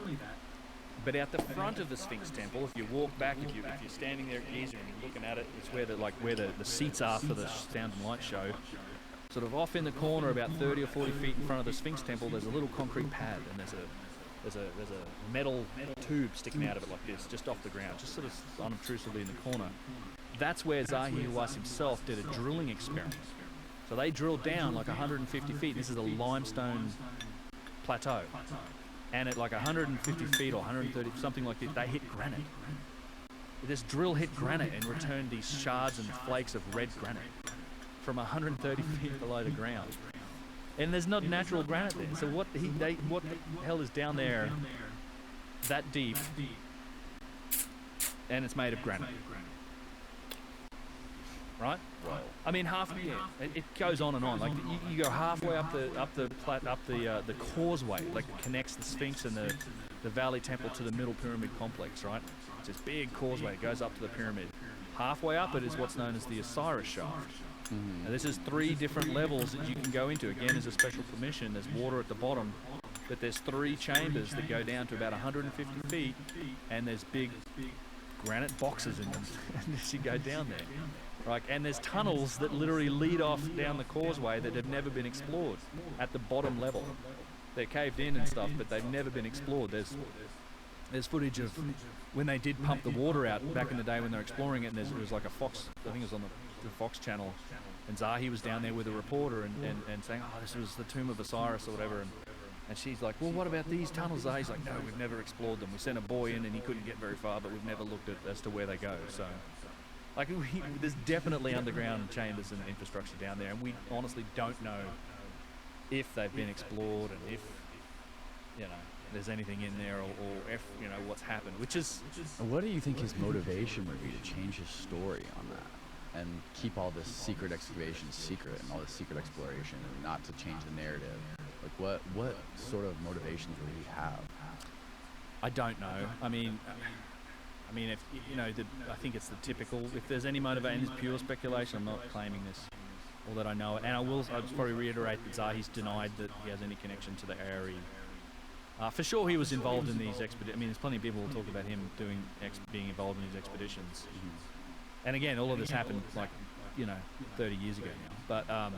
but out the front of the Sphinx Temple, if you walk back, if you're standing there at Giza and you're looking at it, it's where the seats are for the sound and light show. Sort of off in the corner, about 30 or 40 feet in front of the Sphinx Temple, there's a little concrete pad, and there's a metal tube sticking out of it like this, just off the ground, just sort of unobtrusively in the corner. That's where Zahi Hawass himself did a drilling experiment. So they drilled down like 150 feet. This is a limestone plateau. And at like 150 feet or 130, something like that, they hit granite. This drill hit granite and returned these shards and flakes of red granite from 130 feet below the ground. And there's not natural granite there. So what the hell is down there that deep? And it's made of granite, right? Wow. I mean, it goes on and on. Like you go halfway up the causeway, like it connects the Sphinx and the Valley Temple to the Middle Pyramid complex, right? It's this big causeway. It goes up to the pyramid. Halfway up it is what's known as the Osiris shaft. Now, this is 3 different levels that you can go into. Again, as a special permission, there's water at the bottom, but there's 3 chambers that go down to about 150 feet, and there's big granite boxes in them as you go down there. Right? And there's tunnels that literally lead off down the causeway that have never been explored at the bottom level. They're caved in and stuff, but they've never been explored. There's footage of when they did pump the water out back in the day when they were exploring it, and it was like a Fox, I think it was on the Fox channel, and Zahi was down there with a reporter and saying, oh, this was the tomb of Osiris or whatever, and she's like, well, what about these tunnels? Zahi's like, no, we've never explored them. We sent a boy in and he couldn't get very far, but we've never looked at as to where they go. So, like, there's definitely underground chambers and infrastructure down there, and we honestly don't know if they've been explored and if, there's anything in there or if, what's happened, which is... What do you think his motivation would be to change his story on that and keep all this secret excavation secret and all this secret exploration and not to change the narrative? Like, what sort of motivations would he have? I don't know. I mean, if I think it's the typical. If there's any motivation, it's pure speculation. I'm not claiming this, or that I know it. And I'll probably reiterate that Zahi's denied that he has any connection to the ARE. For sure, he was involved in these expeditions. I mean, there's plenty of people who talk about him being involved in these expeditions. Mm-hmm. And again, all of this happened 30 years ago now. But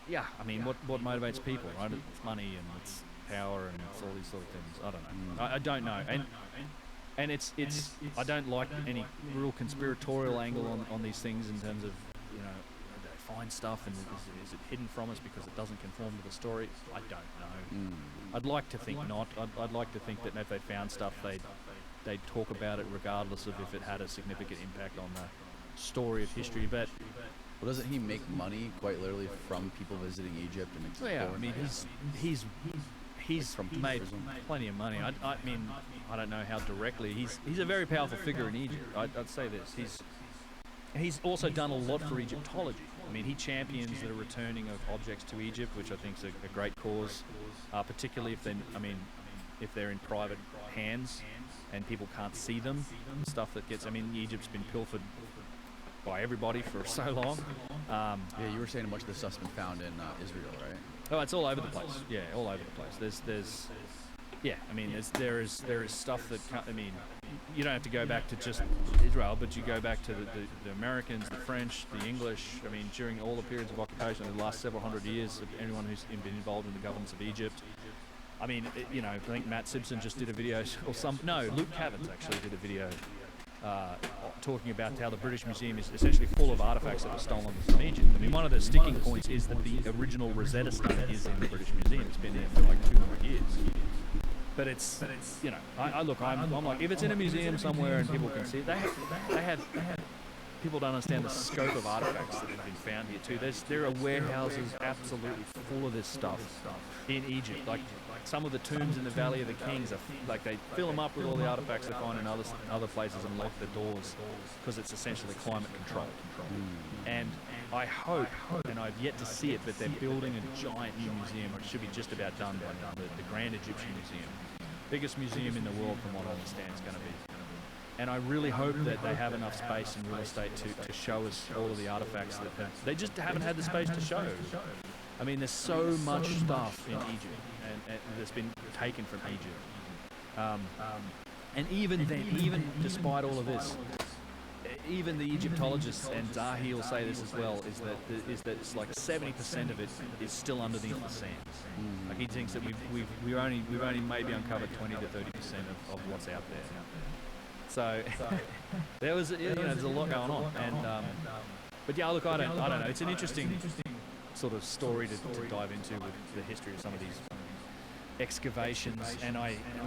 yeah, I mean, what motivates people, right? It's money and it's power and it's all these sort of things. I don't know. I don't know. And it's I don't like any real conspiratorial angle on these things in terms of, they find stuff and is it hidden from us because it doesn't conform to the story? I don't know. I'd like to think not. I'd like to think that if they found stuff, they'd talk about it regardless of if it had a significant impact on the story of history. But well, doesn't he make money quite literally from people visiting Egypt and exploring? Yeah, I mean, he's made plenty of money. I mean, I don't know how directly. He's a very powerful figure in Egypt. I'd say this. He's also done a lot for Egyptology. I mean, he champions the returning of objects to Egypt, which I think is a great cause, particularly if they're in private hands and people can't see them. Stuff that gets. I mean, Egypt's been pilfered by everybody for so long. Yeah, you were saying a bunch of this stuff's been found in Israel, right? Oh, it's all over the place. Yeah, all over the place. There's yeah. I mean, there is stuff that I mean, you don't have to go back to just Israel, but you go back to the Americans, the French, the English. I mean, during all the periods of occupation of the last several hundred years, of anyone who's been involved in the governments of Egypt. I mean, I think Matt Simpson just did a video, Luke Cavins actually did a video talking about how the British Museum is essentially full of artifacts that were stolen from Egypt. I mean, one of the sticking points is that the original Rosetta Stone is in the British Museum. It's been there for like 200 years. But it's I'm like, if it's in a museum somewhere and people can see it, they have people don't understand the scope of artifacts that have been found here too. There are warehouses absolutely full of this stuff in Egypt. Like some of the tombs in the Valley of the Kings are like they fill them up with all the artifacts they find in other places and lock the doors because it's essentially climate controlled. And I hope, and I've yet to see it, but they're building a giant new museum, or it should be just about done by now, the Grand Egyptian Museum. Biggest museum in the world from what I understand it's going to be. And I really hope that they have enough space and real estate to show us all of the artifacts that they just haven't had the space to show. I mean, there's so much stuff in Egypt and that's been taken from Egypt. And even then, even despite all of this, even the Egyptologists, and Zahi will say this as well, is that it's like 70% of it is still underneath the sand. Like he thinks that we've only maybe uncovered 20 to 30% of what's out there. So there's a lot going on, and but yeah, look, I don't know. It's an interesting sort of story to dive into with the history of some of these excavations, and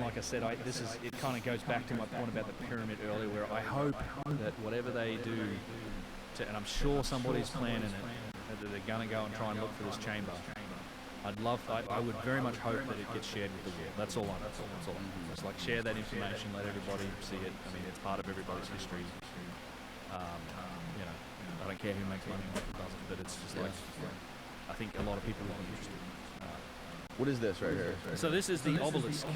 like I said, it kind of goes back to my point about the pyramid earlier, where I hope that whatever they do, and I'm sure somebody's planning it, that they're going to go and try and look for this chamber. I would very much hope that it gets shared with the world. That's all I know. That's all I know. Just like share that information, let everybody see it. I mean, it's part of everybody's history. I don't care who makes money and who doesn't, but it's just like, I think a lot of people will be interested. What is this right here? So this is the obelisk.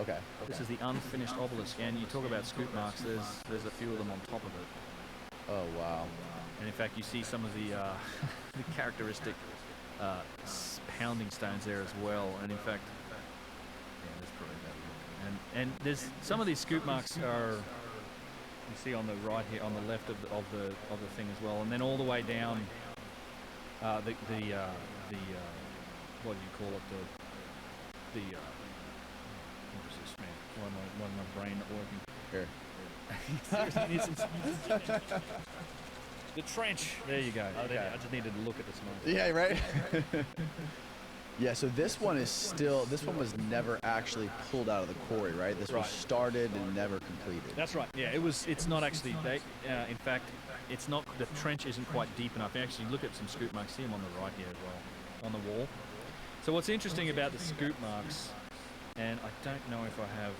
Okay. This is the unfinished obelisk, and you talk about scoop marks. There's a few of them on top of it. Oh wow. And in fact, you see some of the the characteristic pounding stones there as well. And in fact, yeah, there's probably that. And there's some of these scoop marks are, you see on the right here, on the left of the thing as well, and then all the way down the what do you call it, what is this, man? Why my brain not working? Here. Seriously, the trench. There you go. Okay. I just needed to look at this one. Yeah, right. Yeah, so this one was never actually pulled out of the quarry, right? This was started and never completed. That's right. Yeah, it's not actually. In fact, it's not. The trench isn't quite deep enough. You actually look at some scoop marks. See them on the right here as well, on the wall. So what's interesting about the scoop marks, and I don't know if I have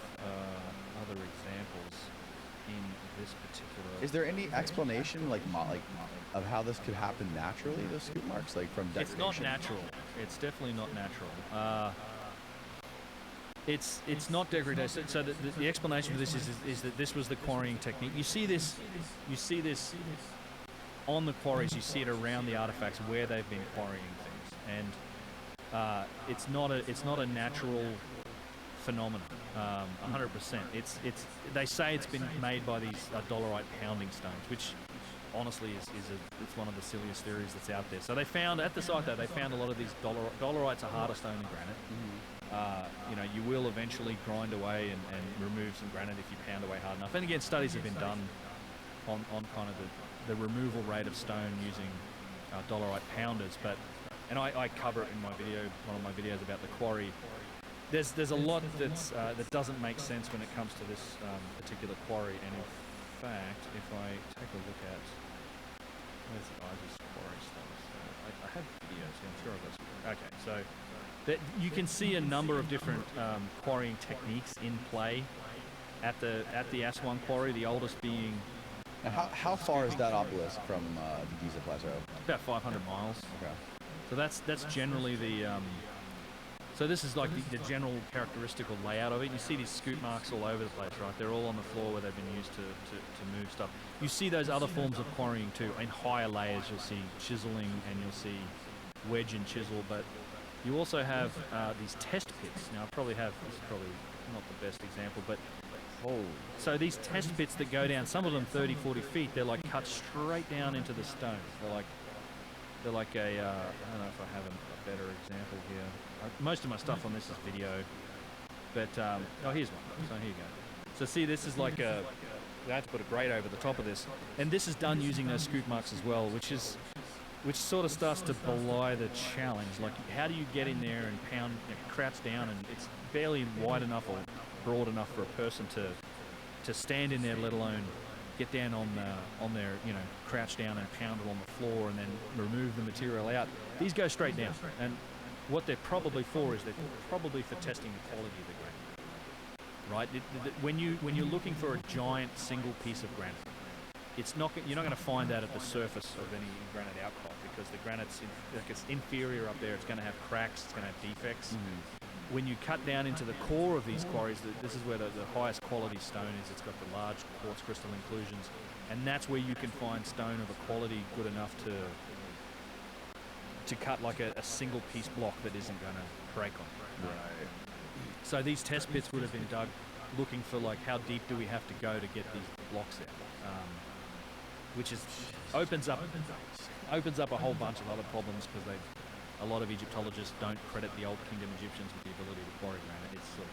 other examples in this particular. Is there any explanation, of how this could happen naturally? Those scoop marks, like from degradation? It's not natural. It's definitely not natural. It's not degradation. So the explanation for this is that this was the quarrying technique. You see this on the quarries. You see it around the artifacts where they've been quarrying things, and it's not a natural phenomenon. 100%. They say it's been made by these dolerite pounding stones, which honestly it's one of the silliest theories that's out there. So they found at the site though, they found a lot of these dolerites are harder stone than granite. You will eventually grind away and remove some granite if you pound away hard enough. And again, studies have been done on kind of the removal rate of stone using dolerite pounders, and I cover it in my video, one of my videos about the quarry. There's a lot that doesn't make sense when it comes to this particular quarry, and in fact, if I take a look at where's the Gyges quarry stuff, I have videos. I'm sure I've got some. Okay, so you can see a number of different quarrying techniques in play at the Aswan quarry. The oldest being. Now how far is that obelisk from the Giza Plateau? About 500 miles. Okay. So that's generally the. So this is like the general characteristical layout of it. You see these scoop marks all over the place, right? They're all on the floor where they've been used to move stuff. You see those other forms of quarrying too. In higher layers, you'll see chiseling and you'll see wedge and chisel, but you also have these test pits. Now, this is probably not the best example, but Holy. So these test pits that go down, some of them 30, 40 feet, they're like cut straight down into the stone. They're like a, I don't know if I have a better example here. Most of my stuff on this is video, but, oh, here's one. So here you go. So see, this is like a, I had to put a grate over the top of this. And this is done using those scoop marks as well, which sort of starts to belie the challenge. Like, how do you get in there and pound, crouch down, and it's barely wide enough or broad enough for a person to stand in there, let alone get down on their, crouch down and pound it on the floor and then remove the material out. These go straight down. And what they're probably for is they're probably for testing the quality of the granite. Right? When you're looking for a giant single piece of granite, you're not going to find that at the surface of any granite outcrop, because the granite's it's inferior up there. It's going to have cracks. It's going to have defects. Mm-hmm. When you cut down into the core of these quarries, this is where the highest quality stone is. It's got the large quartz crystal inclusions, and that's where you can find stone of a quality good enough to cut like a single piece block that isn't going to break on it. Right. So these test pits would have been dug looking for like how deep do we have to go to get these blocks out, which opens up a whole bunch of other problems, because a lot of Egyptologists don't credit the Old Kingdom Egyptians with the ability to quarry granite. It's sort of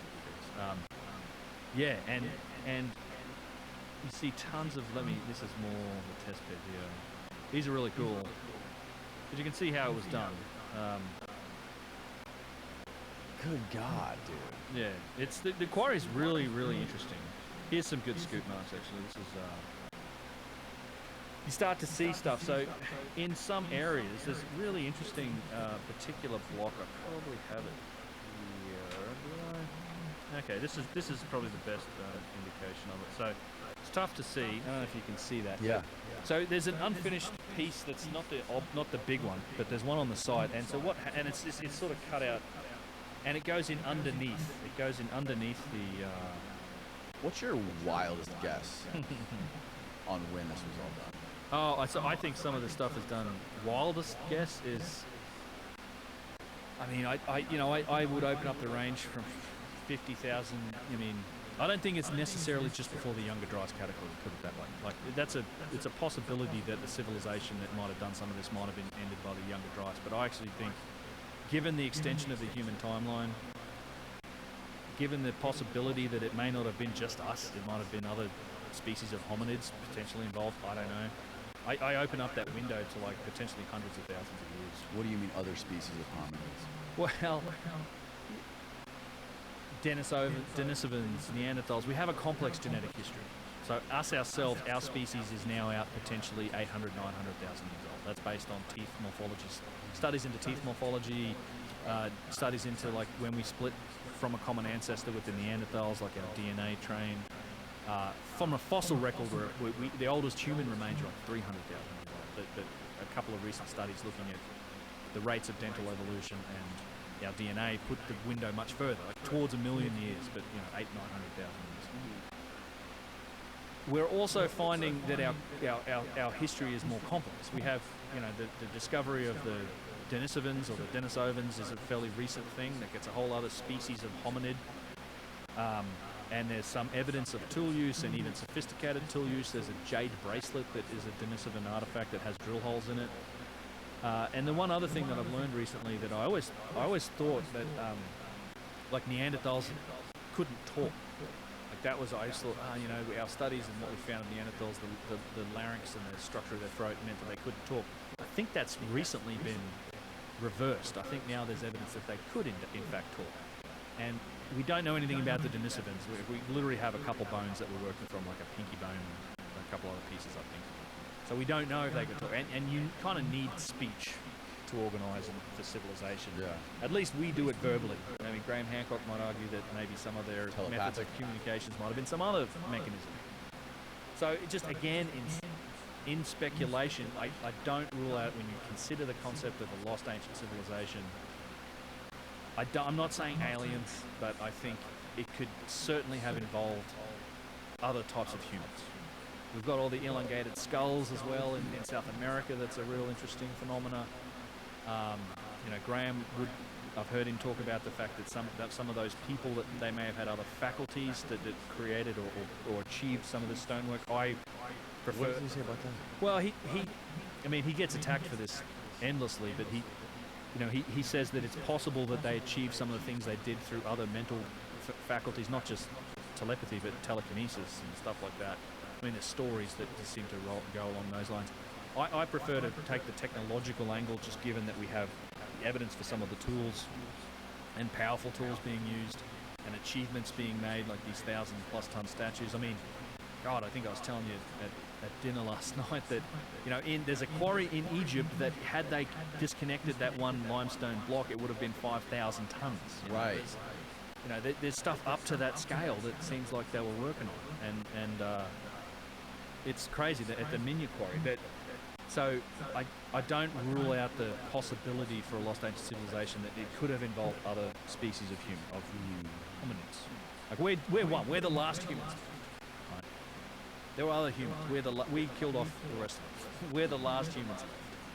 ridiculous. And you see tons of, this is more the test pit here. These are really cool, but you can see how it was done. Good God, dude. Yeah, it's the quarry's really, really interesting. Here's some good scoop marks, actually. This is you start to see stuff. So in some areas, there's really interesting particular block. I probably have it here. Okay, this is probably the best indication of it. So it's tough to see. I don't know if you can see that. Yeah. So there's an unfinished piece that's not the big one, but there's one on the side. And so it's sort of cut out. And it goes in underneath. It goes in underneath the. What's your wildest guess on when this was all done? Oh, so I think some of the stuff is done. Wildest guess is. I mean, I would open up the range from 50,000. I mean, I don't think it's necessarily just before the Younger Dryas cataclysm. Put it that way. Like it's a possibility that the civilization that might have done some of this might have been ended by the Younger Dryas. But I actually think, given the extension of the human timeline, given the possibility that it may not have been just us, it might have been other species of hominids potentially involved, I don't know. I open up that window to like potentially hundreds of thousands of years. What do you mean other species of hominids? Well, Denisovans, Neanderthals, we have a complex genetic history. So ourselves, our species is now out potentially 800, 900,000 years old. That's based on teeth morphology, studies into teeth morphology, studies into like when we split from a common ancestor with the Neanderthals, like our DNA train. From a fossil record, the oldest human remains are like 300,000 years old. But a couple of recent studies looking at the rates of dental evolution and our DNA put the window much further, like towards 1 million years, but 800,000, 900,000 years. We're also finding that our history is more complex. We have, the discovery of the Denisovans or the Denisovans is a fairly recent thing that gets a whole other species of hominid. And there's some evidence of tool use and even sophisticated tool use. There's a jade bracelet that is a Denisovan artifact that has drill holes in it. And the one other thing that I've learned recently that I always thought that like Neanderthals couldn't talk. Like that was, I always thought, our studies and what we found in Neanderthals, the larynx and the structure of their throat meant that they couldn't talk. I think that's recently been reversed. I think now there's evidence that they could in fact talk. And we don't know anything about the Denisovans. We literally have a couple bones that we're working from, like a pinky bone and a couple other pieces, I think. So we don't know if they could talk. And you kind of need speech to organise for civilization. Yeah. At least we do it verbally. I mean, Graham Hancock might argue that maybe some of their methods of communications might have been some other mechanism. So just again, in speculation, I don't rule out, when you consider the concept of a lost ancient civilization, I'm not saying aliens, but I think it could certainly have involved other types of humans. We've got all the elongated skulls as well in South America. That's a real interesting phenomena. Graham I've heard him talk about the fact that some of those people that they may have had other faculties that created or achieved some of the stonework. I prefer. What does he say about that? Well, he gets attacked for this endlessly, but he says that it's possible that they achieved some of the things they did through other mental faculties, not just telepathy, but telekinesis and stuff like that. I mean, there's stories that just seem to go along those lines. I prefer to take the technological angle, just given that we have evidence for some of the tools and powerful tools being used and achievements being made, like these 1,000+ ton statues. I mean, God, I think I was telling you at dinner last night that, there's a quarry in Egypt that had they disconnected that one limestone block, it would have been 5,000 tons. Right. There's stuff up to that scale that seems like they were working on, and it's crazy that at the Minya quarry. But so I don't rule out the possibility for a lost ancient civilization that it could have involved other species of hominids. Like we're one. We're the last humans. Right? There were other humans. We killed off the rest of them. We're the last humans.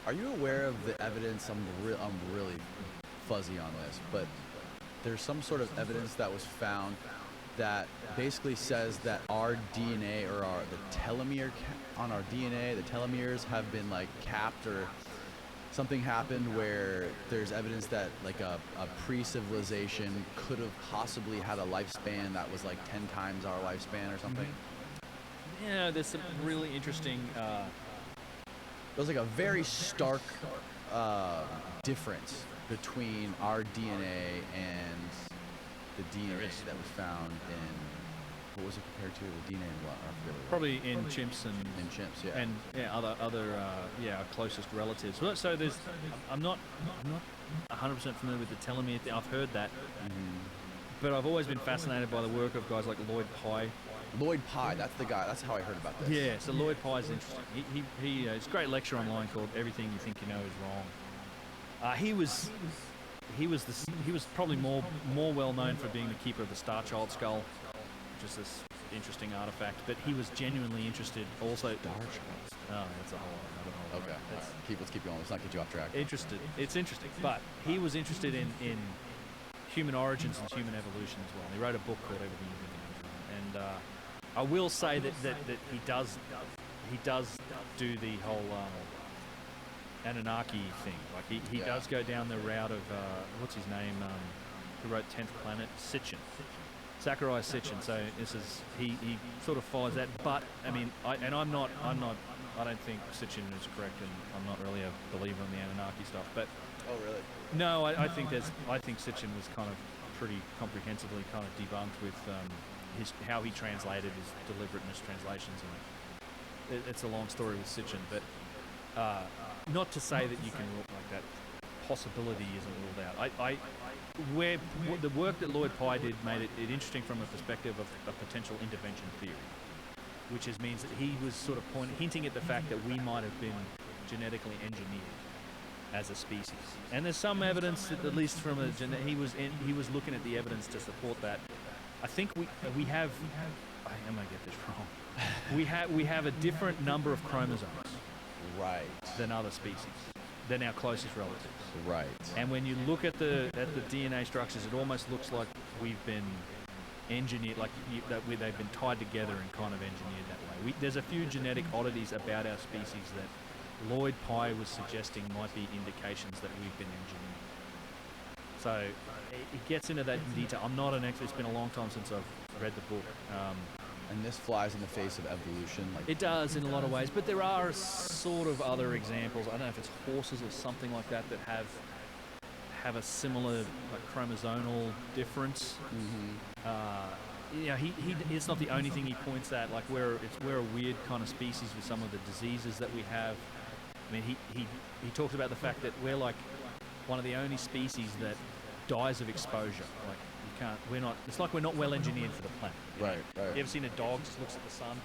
Are you aware of the evidence? I'm really fuzzy on this, but there's some sort of evidence that was found that basically says that our DNA or the telomere on our DNA, the telomeres have been like capped, or something happened where there's evidence that like a pre-civilization could have possibly had a lifespan that was like 10 times our lifespan or something. Yeah, there's some really interesting. It was like a very stark difference between our DNA and the DNA that was found in, what was it compared to? The DNA in what? I forget what it was. Probably in chimps In chimps, yeah. and other our closest relatives. So there's, I'm not 100% familiar with the telomere thing. I've heard that, but I've always been fascinated by the work of guys like Lloyd Pye. Lloyd Pye, that's the guy. That's how I heard about this. Yeah, so Lloyd Pye is interesting. It's a great lecture online called "Everything You Think You Know Is Wrong." He was probably more well known for being the keeper of the Star Child skull, which is this interesting artifact. But he was genuinely interested also. Star Child. Oh, that's a whole. Okay. Let's keep going. Let's not get you off track. It's interesting, but he was interested in human origins and human evolution as well. And he wrote a book called "Everything You Think You Know." And I will say that he does do the whole Anunnaki thing. Like he does go down the route of what's his name? Who wrote 10th Planet? Sitchin. Sakurai Sitchin. So he sort of follows that. But I mean, I don't think Sitchin is correct, and I'm not really a believer in the Anunnaki stuff. But Oh, really? no, I think Sitchin was kind of pretty comprehensively kind of debunked with how he translated his deliberate mistranslations, and it's a long story with Sitchin, but not to say that you can rule like that possibility isn't ruled out. The work that Lloyd Pye did made it interesting from a perspective of a potential intervention theory, which means that he was sort of hinting at the fact that we might have been genetically engineered as a species. And there's some evidence that, at least from he was looking at the evidence to support that. I think we have. I might get this wrong. We have a different number of chromosomes, Right. than other species, than our closest relatives. Right. And when you look at the DNA structures, it almost looks like we've been engineered, they've been tied together and kind of engineered that way. There's a few genetic oddities about our species that Lloyd Pye was suggesting might be indications that we've been engineered. So it gets into that in detail. I'm not an expert. It's been a long time since I've read the book. And this flies in the face of evolution. Like It does in a lot of ways, but there are sort of other examples. I don't know if it's horses or something like that that have a similar chromosomal difference. It's not the only thing he points at. Like we're a weird kind of species with some of the diseases that we have. I mean, he talks about the fact that we're like one of the only species that dies of exposure. Like it's like we're not well engineered for the planet. Right. You ever seen a dog just looks at the sun,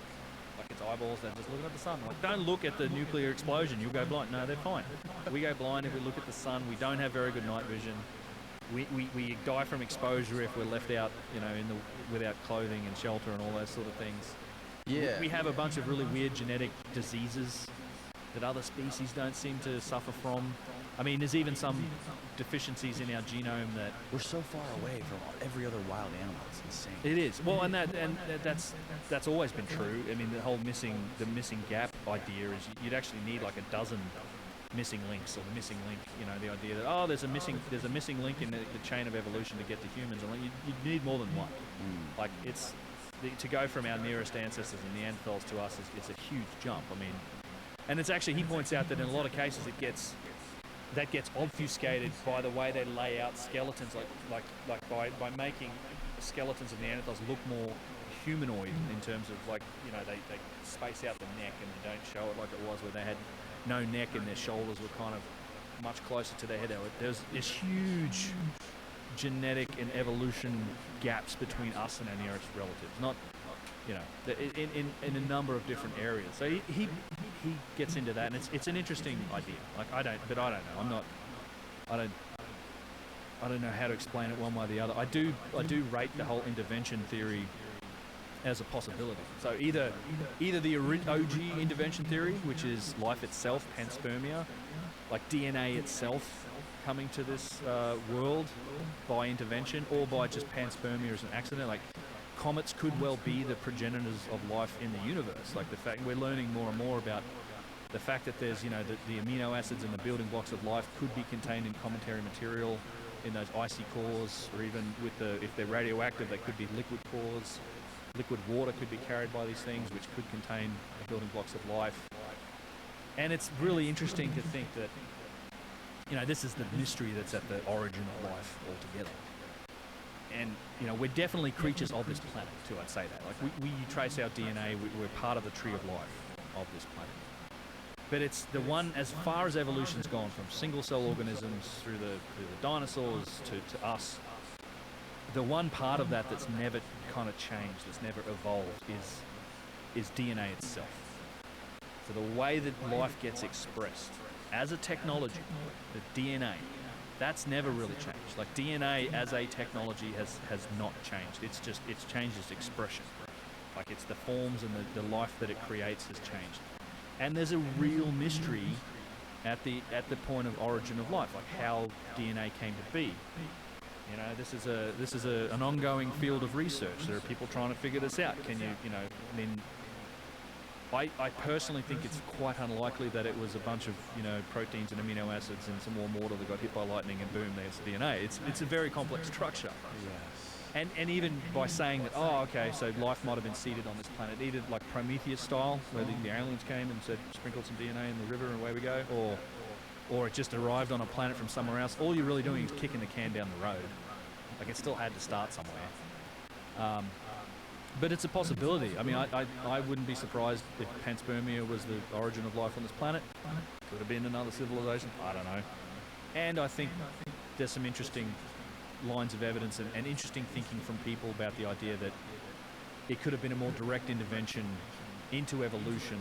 like its eyeballs, they're just looking at the sun. Like, don't look at the nuclear explosion, you'll go blind. No, they're fine. We go blind if we look at the sun. We don't have very good night vision. We die from exposure if we're left out, without clothing and shelter and all those sort of things. Yeah. We have a bunch of really weird genetic diseases that other species don't seem to suffer from. I mean, there's even some deficiencies in our genome that We're so far away from every other wild animal. It's insane. it is. Well, and that's always been true. I mean, the missing gap idea is you'd actually need like a dozen missing links, or the missing link. You know, the idea that there's a missing link in the chain of evolution to get to humans, and you need more than one. Like to go from our nearest ancestors and Neanderthals to us is a huge jump. I mean, and it's actually, he points out that in a lot of cases that gets obfuscated by the way they lay out skeletons, like by making skeletons of Neanderthals look more humanoid in terms of, like, you know, they space out the neck and they don't show it like it was where they had no neck and their shoulders were kind of much closer to their head. There's huge genetic and evolution gaps between us and our nearest relatives. Not, you know, in a number of different areas. So he gets into that, and it's an interesting idea. Like I don't know. I don't know how to explain it one way or the other. I do rate the whole intervention theory as a possibility. So either the OG intervention theory, which is life itself, panspermia, like DNA itself coming to this world by intervention, or by just panspermia as an accident. Like comets could well be the progenitors of life in the universe. Like the fact we're learning more and more about the fact that there's, you know, the amino acids and the building blocks of life could be contained in cometary material in those icy cores, or even if they're radioactive, they could be liquid cores. Liquid water could be carried by these things, which could contain the building blocks of life. And it's really interesting to think that, you know, this is the mystery that's at the origin of life altogether. And, you know, we're definitely creatures of this planet too, I'd say that. Like we trace our DNA, we're part of the tree of life of this planet. But it's the one, as far as evolution's gone, from single cell organisms through the dinosaurs to us, the one part of that that's never kind of changed, that's never evolved, is DNA itself. So the way that life gets expressed as a technology, the DNA, that's never really changed. Like DNA as a technology has not changed. It's changed its expression. Like it's the forms and the life that it creates has changed. And there's a real mystery at the point of origin of life, like how DNA came to be. You know, this is an ongoing field of research. There are people trying to figure this out. Can you know, I mean, I personally think it's quite unlikely that it was a bunch of, you know, proteins and amino acids and some warm water that got hit by lightning and boom, there's DNA. It's a very complex structure. Yes. And even by saying that, oh, okay, so life might have been seeded on this planet, either like Prometheus style, where the aliens came and said, sprinkled some DNA in the river and away we go, or it just arrived on a planet from somewhere else. All you're really doing is kicking the can down the road. Like it still had to start somewhere. But it's a possibility. I mean, I wouldn't be surprised if panspermia was the origin of life on this planet. Could have been another civilization. I don't know. And I think there's some interesting lines of evidence and interesting thinking from people about the idea that it could have been a more direct intervention into evolution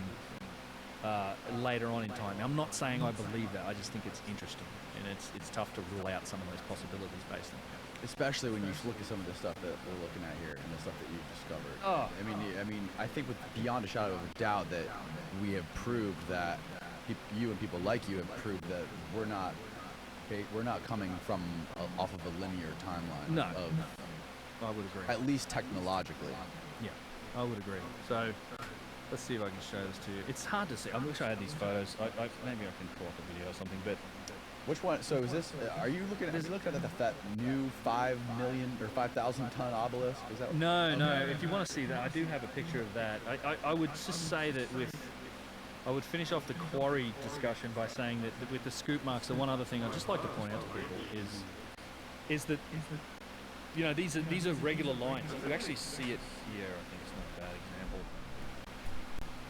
later on in time. Now, I'm not saying I believe that. I just think it's interesting, and it's tough to rule out some of those possibilities based on that. Especially when you look at some of the stuff that we're looking at here and the stuff that you've discovered. Oh. I mean, I think with beyond a shadow of a doubt that we have proved that you and people like you have proved that we're not coming from off of a linear timeline. No. I would agree. At least technologically. Yeah, I would agree. So let's see if I can show this to you. It's hard to see. I wish I had these photos. Maybe I can pull up a video or something, but. Which one? So is this? Are you looking at that new 5 million or 5,000 ton obelisk? Is that? No, no. If you want to see that, I do have a picture of that. I would just say that I would finish off the quarry discussion by saying that with the scoop marks, the one other thing I'd just like to point out to people is that, you know, these are regular lines. If you actually see it here, I think it's not a bad example.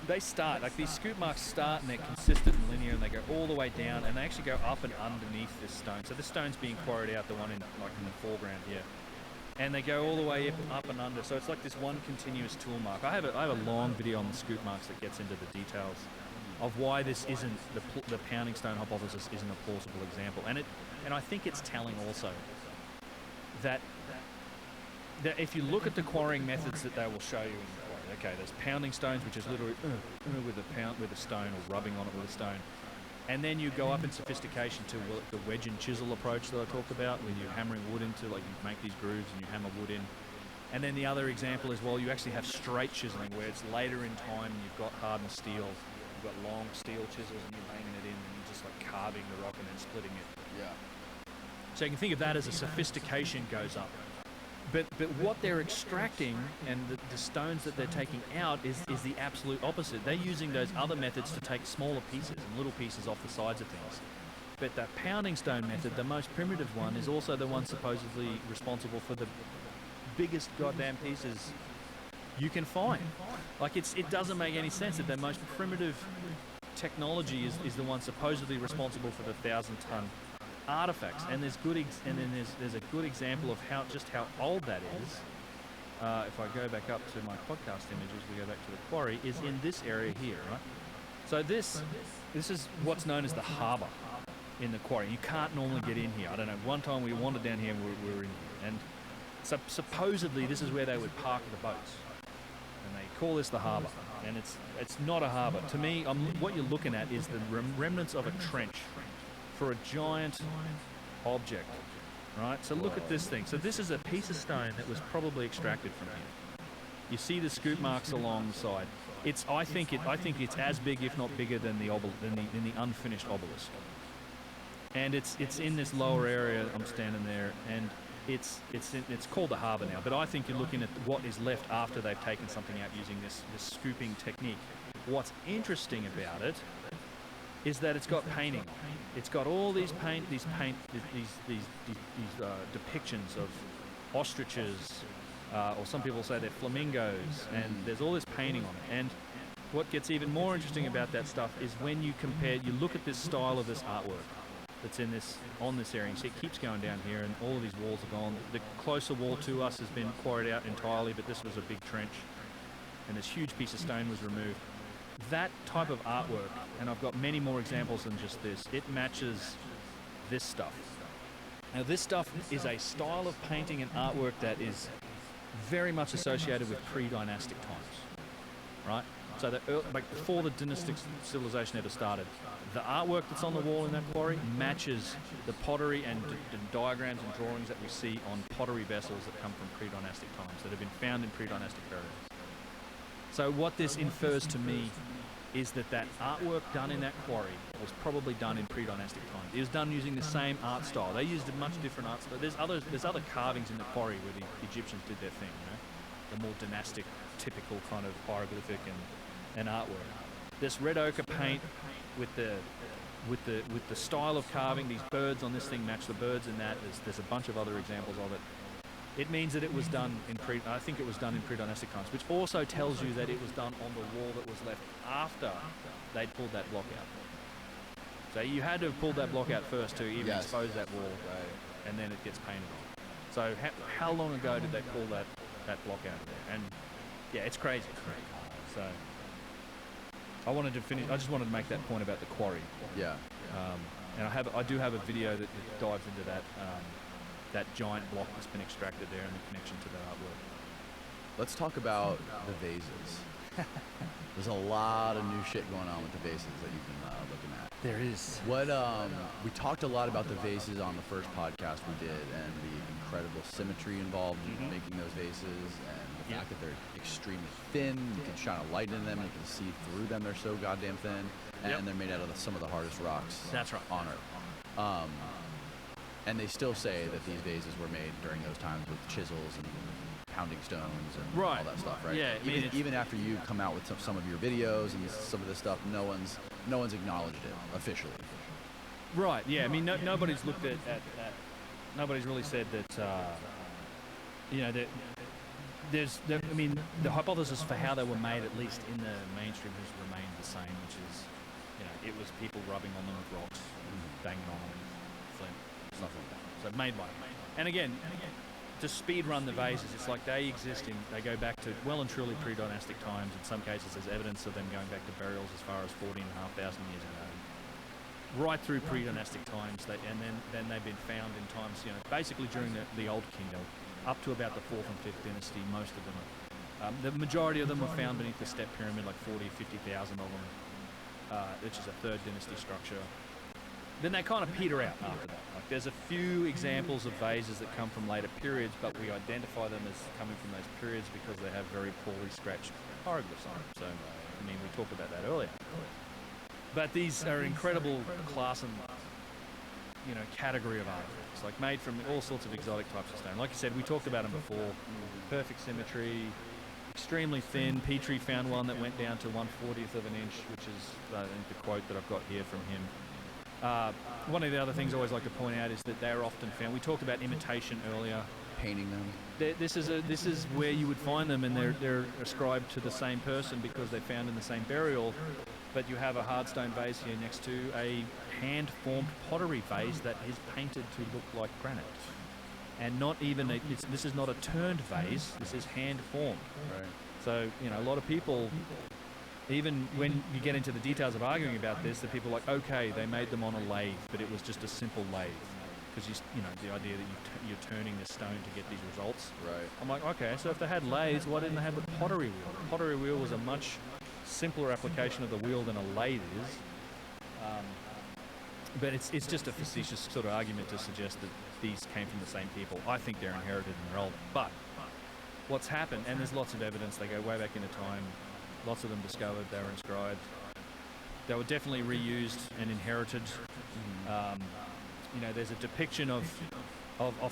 They start, like these scoop marks start and they're consistent and linear, and they go all the way down, and they actually go up and underneath this stone. So this stone's being quarried out, the one in the foreground here. And they go all the way up and under. So it's like this one continuous tool mark. I have a long video on the scoop marks that gets into the details of why this isn't, the pounding stone hypothesis isn't a plausible example. And I think it's telling also that if you look at the quarrying methods that they will show you in the quarry, okay, there's pounding stones, which is literally with a stone or rubbing on it with a stone. And then you go up in sophistication to the wedge and chisel approach that I talked about, where you're hammering wood into, like you make these grooves and you hammer wood in. And then the other example is, well, you actually have straight chiseling, where it's later in time and you've got hardened steel. You've got long steel chisels and you're banging it in and you're just like carving the rock and then splitting it. Yeah. So you can think of that as a sophistication goes up. But what they're extracting and the stones that they're taking out is the absolute opposite. They're using those other methods to take smaller pieces and little pieces off the sides of things. But the pounding stone method, the most primitive one, is also the one supposedly responsible for the biggest goddamn pieces you can find. Like it doesn't make any sense that the most primitive technology is the one supposedly responsible for the 1,000-ton artifacts, and there's a good example of how old that is. If I go back up to my podcast images, we go back to the quarry, is in this area here, right? So this is what's known as the harbour in the quarry. You can't normally get in here. I don't know. One time we wandered down here and we were in here, and so supposedly this is where they would park the boats, and they call this the harbour, and it's not a harbour. To me, what you're looking at is the remnants of a trench for a giant object, right? So look at this thing. So this is a piece of stone that was probably extracted from here. You see the scoop marks alongside. I think it's as big, if not bigger, than the unfinished obelisk. And it's in this lower area. I'm standing there, and it's called the harbour now. But I think you're looking at what is left after they've taken something out using this scooping technique. What's interesting about it is that it's got painting. It's got all these depictions of ostriches, or some people say they're flamingos, and there's all this painting on it. And what gets even more interesting about that stuff is when you look at this style of this artwork that's on this area. You see it keeps going down here, and all of these walls are gone. The closer wall to us has been quarried out entirely, but this was a big trench, and this huge piece of stone was removed. That type of artwork, and I've got many more examples than just this, it matches this stuff. Now this stuff is a style of painting and artwork that is very much associated with pre-dynastic times, right? So before the dynastic civilization ever started, the artwork that's on the wall in that quarry matches the pottery and diagrams and drawings that we see on pottery vessels that come from pre-dynastic times, that have been found in pre-dynastic periods. So what this infers to me is that artwork done in that quarry was probably done in pre-dynastic times. It was done using the same art style. They used a much different art style. There's other carvings in the quarry where the Egyptians did their thing, the more dynastic, typical kind of hieroglyphic and artwork. This red ochre paint with the style of carving, these birds on this thing match the birds in that. There's a bunch of other examples of it. It means that it was done in pre-dynastic times, which also tells you that it was done on the wall that was left after they'd pulled that block out. So you had to have pulled that block out first to even expose that wall, and then it gets painted on. So how long ago did they pull that block out of there? And yeah, it's crazy. So I just wanted to make that point about the quarry. Yeah. And I do have a video that dives into that giant block that's been extracted there and the connection to that artwork. Let's talk about the vases. There's a lot of new shit going on with the vases that you've been looking at. There is. What we talked a lot about the vases on the first podcast we did, and the incredible symmetry involved in making those vases, and the fact that they're extremely thin. You can shine a light in them, you can see through them. They're so goddamn thin, and they're made out of some of the hardest rocks. That's right. On Earth. And they still say that these vases were made during those times with chisels and pounding stones and all that stuff, right? Yeah. Even after you come out with some of your videos and some of this stuff, no one's acknowledged it officially. Right. Yeah. I mean, nobody's looked at that. Nobody's really said that. That there's. The hypothesis for how they were made, at least in the mainstream, has remained the same, which is, it was people rubbing on them with rocks, and banging on them with flint, stuff like that. So made by them. And again, to speed run the vases, it's like they go back to well and truly pre-dynastic times. In some cases, there's evidence of them going back to burials as far as 14,500 years ago. Right through pre-dynastic times, and then they've been found in times, basically during the Old Kingdom, up to about the 4th and 5th dynasty. Most of them, the majority of them were found beneath the step pyramid, like 40,000 or 50,000 of them. which is a third dynasty structure. Then they kind of peter out after that. Like there's a few examples of vases that come from later periods, but we identify them as coming from those periods because they have very poorly scratched hieroglyphs on them. So, I mean, we talked about that earlier. But these are incredible class and, you know, category of artifacts, like made from all sorts of exotic types of stone. Like you said, we talked about them before. Perfect symmetry, extremely thin. Petrie found one that went down to 1/40th of an inch, which is I think the quote that I've got here from him. One of the other things I always like to point out is that they're often found. We talked about imitation earlier. Painting them. This is where you would find them, and they're ascribed to the same person because they're found in the same burial. But you have a hardstone vase here next to a hand-formed pottery vase that is painted to look like granite, and not even this is not a turned vase. This is hand-formed. Right. So you know, a lot of people, even when you get into the details of arguing about this, that people are like, okay, they made them on a lathe, but it was just a simple lathe. Because you know, the idea that you're turning the stone to get these results. Right. I'm like, okay, so if they had lathes, why didn't they have the pottery wheel? The pottery wheel was a much simpler application of the wheel than a lathe is. But it's just a facetious sort of argument to suggest that these came from the same people. I think they're inherited and they're older. But what's happened, and there's lots of evidence, they go way back into time, lots of them discovered, they were inscribed. They were definitely reused and inherited. You know, there's a depiction of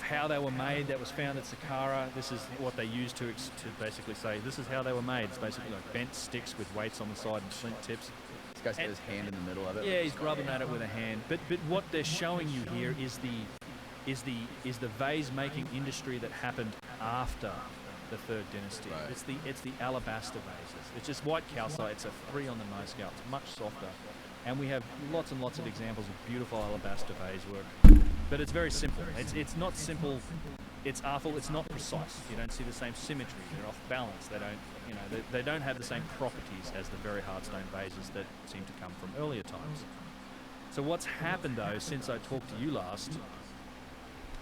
how they were made that was found at Saqqara. This is what they used to basically say, this is how they were made. It's basically like bent sticks with weights on the side and flint tips. This guy's got his hand in the middle of it. Yeah, he's rubbing at it with a hand. But what they're showing you here is the vase making industry that happened after the third dynasty. Right. It's the alabaster vases. It's just white calcite. It's a 3 on the nose scale. It's much softer. And we have lots and lots of examples of beautiful alabaster vase work. But it's very simple. It's not simple. It's artful. It's not precise. You don't see the same symmetry. They're off balance. They don't, you know, they don't have the same properties as the very hard stone vases that seem to come from earlier times. So what's happened though since I talked to you last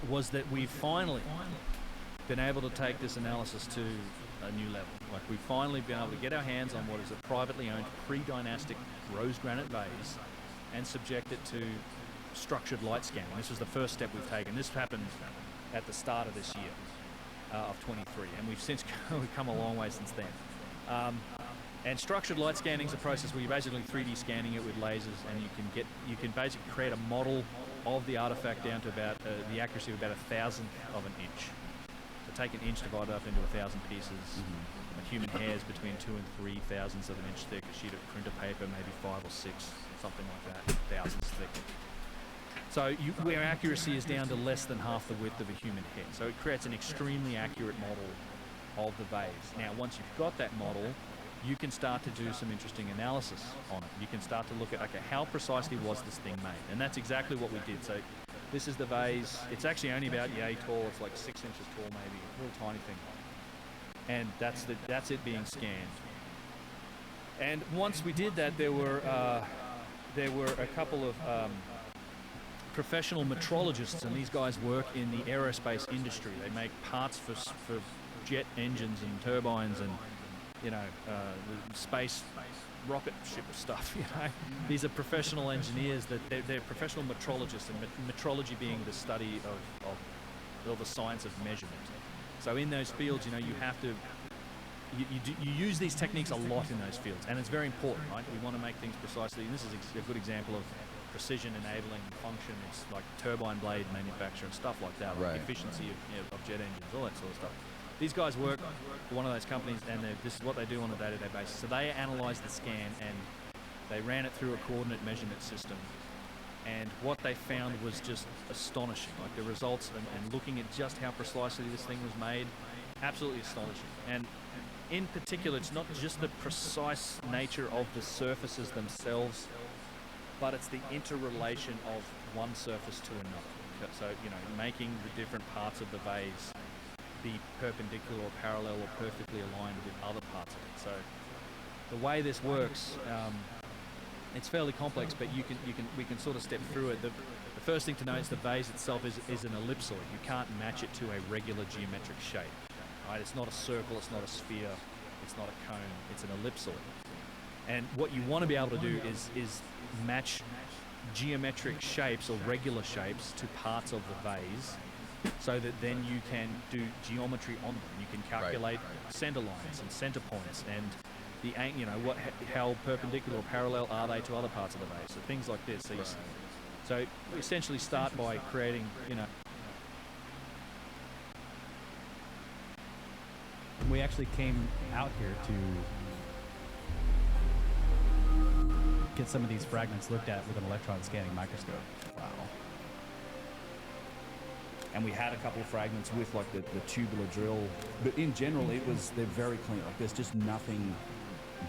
was that we've finally been able to take this analysis to a new level. Like we've finally been able to get our hands on what is a privately owned pre-dynastic rose granite vase and subject it to structured light scanning. This was the first step we've taken. This happened at the start of this year of 23, and we've since come a long way since then. And structured light scanning is a process where you're basically 3D scanning it with lasers, and you can basically create a model of the artifact down to about the accuracy of about 1,000th of an inch. So take an inch divided up into 1,000 pieces. A human hair is between 2 and 3 thousandths of an inch thick. A sheet of printer paper, maybe 5 or 6, something like that, thousandths thick. So where accuracy is down to less than half the width of a human head. So it creates an extremely accurate model of the vase. Now, once you've got that model, you can start to do some interesting analysis on it. You can start to look at, okay, how precisely was this thing made? And that's exactly what we did. So this is the vase. It's actually only about yay tall. It's like 6 inches tall, maybe, a little tiny thing. And that's it being scanned. And once we did that, there were a couple of professional metrologists, and these guys work in the aerospace industry. They make parts for jet engines and turbines and, you know, the space rocket ship stuff. You know, these are professional engineers. That they're professional metrologists, and metrology being the study of the science of measurement. So in those fields, you know, you have to you use these techniques a lot in those fields, and it's very important, right? We want to make things precisely, and this is a good example of precision enabling function. It's like turbine blade manufacture and stuff like that, like efficiency of jet engines, all that sort of stuff. These guys work for one of those companies, and this is what they do on a day-to-day basis. So they analyzed the scan and they ran it through a coordinate measurement system, and what they found was just astonishing. Like the results and looking at just how precisely this thing was made, absolutely astonishing. And in particular, it's not just the precise nature of the surfaces themselves, but it's the interrelation of one surface to another. So, you know, making the different parts of the vase be perpendicular or parallel or perfectly aligned with other parts of it. So the way this works, it's fairly complex, but we can sort of step through it. The first thing to know is the vase itself is an ellipsoid. You can't match it to a regular geometric shape. Right? It's not a circle, it's not a sphere, it's not a cone, it's an ellipsoid. And what you want to be able to do is match geometric shapes or regular shapes to parts of the vase, so that then you can do geometry on them. You can calculate center lines and center points and the how perpendicular or parallel are they to other parts of the vase. So things like this. So we essentially start by creating, We actually came out here to get some of these fragments looked at with an electron scanning microscope. Wow. And we had a couple of fragments with like the tubular drill, but in general they're very clean. Like there's just nothing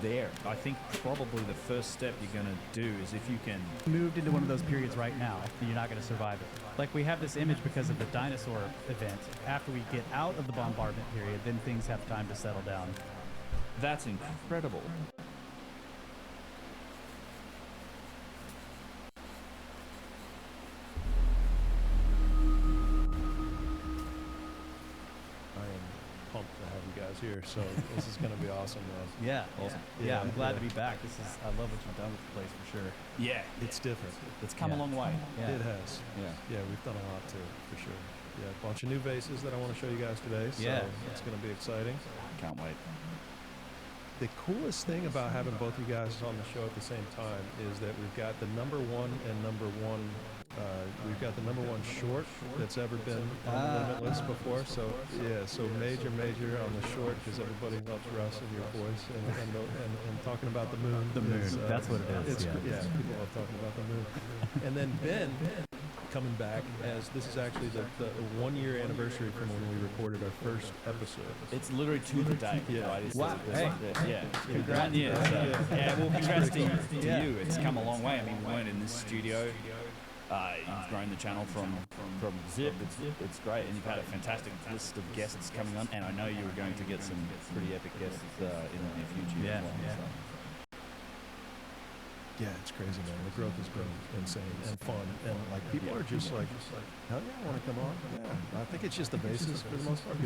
there. I think probably the first step you're going to do is if you can Moved into one of those periods right now, you're not going to survive it. Like we have this image because of the dinosaur event. After we get out of the bombardment period, then things have time to settle down. That's incredible. Pumped to have you guys here, so this is going to be awesome, man. Yeah, Awesome. yeah. I'm glad to be back. I love what you've done with the place for sure. Yeah, It's different. it's come a Yeah. long way. Yeah. It has. Yeah. Yeah, we've done a lot too, for sure. Yeah, a bunch of new vases that I want to show you guys today, so Yeah. it's going to be exciting. Can't wait. The coolest thing about having both you guys on the show at the same time is that we've got the number one short that's ever been on the Limitless before. So yeah, so major on the short, because everybody loves Russ and your voice and talking about the moon. The moon, is, that's what it is. Yeah, people love talking about the moon. And then Ben coming back, as this is actually the 1 year anniversary from when we recorded our first episode. It's literally to the day. Yeah. Right? It's Wow. Hey. Yeah. Congrats. 1 year. So, yeah. Well, congrats to Yeah. you. It's come a long way. I mean, we weren't in this studio. You've grown the channel from zip. It's great, and you've had a fantastic list of guests coming on, and I know you were going to get some pretty epic guests in the near future. Yeah, as well, yeah. so. Yeah, it's crazy, man. The growth has been insane and fun, and like people are just like, hell yeah, I want to come on. Yeah, I think it's just the bases for the most part.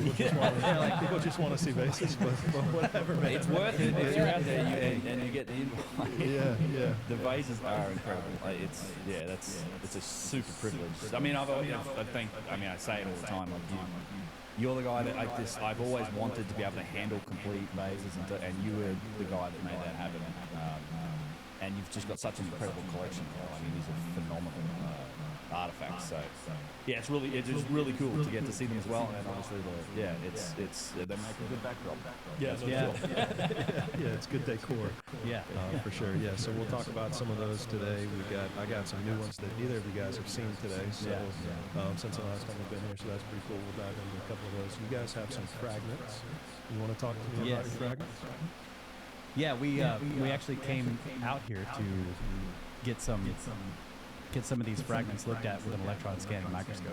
People just want to see bases, but whatever, man. It's worth it if you're out there and you get the invite. Yeah. The vases are incredible. It's a super privilege. I mean, I say it all the time. Like you're the guy that I've always wanted to be able to handle complete vases, and you were the guy that made that happen. And you've just got such an incredible collection. I mean, these are phenomenal artifacts. So, yeah, it's really cool to get to see them as well. And obviously, they make a good backdrop. Yeah, Yeah. it's good decor. Yeah. For sure. Yeah, so we'll talk about some of those today. I got some new ones that neither of you guys have seen today. So since the last time we've been here, so that's pretty cool. We'll dive into a couple of those. You guys have some fragments. You want to talk to me about Yes. your fragments? Yeah, we actually came out here to get some of these fragments looked at with an electron scanning microscope.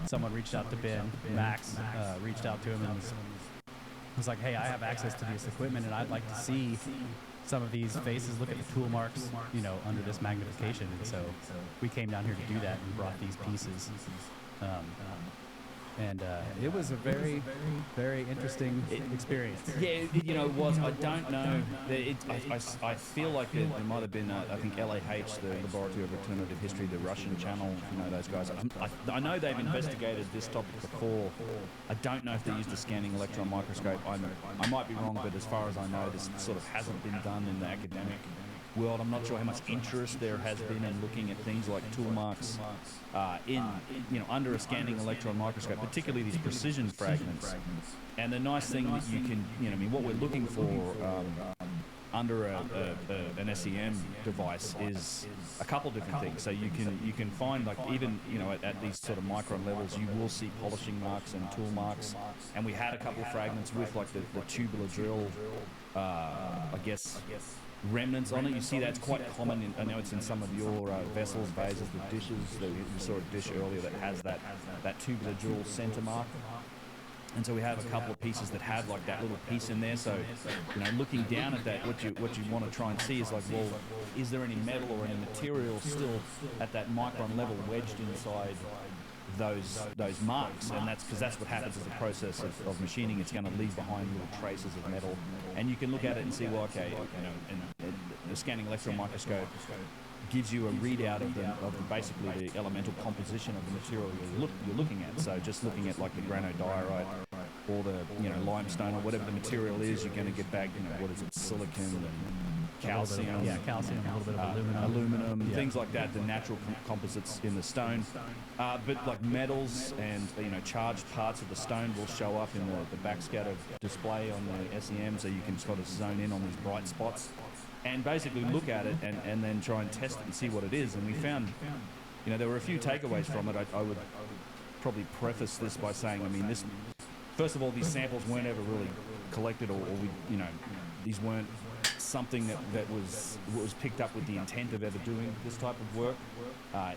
Someone reached out to Ben. Max reached out to him and was like, "Hey, I have access to this equipment, and I'd like to see some of these faces. Look at the tool marks, under this magnification." And so we came down here to do that and brought these pieces. And it was a very, very interesting experience. Yeah, it was. I don't know. I feel like there might have been, I think LAH, the Laboratory of Alternative History, the Russian channel, those guys. I know they've investigated this topic before. I don't know if they used a scanning electron microscope. I might be wrong, but as far as I know, this sort of hasn't been done in the academic world. I'm not sure how much interest there has been in looking at things like tool marks under a scanning electron microscope, particularly these precision fragments. And the nice thing that you can, what we're looking for under an SEM device is a couple different things. So you can find, like, even at these sort of micron levels, you will see polishing marks and tool marks. And we had a couple of fragments with like the tubular drill, remnants on it. You see that's quite common. I know it's in some of your vessels, vases, the dishes. We saw a dish earlier that has that tubular drill center mark. And so we have a couple of pieces that have like that little piece in there. So, looking down at that, what you want to try and see is like, well, is there any metal or any material still at that micron level wedged inside those marks, and that's because that's what happens as a process of machining. It's going to leave behind little traces of metal, and you can look at it and see, well, okay, and the scanning electron microscope gives you a readout of basically the elemental composition of the material you're looking at. So just looking at like the granodiorite or the limestone or whatever the material is, you're going to get back what is it, silicon and calcium, calcium, a little bit of aluminum, things like that, the natural composites in the stone. But like metals and charged parts of the stone will show up in the backscatter display on the SEM, so you can sort of zone in on these bright spots and basically look at it and then try and test it and see what it is. And we found, there were a few takeaways from it. I would probably preface this by saying, this, first of all, these samples weren't ever really collected, or these weren't something that was picked up with the intent of ever doing this type of work.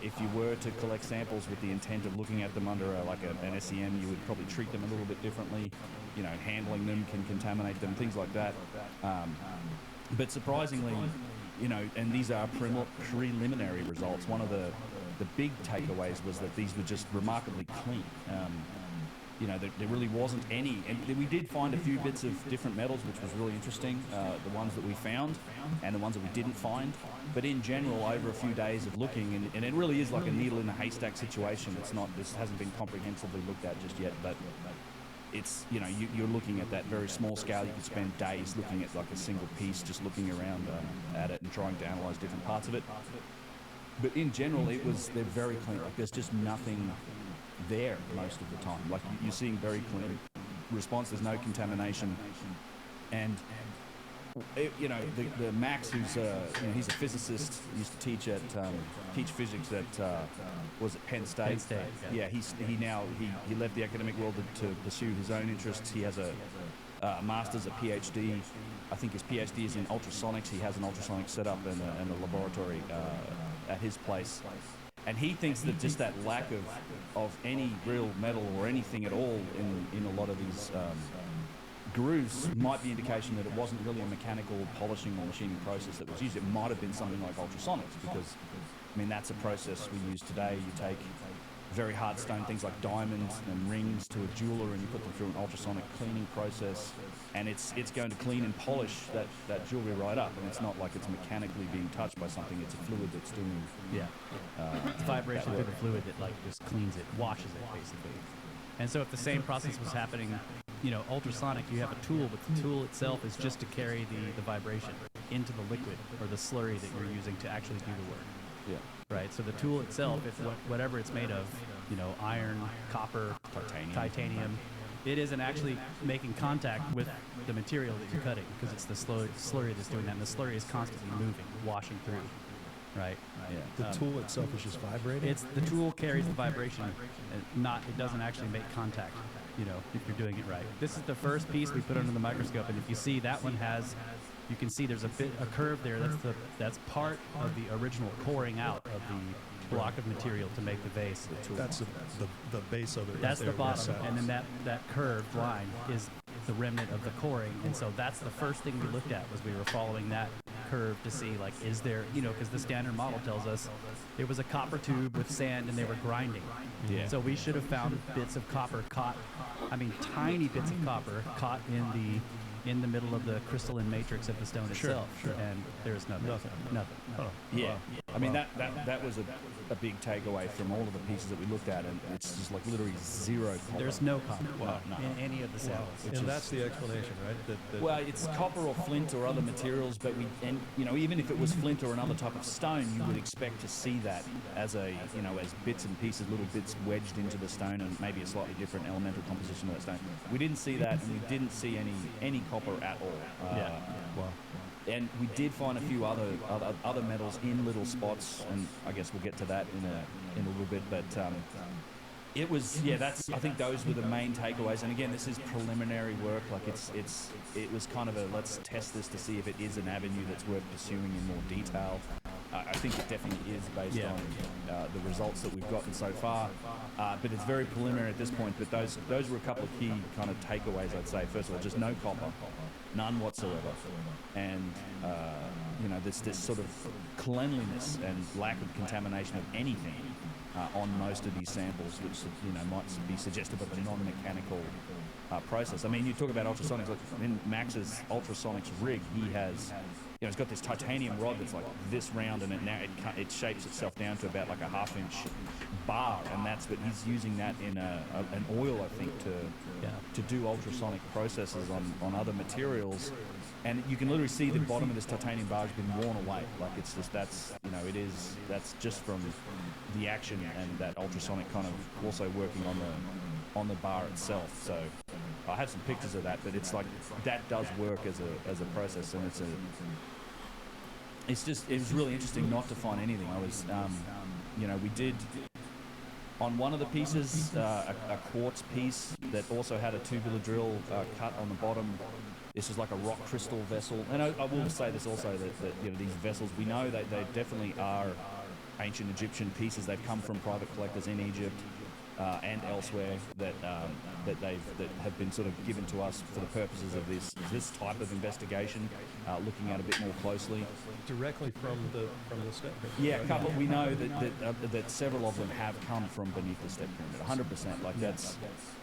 If you were to collect samples with the intent of looking at them under an SEM, you would probably treat them a little bit differently. Handling them can contaminate them, things like that. But surprisingly, and these are preliminary results. One of the big takeaways was that these were just remarkably clean. There really wasn't any, and we did find a few bits of different metals, which was really interesting, the ones that we found and the ones that we didn't find. But in general, over a few days of looking, and it really is like a needle in a haystack situation. This hasn't been comprehensively looked at just yet, but it's, you're looking at that very small scale. You could spend days looking at like a single piece, just looking around at it and trying to analyze different parts of it. But in general, they're very clean. Like there's just nothing there most of the time. Like you're seeing very clean response. There's no contamination, and the Max, who's he's a physicist, used to teach physics at was it Penn State? Penn State. Yeah, he left the academic world to pursue his own interests. He has a master's, a PhD. I think his PhD is in ultrasonics. He has an ultrasonic setup and a laboratory at his place. And he thinks that just that lack of any real metal or anything at all in a lot of these grooves might be indication that it wasn't really a mechanical polishing or machining process that was used. It might have been something like ultrasonics, because that's a process we use today. You take very hard stone, things like diamonds and rings, to a jeweler, and you put them through an ultrasonic cleaning process, and it's going to clean and polish that jewelry right up. And it's not like it's mechanically being touched by something. It's a fluid that's doing it's vibration through the fluid that just cleans it, washes it basically. And so if the same process was happening, ultrasonic, you have a tool, but the tool itself is just to carry the vibration into the liquid or the slurry that you're using to actually do the work. Yeah. Right. So the tool itself, if whatever it's made of, iron, copper, titanium, it isn't actually making contact with the material that you're cutting, because it's the slurry that's doing that, and the slurry is constantly moving, washing through. Right. The tool itself is just vibrating. The tool carries the vibration, it doesn't actually make contact. If you're doing it right. This is the first piece we put under the microscope, and if you see that one you can see there's a curve there. That's part of the original coring out of the block of material to make the vase. That's the base of it. That's the bottom, and then that curved line is the remnant of the coring. And so that's the first thing we looked at, was we were following that curve to see, like, is there, because the standard model tells us it was a copper tube with sand and they were grinding. Yeah. So we should have found bits of copper tiny bits of copper caught in the middle of the crystalline matrix of the stone itself. Sure. And there's nothing. Oh. Yeah. That was a big takeaway from all of the pieces that we looked at, and it's just like literally zero copper. There's no copper No. in any of the samples. And that's the explanation, right? Well, it's copper or flint or other materials, but even if it was flint or another type of stone, you would expect to see that as as bits and pieces, little bits wedged into the stone, and maybe a slightly different elemental composition of that stone. We didn't see that, and we didn't see any copper at all. Wow. And we did find a few other metals in little spots, and I guess we'll get to that in a little bit. But it was, I think those were the main takeaways. And again, this is preliminary work. Like it was kind of let's test this to see if it is an avenue that's worth pursuing in more detail. I think it definitely is based on the results that we've gotten so far. But it's very preliminary at this point. But those were a couple of key kind of takeaways, I'd say. First of all, just no copper, none whatsoever. And, this sort of cleanliness and lack of contamination of anything on most of these samples, which might be suggestive of a non-mechanical process. I mean, you talk about ultrasonics. Like in Max's ultrasonics rig, he has, he's got this titanium rod that's like this round, and it shapes itself down to about like a 1/2 inch bar, and but he's using that in an oil, I think, to do ultrasonic processes on other materials. And you can literally see the bottom of this titanium bar has been worn away. Like it's just that's just from the action and that ultrasonic kind of also working on the bar itself. So I have some pictures of that, but it's like that does work as a process, and it was really interesting not to find anything. I was we did on one of the pieces a quartz piece that also had a tubular drill cut on the bottom. This is like a rock crystal vessel, and I will say this also that these vessels, we know that they definitely are ancient Egyptian pieces. They've come from private collectors in Egypt and elsewhere that have been sort of given to us for the purposes of this type of investigation, looking at a bit more closely. Directly from the step pyramid. Yeah, a couple. We know that several of them have come from beneath the step pyramid. 100%. Like that's.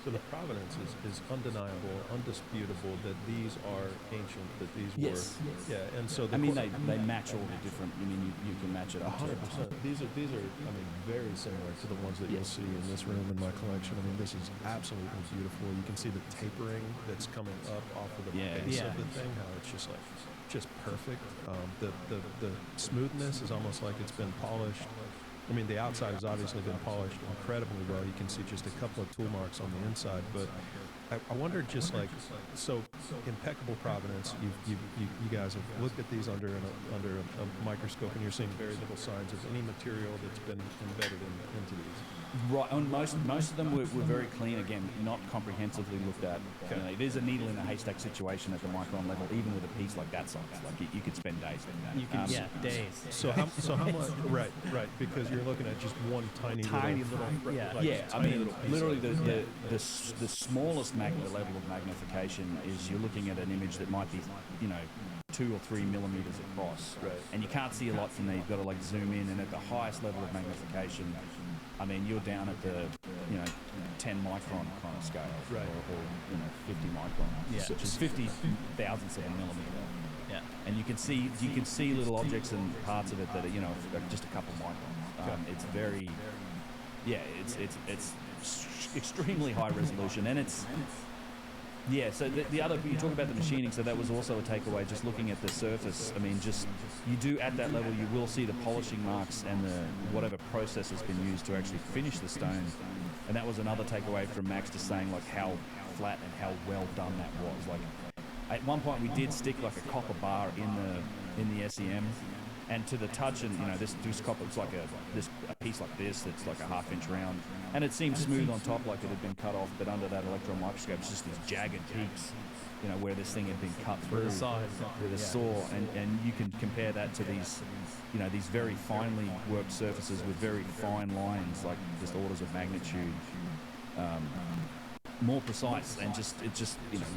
So the provenance is undeniable, undisputable that these are ancient, that these yes. were. Yeah, and so they match all the different. I mean, you can match it 100%. These are very similar to the ones that you'll see in this room in my collection. I mean, this is absolutely beautiful. You can see the tapering that's coming up off of the base of the thing. How it's just perfect. The smoothness is almost like it's been polished. I mean, the outside has obviously been polished incredibly well. You can see just a couple of tool marks on the inside, but I wonder, just like, so impeccable provenance. You guys have looked at these under a microscope, and you're seeing very little signs of any material that's been embedded into these. Right, and most of them were very clean. Again, not comprehensively looked at. Okay. It is a needle in a haystack situation at the micron level, even with a piece like that size. Like you could spend days doing that. You can days. So how much? Right, because you're looking at just one tiny little. I mean, literally the smallest level of magnification is you're looking at an image that might be 2 or 3 millimeters across, right. And you can't see a lot from there. You've got to like zoom in, and at the highest level of magnification, I mean, you're down at the 10 micron kind of scale, right. or 50 micron, which is 50 thousandths of a millimeter. Yeah, and you can see little objects and parts of it that are just a couple microns. It's very, it's extremely high resolution, and it's. Yeah, so the other, you talk about the machining, so that was also a takeaway, just looking at the surface. I mean, you do at that level, you will see the polishing marks and whatever process has been used to actually finish the stone. And that was another takeaway from Max, just saying like how flat and how well done that was. Like at one point we did stick like a copper bar in the SEM, and to the touch, and this copper, it's like a piece like this that's like a 1/2 inch round, and it seemed smooth on top, like it had been cut off, but under that electron microscope, it's just these jagged peaks, where this thing had been cut through with a saw, and you can compare that to these, these very finely worked surfaces with very fine lines, like just orders of magnitude more precise, and just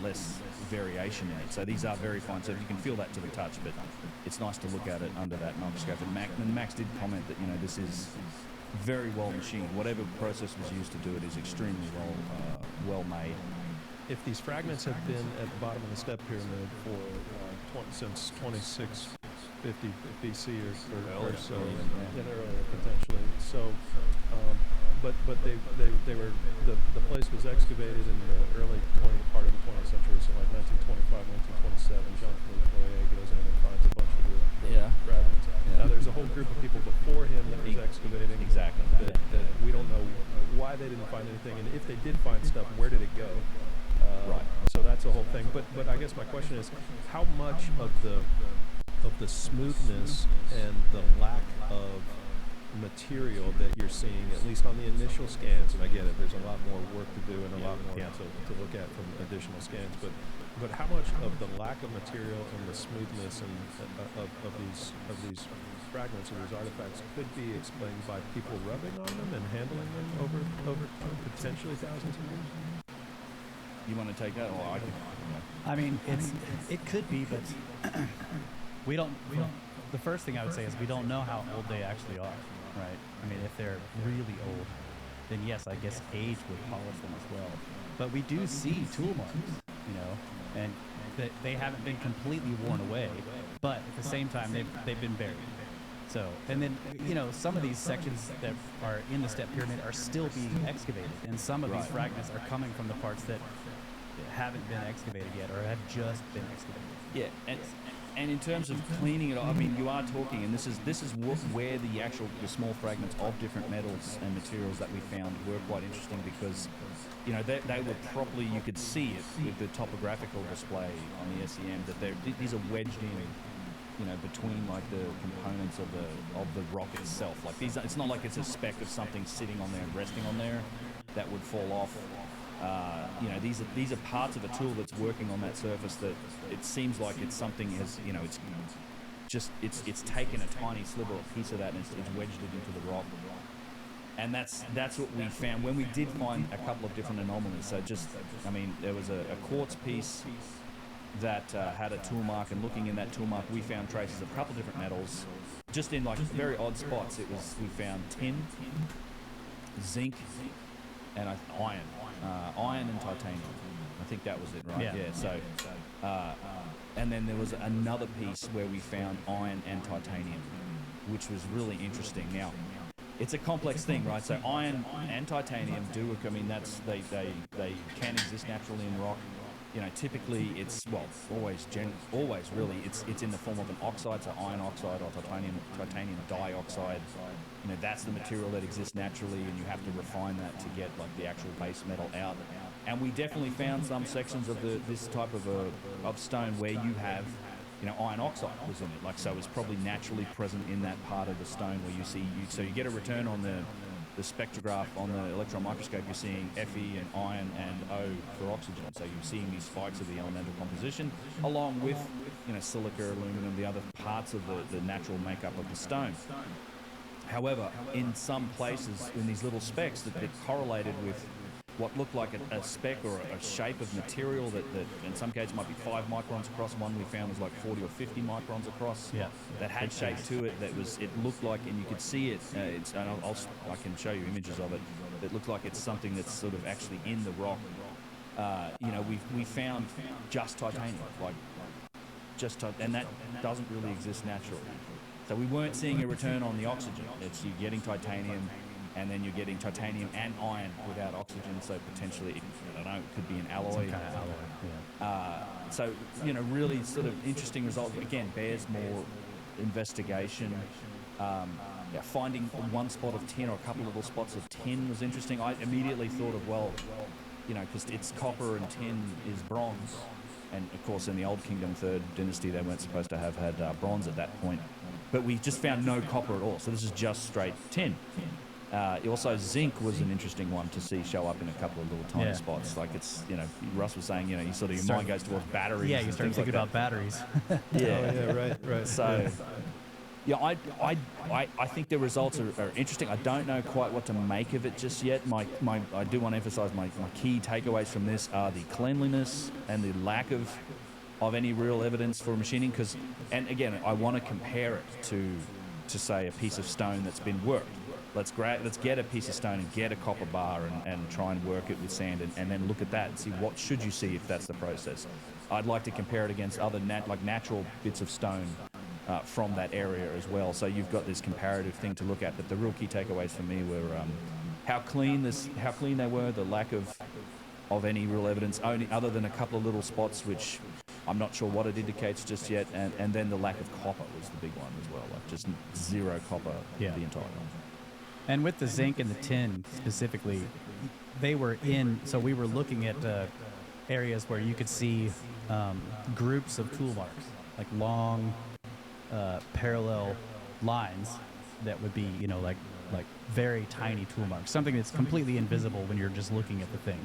less variation in it. So these are very fine. So you can feel that to the touch, but it's nice to look at it under that microscope. And Max did comment that this is very well machined. Whatever process was used to do it is extremely well made. If these fragments have been at the bottom of the step pyramid for since 2650 BC or so, and earlier potentially. So. But they were the place was excavated in the early part of the 20th century, so like 1925, 1927. Jean-Philippe Fourier goes in and finds a bunch of the fragments. Now there's a whole group of people before him that was excavating. Exactly. That we don't know why they didn't find anything, and if they did find stuff, where did it go? Right. So that's the whole thing. But I guess my question is, how much of the smoothness and the lack of material that you're seeing, at least on the initial scans, and I get it, there's a lot more work to do and a lot more to look at from additional scans, but how much of the lack of material and the smoothness and of these fragments or these artifacts could be explained by people rubbing on them and handling them over potentially thousands of years? You want to take that? Or I can. I mean, it could be, but we don't. The first thing I would say is we don't know how old they actually are. right? I mean, if they're really old, then yes, I guess age would polish them as well. But we do see tool marks, you know, and they haven't been completely worn away, but at the same time, they've been buried. So, and then, you know, some of these sections that are in the step pyramid are still being excavated, and some of these fragments are coming from the parts that haven't been excavated yet or have just been excavated. Yeah, and in terms of cleaning it, I mean, you are talking, and this is where the small fragments of different metals and materials that we found were quite interesting, because, you know, they were properly, you could see it with the topographical display on the SEM that these are wedged in, you know, between like the components of the rock itself. Like it's not like it's a speck of something sitting on there and resting on there that would fall off. You know, these are parts of a tool that's working on that surface that it seems like it's something as, you know, it's taken a tiny sliver or piece of that and it's wedged it into the rock. And that's what we found when we did find a couple of different anomalies. So I mean, there was a quartz piece that had a tool mark, and looking in that tool mark, we found traces of a couple of different metals, just in like very odd spots. We found tin, zinc, and iron and titanium. I think that was it, right? Yeah. So, and then there was another piece where we found iron and titanium, which was really interesting. Now, it's a complex thing, right? So iron and titanium I mean, they can exist naturally in rock. You know, typically it's always really it's in the form of an oxide, so iron oxide or titanium dioxide. You know, that's the material that exists naturally, and you have to refine that to get like the actual base metal out. And we definitely found some sections of this type of stone where you have, you know, iron oxide was in it. Like, so it's probably naturally present in that part of the stone where so you get a return on the spectrograph on the electron microscope. You're seeing Fe and iron and O for oxygen. So you're seeing these spikes of the elemental composition, along with, you know, silica, aluminum, the other parts of the natural makeup of the stone. However, in some places, in these little specks that correlated with what looked like a speck or a shape of material that in some cases might be 5 microns across. One we found was like 40 or 50 microns across. Yeah. That had shape to it. It looked like, and you could see it. And I can show you images of it. It looked like it's something that's sort of actually in the rock. You know, we found just titanium, and that doesn't really exist naturally. So we weren't seeing a return on the oxygen. It's you're getting titanium, and then you're getting titanium and iron without oxygen, so potentially, I don't know, it could be an alloy. Some kind of alloy, yeah. So, you know, really sort of interesting result. Again, bears more investigation. Finding one spot of tin or a couple of little spots of tin was interesting. I immediately thought of, well, you know, because it's copper and tin is bronze. And, of course, in the Old Kingdom, 3rd Dynasty, they weren't supposed to have had bronze at that point. But we just found no copper at all, so this is just straight tin. Also, zinc was an interesting one to see show up in a couple of little tiny spots. Like, it's, you know, Russ was saying, you know, your mind goes towards batteries. Yeah, you start thinking about batteries. Right. So, yeah, I think the results are interesting. I don't know quite what to make of it just yet. I do want to emphasize my key takeaways from this are the cleanliness and the lack of any real evidence for machining. And again, I want to compare it to say a piece of stone that's been worked. Let's get a piece of stone and get a copper bar and try and work it with sand and then look at that and see what should you see if that's the process. I'd like to compare it against other natural bits of stone from that area as well. So you've got this comparative thing to look at. But the real key takeaways for me were how clean they were, the lack of any real evidence, only other than a couple of little spots which I'm not sure what it indicates just yet, and then the lack of copper was the big one as well, like just zero copper the entire time. And with the zinc and the tin specifically, they were so we were looking at areas where you could see groups of tool marks, like long parallel lines that would be, you know, like very tiny tool marks, something that's completely invisible when you're just looking at the thing.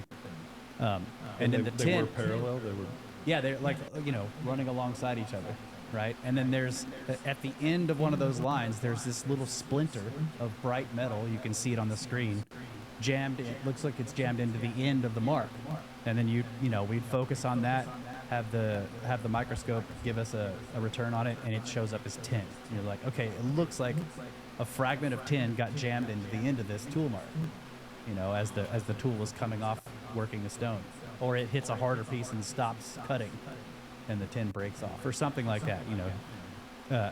And then they were parallel. They're like, you know, running alongside each other, right? And then there's, at the end of one of those lines, there's this little splinter of bright metal. You can see it on the screen. It looks like it's jammed into the end of the mark. And then we'd focus on that, have the microscope give us a return on it, and it shows up as tin. And you're like, okay, it looks like a fragment of tin got jammed into the end of this tool mark, you know, as the tool was coming off working the stone, or it hits a harder piece and stops cutting, and the tin breaks off, or something like that, you know.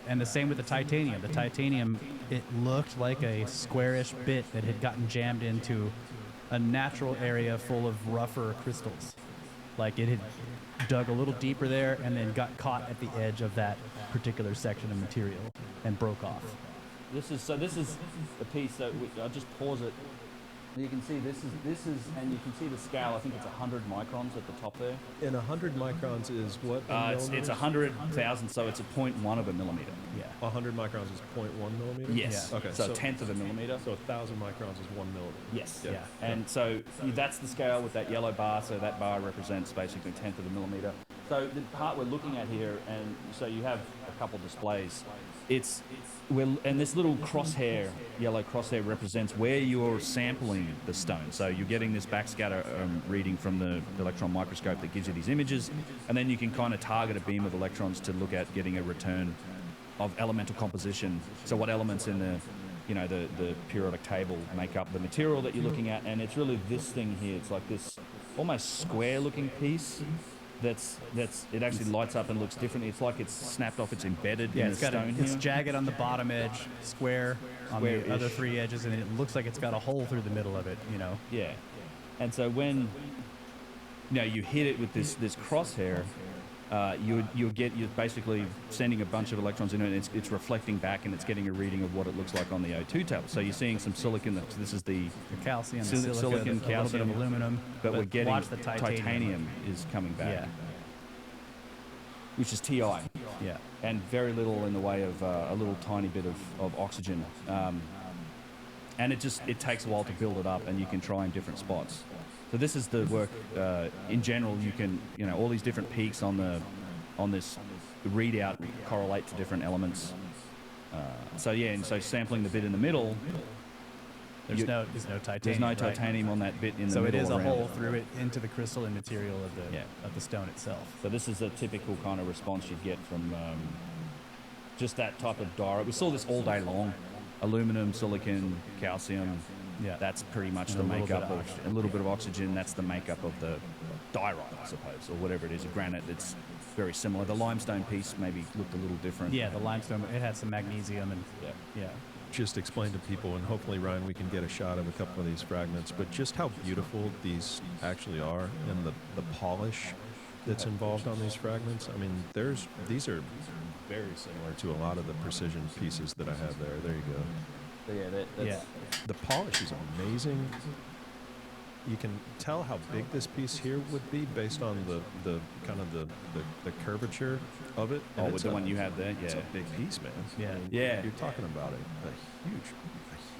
And the same with the titanium. The titanium, it looked like a squarish bit that had gotten jammed into a natural area full of rougher crystals. Like it had dug a little deeper there and then got caught at the edge of that particular section of material and broke off. This is the piece that I'll just pause it. You can see this is, and you can see the scale. I think it's 100 microns at the top there. And 100 microns is what? It's 100,000, so it's a 0.1 of a millimeter. Yeah. 100 microns is 0.1 millimeter? Yes. Yeah. Okay. So a tenth of a millimeter. So 1,000 microns is 1 millimeter. Yes. Yeah. And so that's the scale with that yellow bar. So that bar represents basically a tenth of a millimeter. So the part we're looking at here, and so you have a couple displays. And this little crosshair, yellow crosshair, represents where you're sampling the stone. So you're getting this backscatter reading from the electron microscope that gives you these images, and then you can kind of target a beam of electrons to look at getting a return of elemental composition. So what elements in the periodic table make up the material that you're looking at, and it's really this thing here. It's like this almost square-looking piece. It actually lights up and looks different. It's like it's snapped off. It's embedded in the stone here. It's jagged on the bottom edge, square on the other three edges, and it looks like it's got a hole through the middle of it. You know. Yeah, and so when you hit it with this crosshair, you're basically sending a bunch of electrons in it, and it's reflecting back, and it's getting a reading of what it looks like on the O2 table. So you're seeing some silicon. This is the calcium, silicon, a little calcium, bit of aluminum, but we're getting watch the titanium is coming back, Yeah. which is Ti. Yeah. And very little in the way of a little tiny bit of oxygen. And it takes a while to build it up, and you can try in different spots. So this is the work. In general, you can, all these different peaks on this readout correlate to different elements. And so sampling the bit in the middle. There's no titanium. There's no right? titanium on that bit in the So middle. it is a around hole it. through it into the crystalline material of the stone itself. So this is a typical kind of response you'd get from just that type of diorite. We saw this all day long. Aluminum, silicon, calcium. Yeah. That's pretty much And the a little makeup bit of of oxygen. a little bit of oxygen. That's the makeup of the diorite, I suppose, or whatever it is. A granite that's very similar. The limestone piece maybe looked a little different. Yeah, the limestone. It had some magnesium and yeah. Just explain to people, and hopefully, Ryan, we can get a shot of a couple of these fragments, but just how beautiful these actually are, and the polish that's involved on these fragments. I mean, these are very similar to a lot of the precision pieces that I have there. There you go. So that's The polish is amazing. You can tell how big this piece here would be based on the kind of the curvature of it. Oh, And with it's the one you have there, It's yeah. a big piece, man. Yeah. I mean, Yeah. You're talking about a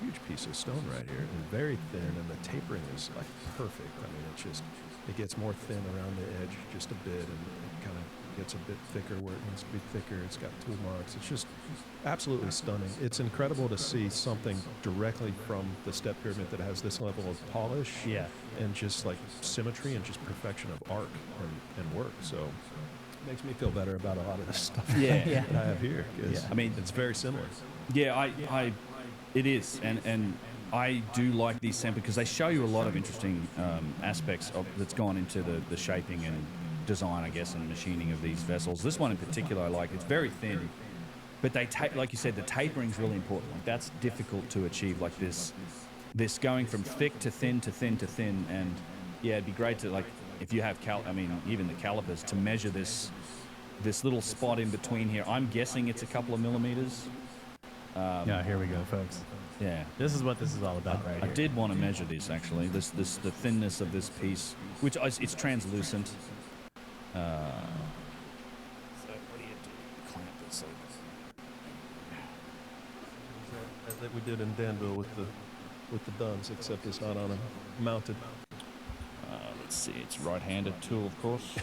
huge piece of stone right here, and very thin, and the tapering is like perfect. I mean, it gets more thin around the edge just a bit, and it kind of gets a bit thicker where it needs to be thicker. It's got tool marks. It's just absolutely stunning. It's incredible to see something directly from the step pyramid that has this level of polish Yeah. and just like symmetry and just perfection of arc and work. So it makes me feel better about a lot of this stuff Yeah. that I have here. 'Cause, I mean, it's very similar. Yeah, it is, and I do like these samples because they show you a lot of interesting aspects that's gone into the shaping and design, I guess, and machining of these vessels. This one in particular, I like. It's very thin, but like you said, the tapering's really important. Like that's difficult to achieve. Like this going from thick to thin to thin to thin, and yeah, it'd be great to like if you have even the calipers to measure this little spot in between here. I'm guessing it's a couple of millimeters. Yeah, here we go, folks. Yeah. This is what this is all about right I here. did want to measure this actually. The thinness of this piece, which it's translucent. So what do you do? Clamp it so. That we did in Danville with the Duns, except it's not on a mounted. Let's see. It's right-handed tool, of course.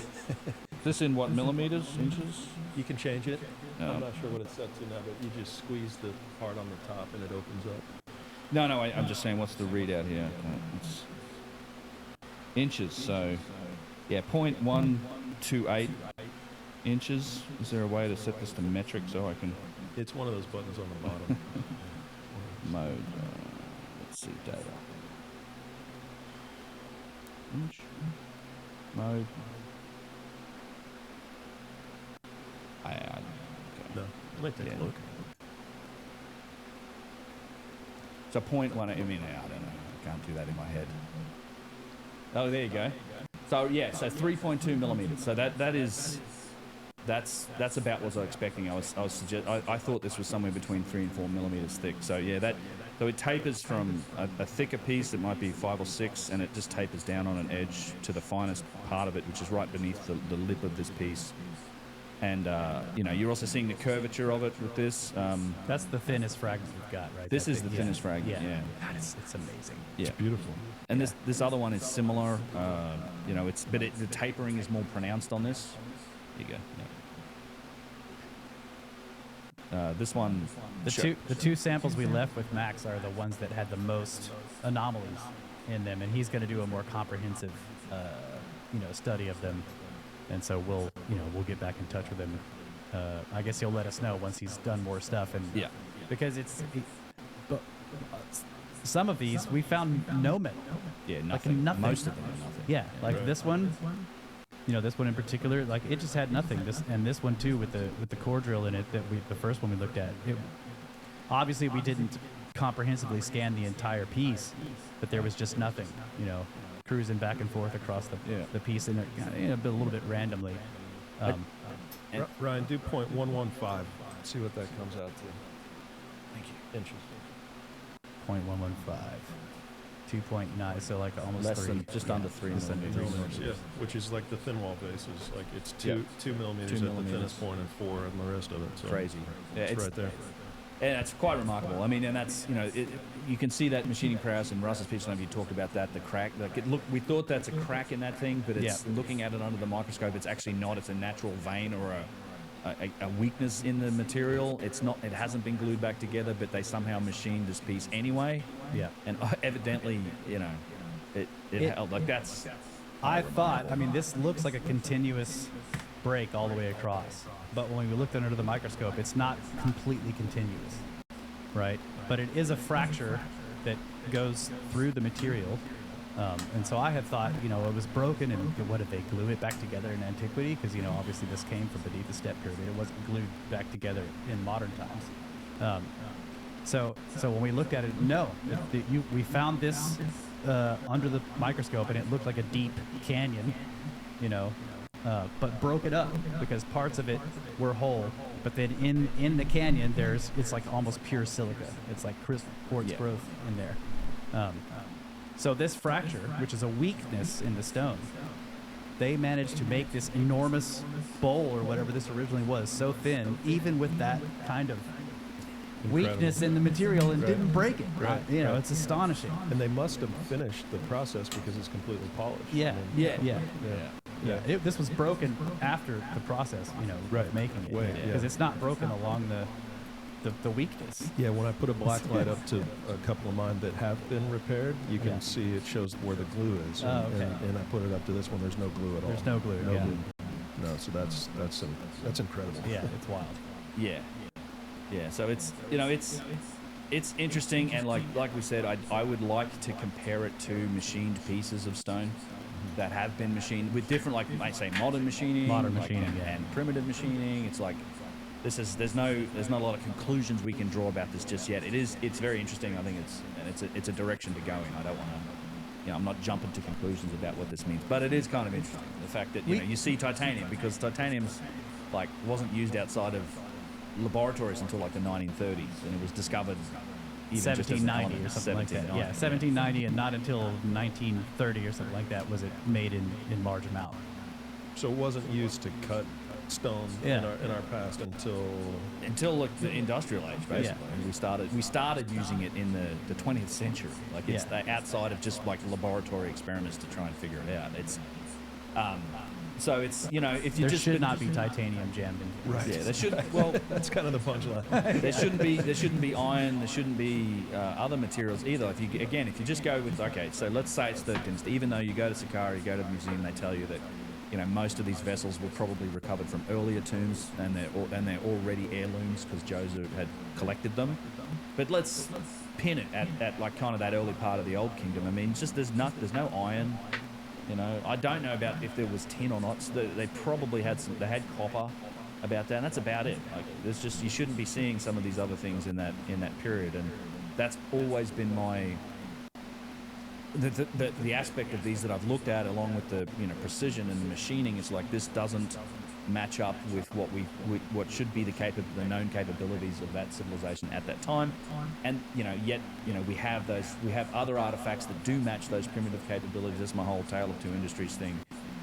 This in what, millimeters, inches? You can change it. No. I'm not sure what it's set to now, but you just squeeze the part on the top and it opens up. No. I'm just saying. What's the readout here? It's inches. So, yeah, 0.128 inches. Is there a way to set this to metric so I can? It's one of those buttons on the bottom. mode. Let's see, data. Inch. Mode. Okay. No, let me take a look. So 0.1, I mean, I don't know. I can't do that in my head. Oh, there you go. So yeah, so 3.2 millimeters. So that's about what I was expecting. I thought this was somewhere between 3 and 4 millimeters thick. So yeah, so it tapers from a thicker piece that might be 5 or 6, and it just tapers down on an edge to the finest part of it, which is right beneath the lip of this piece. And you're also seeing the curvature of it with this. That's the thinnest fragment we've got, right? This is the thinnest fragment. Yeah. It's amazing. Yeah. It's beautiful. And this other one is similar. The tapering is more pronounced on this. Here you go. Yeah. This one. The two samples we left with Max are the ones that had the most anomalies in them, and he's going to do a more comprehensive, study of them. And so we'll get back in touch with him. I guess he'll let us know once he's done more stuff. And yeah, because some of these we found no metal. Yeah, nothing. Like nothing. Most of them are nothing. Yeah, like right. This one. This one in particular, like it just had nothing. This one too with the core drill in it the first one we looked at. Obviously we didn't comprehensively scan the entire piece, but there was just nothing. Cruising back and forth across the piece and a little bit randomly. Ryan, do 0.115. See what that comes out to. Thank you. Inches. 0.115. 2.9, so like almost less 3. than just under 3 millimeters. Yeah, which is like the thin wall base is like it's 2 millimeters at the thinnest point and 4 on the rest of it. So crazy. Yeah, it's right there. And it's quite remarkable. I mean, and that's you can see that machining prowess in Russ's pitch. You talked about that, the crack. We thought that's a crack in that thing, but it's looking at it under the microscope. It's actually not. It's a natural vein or a weakness in the material. It's not. It hasn't been glued back together, but they somehow machined this piece anyway. Yeah. And evidently, it held. Like that's. I thought. I mean, this looks like a continuous break all the way across. But when we looked under the microscope, it's not completely continuous, right? But it is a fracture that goes through the material. And so I had thought, it was broken, and what did they glue it back together in antiquity? Because, obviously this came from beneath the steppe period. It wasn't glued back together in modern times. So when we looked at it, no, we found this under the microscope, and it looked like a deep canyon, but broke it up because parts of it were whole. But then in the canyon, it's like almost pure silica. It's like quartz growth in there. So this fracture, which is a weakness in the stone, they managed to make this enormous bowl or whatever this originally was so thin, even with that kind of weakness in the material, and didn't break it. Right. It's astonishing. And they must have finished the process because it's completely polished. Yeah. Yeah. This was broken after the process, of making it. Because it's not broken along the weakness. Yeah, when I put a black light up to a couple of mine that have been repaired, you can see it shows where the glue is. Oh, okay. And I put it up to this one, there's no glue at all. There's no glue. No glue. No, so that's incredible. Yeah, it's wild. Yeah. So it's interesting, and like we said, I would like to compare it to machined pieces of stone that have been machined with different, like I say, modern machining, and primitive machining. It's like there's not a lot of conclusions we can draw about this just yet. It's very interesting. I think it's a direction to go in. I don't want to, I'm not jumping to conclusions about what this means, but it is kind of interesting the fact that you see titanium, because titanium's wasn't used outside of laboratories until like the 1930s, and it was discovered even 1790 or something like that. Yeah, 1790, and not until 1930 or something like that was it made in large amount. So it wasn't used to cut stone in our past until like the industrial age, basically. And we started using it in the 20th century. Like it's outside of just like laboratory experiments to try and figure it out. It's so it's if you there just should not be titanium jammed into right. Yeah, there should. Well, that's kind of the punchline. There shouldn't be iron. There shouldn't be other materials either. If you just go with so let's say it's the even though you go to Saqqara, you go to the museum, they tell you that most of these vessels were probably recovered from earlier tombs, and they're already heirlooms because Joseph had collected them. But let's pin it at like kind of that early part of the Old Kingdom. I mean, just there's no iron. You know, I don't know about if there was tin or not. So they probably had some. They had copper about that, and that's about it. Like, there's just, you shouldn't be seeing some of these other things in that period, and that's always been my the aspect of these that I've looked at, along with the, you know, precision and the machining. It's like, this doesn't match up with what should be the known capabilities of that civilization at that time. And, you know, yet, you know, we have other artifacts that do match those primitive capabilities. That's my whole Tale of Two Industries thing.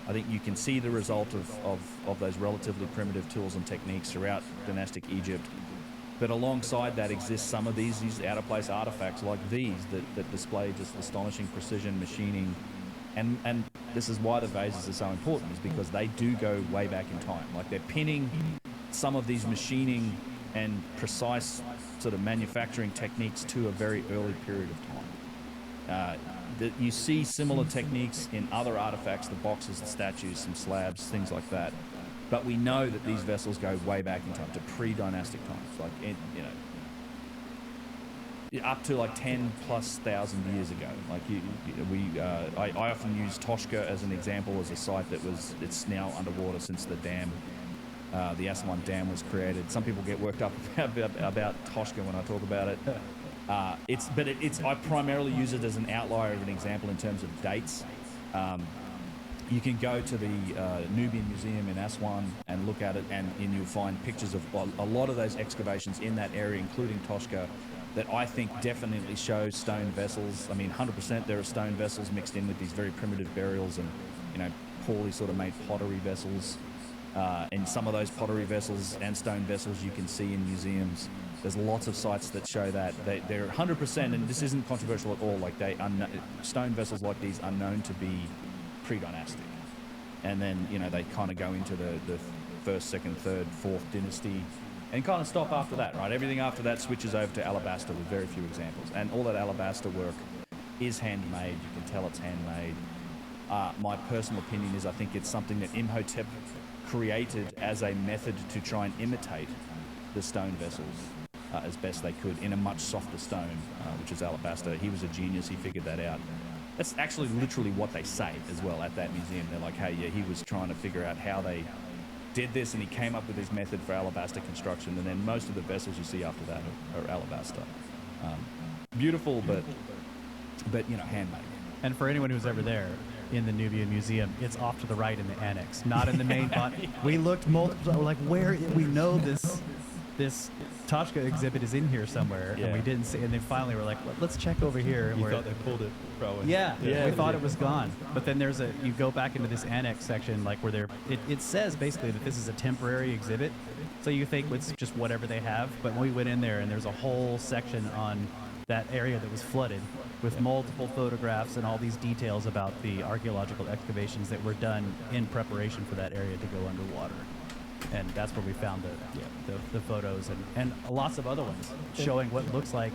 I think you can see the result of those relatively primitive tools and techniques throughout dynastic Egypt. But alongside that exists some of these out-of-place artifacts like these that display just astonishing precision, machining. And this is why the vases are so important, is because they do go way back in time. Like, they're pinning some of these machining and precise sort of manufacturing techniques to a very early period of time. You see similar techniques in other artifacts, the boxes, the statues, some slabs, things like that. But we know that these vessels go way back in time, to pre-dynastic times, like, up to like 10,000+ years ago. Like, I often use Toshka as an example, as a site it's now underwater since the dam, the Aswan Dam was created. Some people get worked up about Toshka when I talk about it. I primarily use it as an outlier of an example in terms of dates. You can go to the Nubian Museum in Aswan and look at it, and you'll find pictures of a lot of those excavations in that area, including Toshka, that I think definitely show stone vessels. I mean, 100% there are stone vessels mixed in with these very primitive burials and, you know, poorly sort of made pottery vessels. And some of those pottery vessels and stone vessels you can see in museums. There's lots of sites that show that. They're 100%, and this isn't controversial at all, like, stone vessels like these are known to be pre-dynastic. And then, you know, they kind of go into the first, second, third, fourth dynasty and kind of stop after that, right? Everything after that switches over to alabaster with very few examples. And all that alabaster work is handmade. You can tell it's handmade. My personal opinion is I think it's something that Imhotep created as a method to try and imitate the stone vessels as best they could in a much softer stone, which is alabaster. He was a genius. He figured that out. That's actually literally what they say as well at that museum. They're like, hey, yeah, he was trying to figure out how they did this, and he came up with his method for alabaster construction. And then most of the vessels you see after that are alabaster. Beautiful, but you know, handmade. And for anyone who's ever there, in the Nubian Museum, it's off to the right in the annex, not in the main body. We looked multiple, like, where, we know this Toshka exhibit is in here somewhere, and we didn't see. And they finally were like, let's check over here. And you thought they pulled it, probably. Yeah, we thought it was gone. But then you go back into this annex section, like, where it says basically that this is a temporary exhibit. So you think it's just whatever they have. But we went in there, and there's a whole section on that area that was flooded with multiple photographs and all these details about the archaeological excavations that were done in preparation for that area to go underwater. And that's where we found the photos and lots of other ones showing what looks like,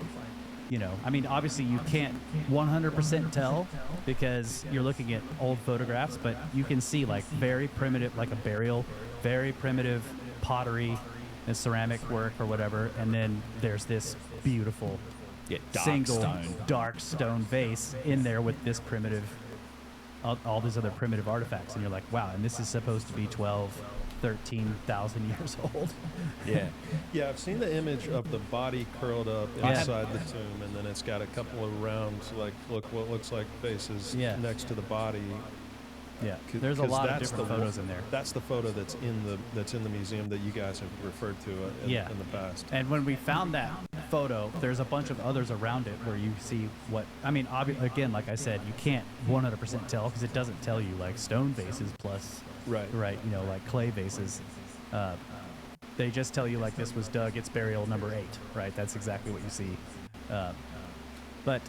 you know, I mean, obviously you can't 100% tell because you're looking at old photographs, but you can see, like, very primitive, like a burial, very primitive pottery and ceramic work or whatever. And then there's this beautiful dark stone vase in there with this primitive, all these other primitive artifacts. And you're like, wow, and this is supposed to be 13,000 years old. Yeah, I've seen the image of the body curled up inside the tomb, and then it's got a couple of round, like, what looks like faces next to the body. Yeah, there's a lot of different photos in there. That's the photo that's in the museum that you guys have referred to in the past. And when we found that photo, there's a bunch of others around it where you see what, I mean, again, like I said, you can't 100% tell because it doesn't tell you, like, stone vases plus, right, you know, like clay vases. They just tell you, like, this was dug, it's burial number 8, right? That's exactly what you see. But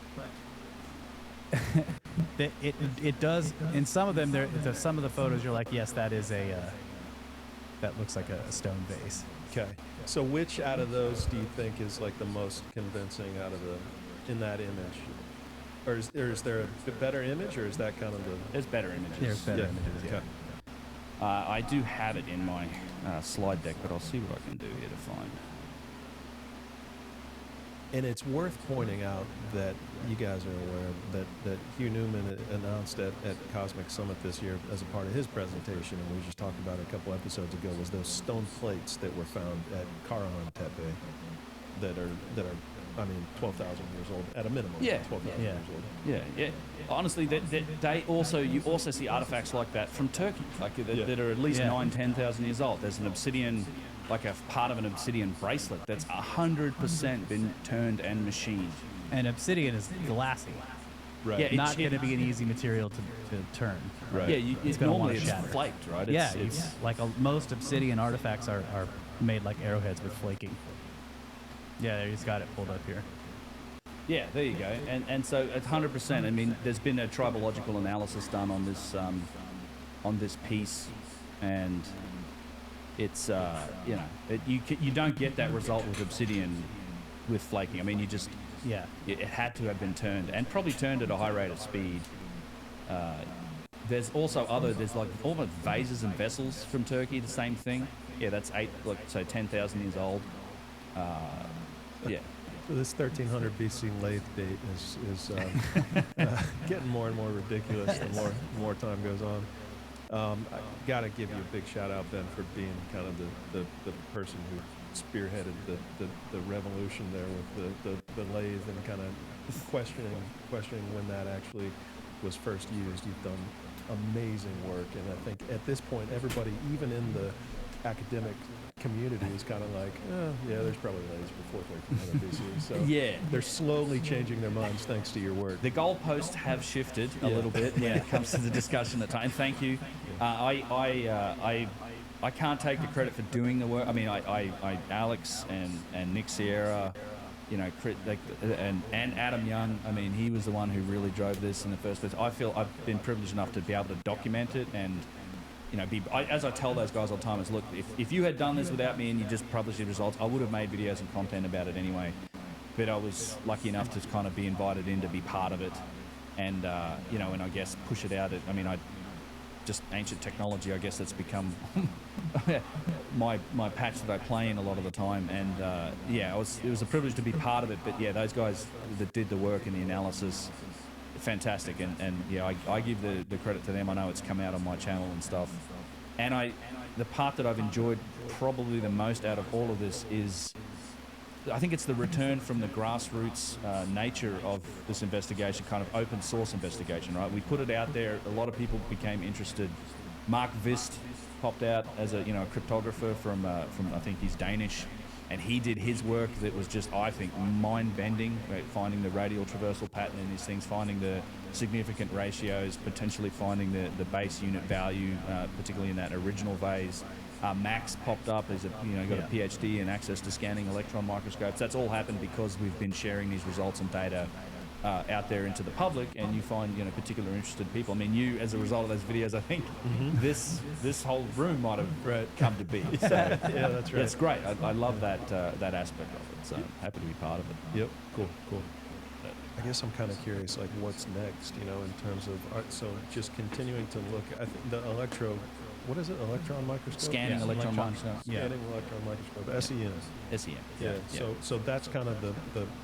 it does, in some of them, some of the photos you're like, yes, that is that looks like a stone vase. Okay, so which out of those do you think is, like, the most convincing in that image? Or is there a better image, or is that kind of There's better images. There's better images, okay. I do have it in my slide deck, but I'll see what I can do here to find. And it's worth pointing out that you guys are aware that Hugh Newman announced at Cosmic Summit this year as a part of his presentation, and we just talked about it a couple episodes ago, was those stone plates that were found at Karahan Tepe that are I mean 12,000 years old at a minimum. Yeah. 12,000 years old. Yeah. Honestly, they also you also see artifacts like that from Turkey, like that are at least 10,000 years old. There's an obsidian, like a part of an obsidian bracelet that's 100% been turned and machined. And obsidian is glassy. Right. Yeah, Not going to be an easy material to turn. Right. Yeah, It's gonna normally wanna it's shatter. flaked, right? It's like most obsidian artifacts are made like arrowheads with flaking. Yeah, he's got it pulled up here. Yeah, there you go. And so at 100%, I mean, there's been a tribological analysis done on this piece, and it's you don't get that result with obsidian with flaking. I mean, it had to have been turned, and probably turned at a high rate of speed. There's also there's like almost vases and vessels from Turkey, the same thing. Yeah, that's 10,000 years old. Yeah. So this 1300 BC lathe date is getting more and more ridiculous the more time goes on. I got to give you a big shout out, Ben, for being kind of the person who spearheaded the revolution there with the lathe and kind of questioning when that actually was first used. You've done amazing work, and I think at this point everybody, even in the academic community, is kind of like, there's probably lathes before 1300 BC. So Yeah. they're slowly changing their minds thanks to your work. The goalposts have shifted a little bit when it comes to the discussion at times. Thank you. I can't take the credit for doing the work. I mean, Alex and Nick Sierra, and Adam Young. I mean, he was the one who really drove this in the first place. I feel I've been privileged enough to be able to document it and. As I tell those guys all the time, is look, if you had done this without me and you just published the results, I would have made videos and content about it anyway. But I was lucky enough to kind of be invited in to be part of it, and and I guess push it out. Just ancient technology, I guess that's become my patch that I play in a lot of the time. And it was a privilege to be part of it. But yeah, those guys that did the work and the analysis. Fantastic, and I give the credit to them. I know it's come out on my channel and stuff, and the part that I've enjoyed probably the most out of all of this is I think it's the return from the grassroots nature of this investigation, kind of open source investigation, right? We put it out there, a lot of people became interested. Mark Vist popped out as a cryptographer from I think he's Danish, and he did his work that was just, I think, mind-bending, right? Finding the radial traversal pattern in these things, finding the significant ratios, potentially finding the base unit value, particularly in that original vase. Max popped up as got a PhD and access to scanning electron microscopes. That's all happened because we've been sharing these results and data out there into the public, and you find particular interested people. I mean, you, as a result of those videos, I think this whole room might have come to be. So, Yeah, that's right. it's great. I love that aspect of it. So happy to be part of it. Yep. Cool. I guess I'm kind of curious, like, what's next? In terms of art. So just continuing to look. I think the what is it? Electron microscope. Scanning electron microscope. Scanning electron microscope. SEM. SEM. Yeah. So that's kind of the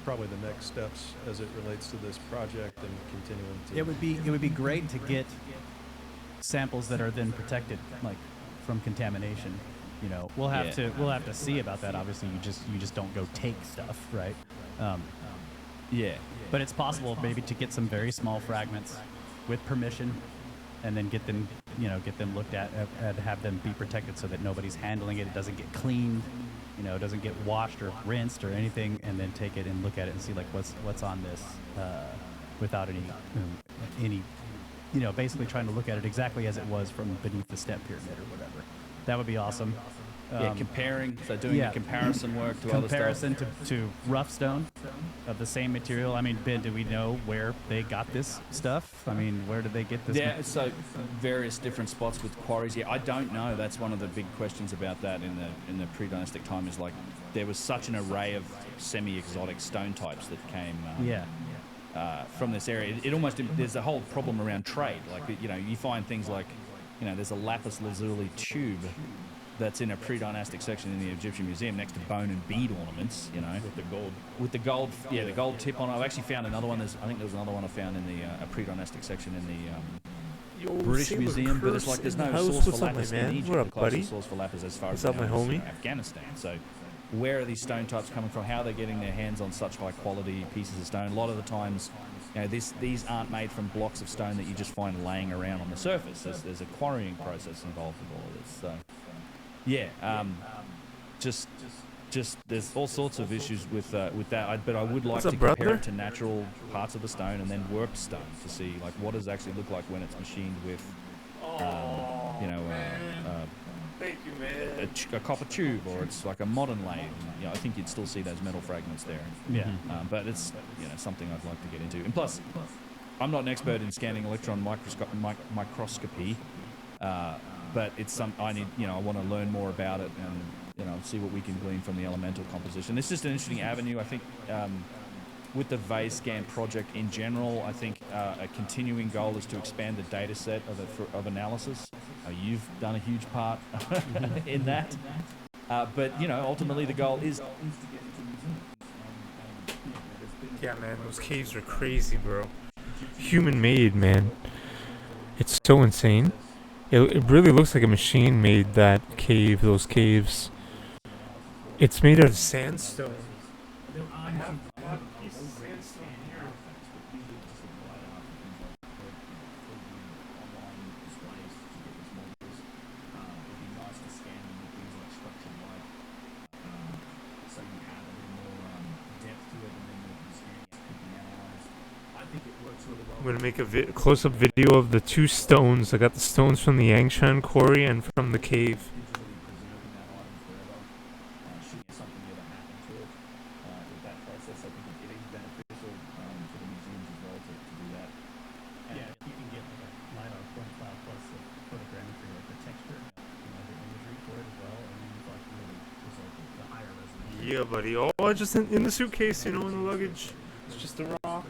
probably the next steps as it relates to this project and continuing to. It would be great to get samples that are then protected, like from contamination. We'll have to see about that. Obviously, you just don't go take stuff, right? But it's possible maybe to get some very small fragments with permission, and then get them looked at and have them be protected so that nobody's handling it. It doesn't get cleaned, it doesn't get washed or rinsed or anything, and then take it and look at it and see like what's on this without any basically trying to look at it exactly as it was from beneath the step pyramid or whatever. That would be awesome. Comparing, so doing the comparison work to other stuff. Comparison to rough stone of the same material. I mean, Ben, do we know where they got this stuff? I mean, where did they get this? Yeah, so various different spots with quarries. Yeah, I don't know. That's one of the big questions about that in the pre-dynastic time, is like there was such an array of semi-exotic stone types that came from this area. It almost, there's a whole problem around trade. Like, you find things like, there's a lapis lazuli tube that's in a pre-dynastic section in the Egyptian Museum next to bone and bead ornaments, you know. With the gold, the gold tip on it. I've actually found another one. I think there was another one I found in the a pre-dynastic section in the British Museum, but it's like there's no source for lapis in Egypt. What up, the closest buddy? source for lapis as far What's as up, we know my is, homie? Afghanistan. So where are these stone types coming from? How are they getting their hands on such high quality pieces of stone? A lot of the times, you know, these aren't made from blocks of stone that you just find laying around on the surface. There's a quarrying process involved with all of this. So yeah, just there's all sorts of issues with that. But I would like to compare it to natural parts of the stone and then worked stone to see like what does it actually look like when it's machined with, you know, Thank you, man. a copper tube, or it's like a modern lathe. You know, I think you'd still see those metal fragments there. Yeah. But it's, you know, something I'd like to get into. And plus, I'm not an expert in scanning electron microscopy, but it's I need, you know, I want to learn more about it and, you know, see what we can glean from the elemental composition. It's just an interesting avenue. I think with the VeScan project in general, I think a continuing goal is to expand the data set of analysis. You've done a huge part in that. But, you know, ultimately the goal is... Yeah, man, those caves are crazy, bro. Human-made, man. It's so insane. It really looks like a machine made that cave, those caves. It's made out of sandstone. I have a piece of sandstone here. I'm gonna make a close-up video of the two stones. I got the stones from the Yangshan quarry and from the cave. Yeah, buddy. Oh, just in the suitcase, you know, in the luggage. It's just a rock.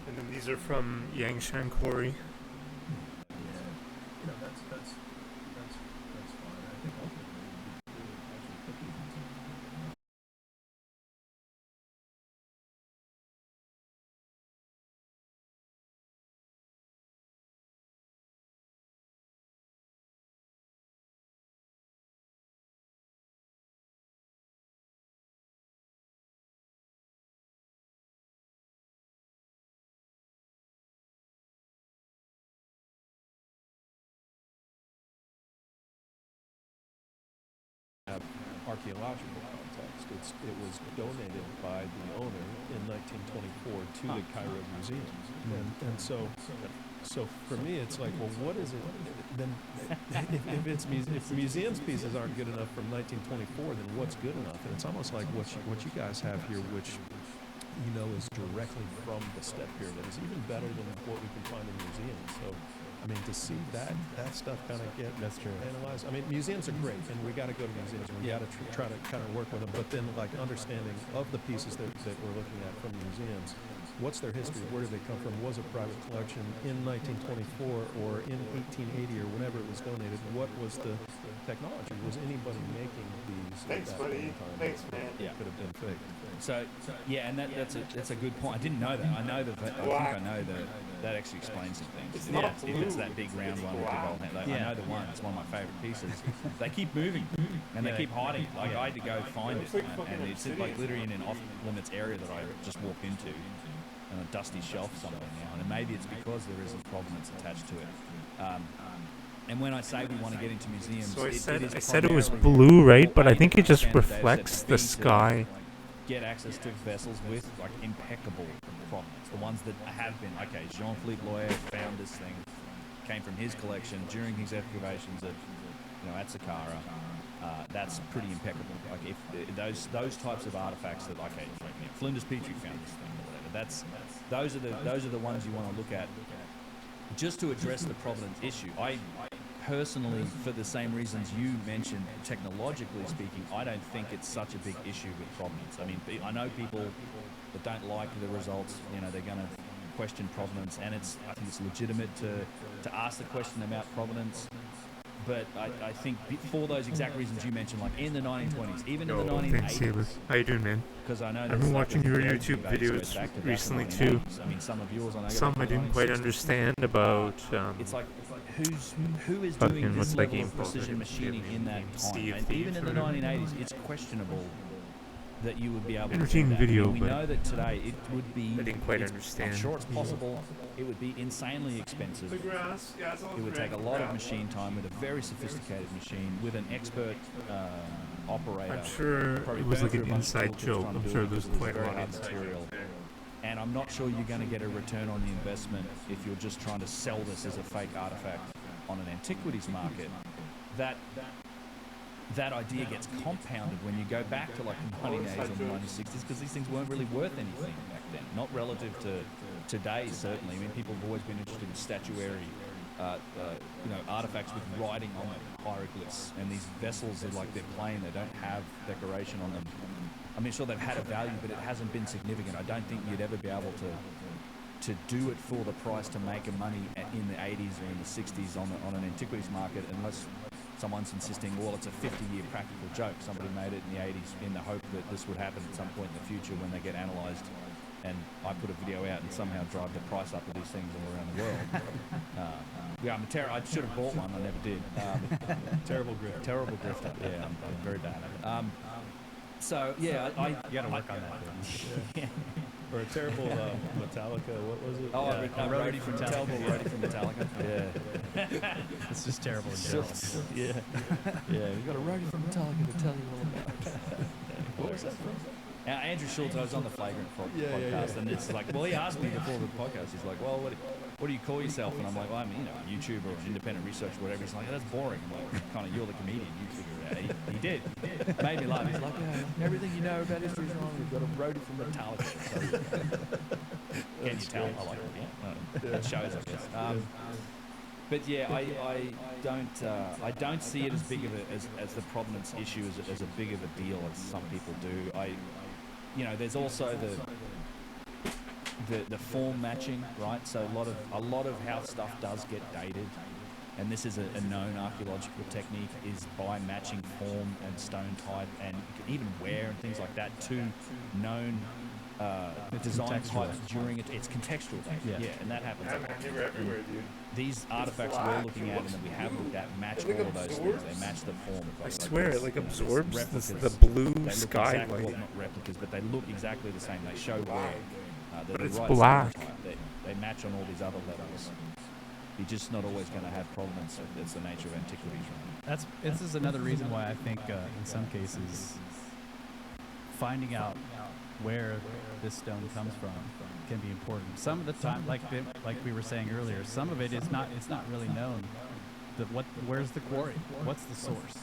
And then these are from Yangshan Quarry. Archaeological context. It was donated by the owner in 1924 to the Cairo Museum, and so for me it's like, well, what is it then? If museum's pieces aren't good enough from 1924, then what's good enough? And it's almost like what you guys have here, which you know is directly from the step pyramid, is even better than what we can find in museums. So I mean, to see that stuff kind of get analyzed. I mean, museums are great, and we got to go to museums, and we got to try to kind of work with them. But then, like, understanding of the pieces that we're looking at from museums, what's their history? Where did they come from? Was a private collection in 1924 or in 1880 or whenever it was donated? What was the technology? Was anybody making these? Thanks, buddy. Thanks, man. Yeah, could have been fake. So yeah, and that's a good point. I didn't know that. I know that. I think I know that actually explains some things. If it's that big round one with the gold hand, I know the one. It's one of my favorite pieces. They keep moving and they keep hiding. Like I had to go find it, and it's like literally in an off-limits area that I just walked into, on a dusty shelf somewhere now. And maybe it's because there is a provenance attached to it. And when I say we want to get into museums, So I said it was blue, right? But I think it just reflects the sky. Get access to vessels with like impeccable provenance. The ones that have been, okay, Jean-Philippe Loyer found this thing, came from his collection during his excavations at Saqqara. That's pretty impeccable. Like if those types of artifacts that, okay, Flinders Petrie found this thing or whatever. Those are the ones you want to look at just to address the provenance issue. I personally, for the same reasons you mentioned, technologically speaking, I don't think it's such a big issue with provenance. I mean, I know people that don't like the results. You know, they're going to question provenance, and I think it's legitimate to ask the question about provenance. But I think for those exact reasons you mentioned, like in the 1920s, even in the Thanks, 1980s, Silas. How you doing, man? because I know I've been watching your YouTube videos recently too. I mean, some of yours, I know. Some I didn't quite understand about. It's like who is fucking doing what's this that level game of called? precision machining in that time? And even in the 1980s, it's questionable that you would be able to do Entertaining that. video, I mean, we but know that today it would be. I didn't quite I'm understand. sure it's possible. It would be insanely expensive. It would take a lot of machine time with a very sophisticated machine with an expert operator. I'm sure Probably it was burn like through an a bunch of inside toolkits joke. trying to I'm do sure it there's because it's quite a very lot hard of material. And I'm not sure you're going to get a return on the investment if you're just trying to sell this as a fake artifact on an antiquities market. That idea gets compounded when you go back to like the 1980s or the 1960s, because these things weren't really worth anything back then, not relative to today, certainly. I mean, people have always been interested in statuary, artifacts with writing on them, hieroglyphs, and these vessels are like they're plain, they don't have decoration on them. I mean, sure, they've had a value, but it hasn't been significant. I don't think you'd ever be able to do it for the price to make money in the 80s or in the 60s on an antiquities market, unless someone's insisting, well, it's a 50-year practical joke. Somebody made it in the 80s in the hope that this would happen at some point in the future when they get analysed. And I put a video out and somehow drive the price up of these things all around the world. I should have bought one. I never did. Terrible grip. Terrible grifter. Yeah, I'm very bad at it. So yeah, You got to work on that. yeah. Or a terrible Metallica. What was it? Oh, Yeah, a roadie from Metallica. Roadie from Metallica. Yeah. It's just terrible in general. Yeah. Yeah. We got a roadie from Metallica to tell you all about it. What was that from? Now, Andrew Schultz, I was on the Flagrant podcast, and it's like, well, he asked me before the podcast, he's like, well, what do you call yourself? And I'm like, well, I'm a YouTuber or an independent researcher, whatever. He's like, that's boring. I'm like, kind of, you're the comedian, you figure it out. He did. Made me laugh. He's like, everything you know about history is wrong. We've got a roadie from Metallica. Can you tell? I like it. That shows, I guess. But yeah, I don't see it as big of as the provenance issue as a big of a deal as some people do. There's also the form matching, right? So a lot of how stuff does get dated, and this is a known archaeological technique, is by matching form and stone type and even wear and things like that to known design types during it. It's contextual dating, yeah, and that happens. These artifacts we're looking at and that we have looked at match all of those things. They match the form. I swear it like absorbs replicas. the blue They look sky exactly, light. well, not replicas, but they look exactly the same. They show where But it's right black. type. They match on all these other levels. You're just not always going to have provenance. That's the nature of antiquities. This is another reason why I think in some cases finding out where this stone comes from can be important. Some of the time, like we were saying earlier, some of it is not. It's not really known. Where's the quarry? What's the source?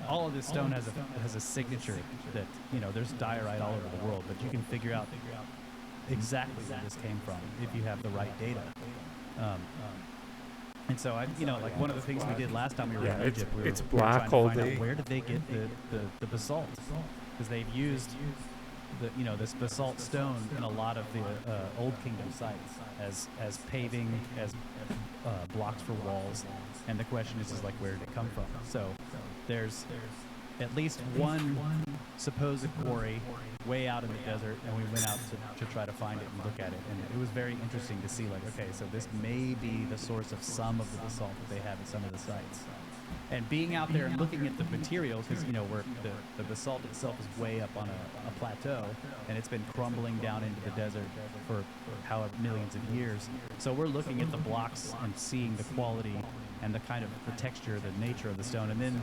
All of this stone has a signature that there's diorite all over the world, but you can figure out exactly where this came from if you have the right data. And so like one of the things we did last time we were in Egypt, we were black trying to all find day. out where did they get the basalt, because they've used this basalt stone in a lot of the Old Kingdom sites as paving, as blocks for walls, and the question is like, where did it come from? So there's at least one supposed quarry way out in the desert, and we went out to try to find it and look at it, and it was very interesting to see, like, okay, so this may be the source of some of the basalt that they have at some of the sites. And being out there and looking at the material, because the basalt itself is way up on a plateau, and it's been crumbling down into the desert for however millions of years. So we're looking at the blocks and seeing the quality and the kind of the texture, the nature of the stone, and then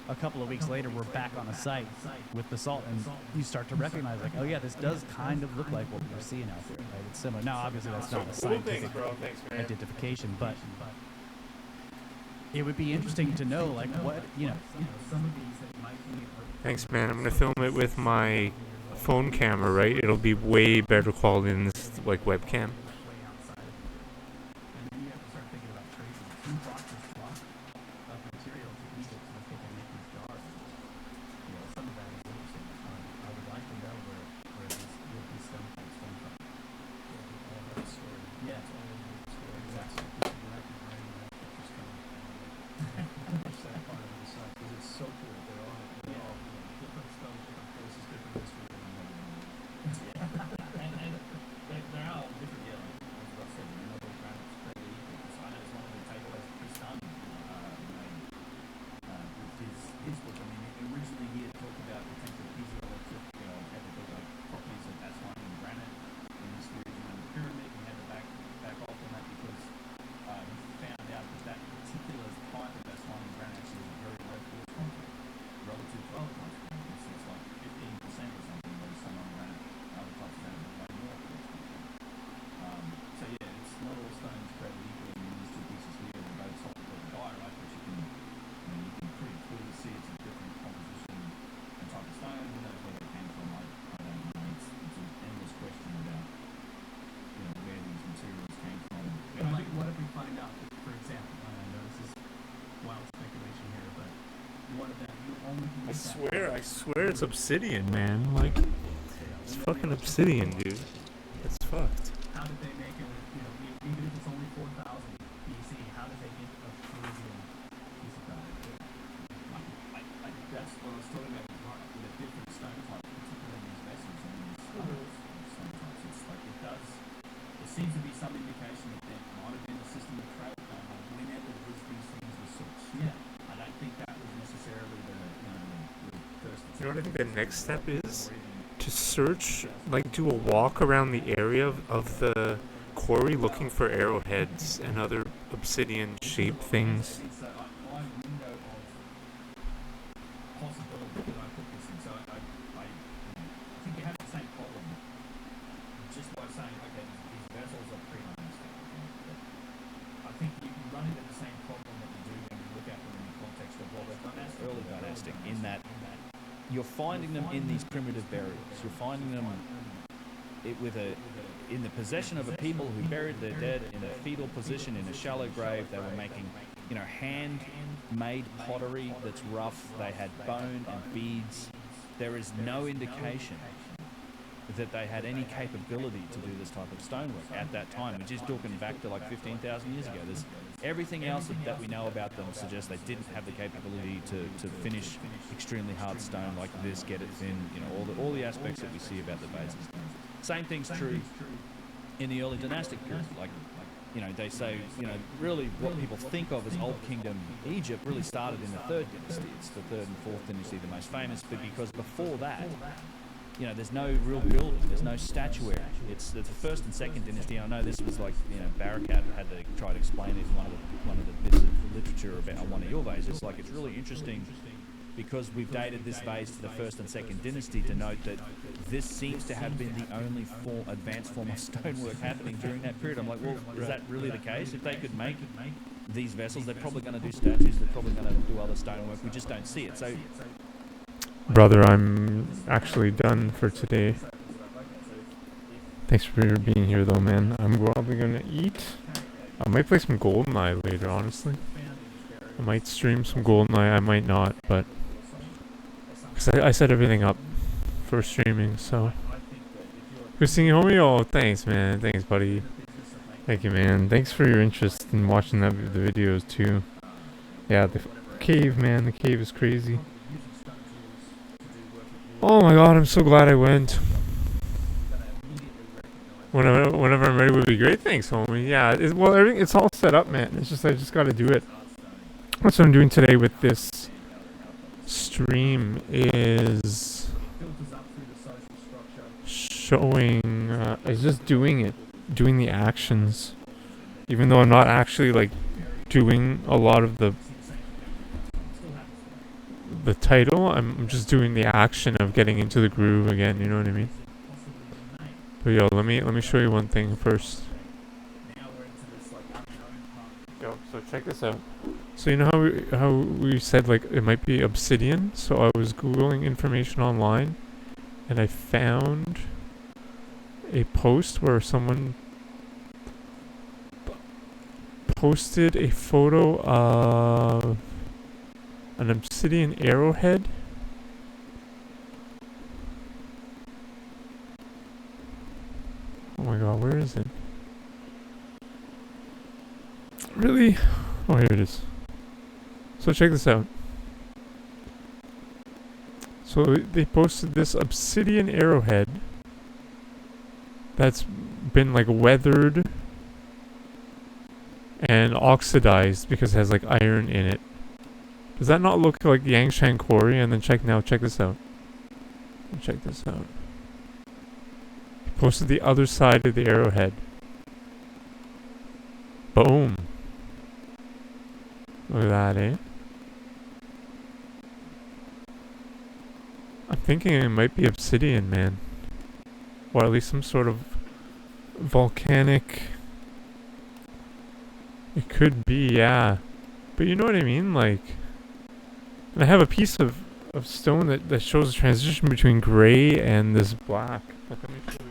a couple of weeks later, we're back on a site with basalt, and you start to recognize, like, oh yeah, this does kind of look like what we were seeing out there, right? It's similar. Now, obviously, that's not a scientific identification, but it would be interesting to know, like, what, some of these that might be. Thanks, man. I'm gonna film it with my phone camera, right? It'll be way better quality than this like webcam. I swear it's obsidian, man. Like, it's fucking obsidian, dude. It's fucked. How did they make it? You know, even if it's only 4,000 BC, how did they get a Peruvian piece of that? That's what I was talking about with the different stone types, particularly these vessels and these stone types. It's like it does. There seems to be some indication that there might have been a system of trade whenever these things were sourced. Yeah, I don't think that was necessarily the first. You know what I think the next step is? To search, like, do a walk around the area of the quarry looking for arrowheads and other obsidian shaped things. So my window of possibility that I put this in, so I think you have the same problem just by saying, okay, these vessels are pre-dynastic. I think you can run into the same problem that you do when you look at them in the context of Early dynastic, in that you're finding them in these primitive burials. You're finding them in the possession of a people who buried their dead in a fetal position in a shallow grave. They were making, hand-made pottery that's rough. They had bone and beads. There is no indication that they had any capability to do this type of stonework at that time. We're just talking back to like 15,000 years ago. There's everything else that we know about them suggests they didn't have the capability to finish extremely hard stone like this, get it thin, all the aspects that we see about the bases. Same thing's true in the early dynastic period. Like, they say, really what people think of as Old Kingdom Egypt really started in the Third Dynasty. It's the Third and Fourth Dynasty, the most famous, but because before that, there's no real building, there's no statuary. It's the First and Second Dynasty. I know this was like, Barakat had to try to explain it in one of the bits of literature about one of your vases. It's like, it's really interesting because we've dated this vase to the First and Second Dynasty to note that this seems to have been the only advanced form of stonework happening during that period. I'm like, well, is that really the case? If they could make these vessels, they're probably going to do statues, they're probably going to do other stonework. We just don't see it. So, Brother, I'm actually done for today. Thanks for being here, though, man. I'm probably gonna eat. I might play some GoldenEye later, honestly. I might stream some GoldenEye, I might not, but... Cause I set everything up for streaming, so... Good seeing you, homie. Oh, thanks, man. Thanks, buddy. Thank you, man. Thanks for your interest in watching the videos, too. Yeah, the cave, man. The cave is crazy. Oh my god, I'm so glad I went. Whenever I'm ready would be great. Thanks, homie. Yeah, it's all set up, man. It's just I just gotta do it. That's what I'm doing today with this stream is showing, is just doing the actions. Even though I'm not actually like doing a lot of the title, I'm just doing the action of getting into the groove again, you know what I mean? But yo, let me show you one thing first. Yo, so check this out. So you know how we said like it might be obsidian? So I was googling information online and I found a post where someone posted a photo of an obsidian arrowhead. Oh my god, where is it? Really? Oh, here it is. So check this out. So they posted this obsidian arrowhead that's been like weathered and oxidized because it has like iron in it. Does that not look like Yangshan Quarry? And then check this out. Check this out. He posted the other side of the arrowhead. Boom. Look at that, eh? I'm thinking it might be obsidian, man. Or at least some sort of volcanic... It could be, yeah. But you know what I mean? Like... And I have a piece of stone that shows a transition between gray and this black. Like, let me show you.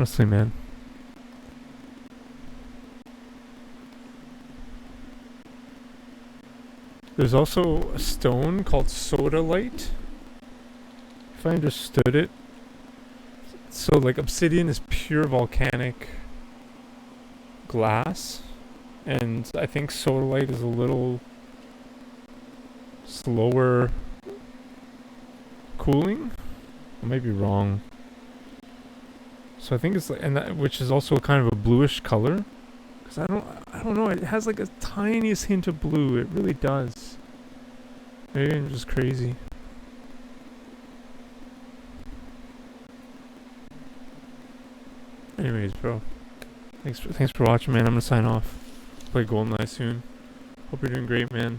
honestly, man. There's also a stone called sodalite, if I understood it. So, like, obsidian is pure volcanic glass, and I think sodalite is a little slower cooling. I might be wrong. So I think it's like, and that, which is also kind of a bluish color. Cause I don't know. It has like a tiniest hint of blue. It really does. Maybe I'm just crazy. Anyways, bro. Thanks for watching, man. I'm gonna sign off. Play GoldenEye soon. Hope you're doing great, man.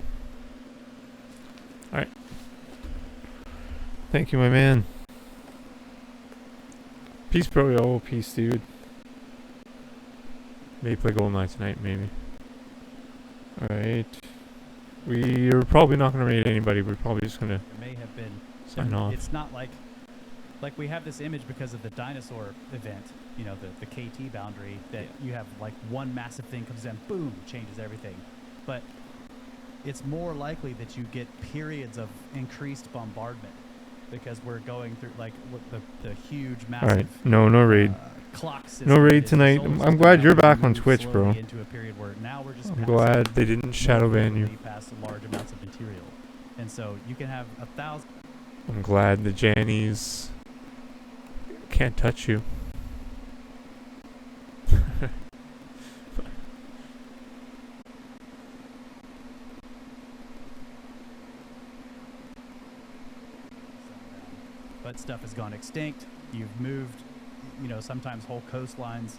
All right. Thank you, my man. Peace, bro. Oh, peace, dude. Maybe play GoldenEye tonight, maybe. Alright. We're probably not going to raid anybody. We're probably just going to There may have been. sign off. It's not like we have this image because of the dinosaur event, you know, the KT boundary, that you have like one massive thing comes in, boom, changes everything. But it's more likely that you get periods of increased bombardment because we're going through like the huge massive. Alright. No raid. Clock system. No raid is the tonight. solar I'm system glad now you're has back on moved Twitch, slowly bro. Into a period where now we're just I'm passing glad they didn't shadow ban you. past large amounts of material, and so you can have 1,000. I'm glad the Jannies can't touch you. But stuff has gone extinct. You've moved, you know, sometimes whole coastlines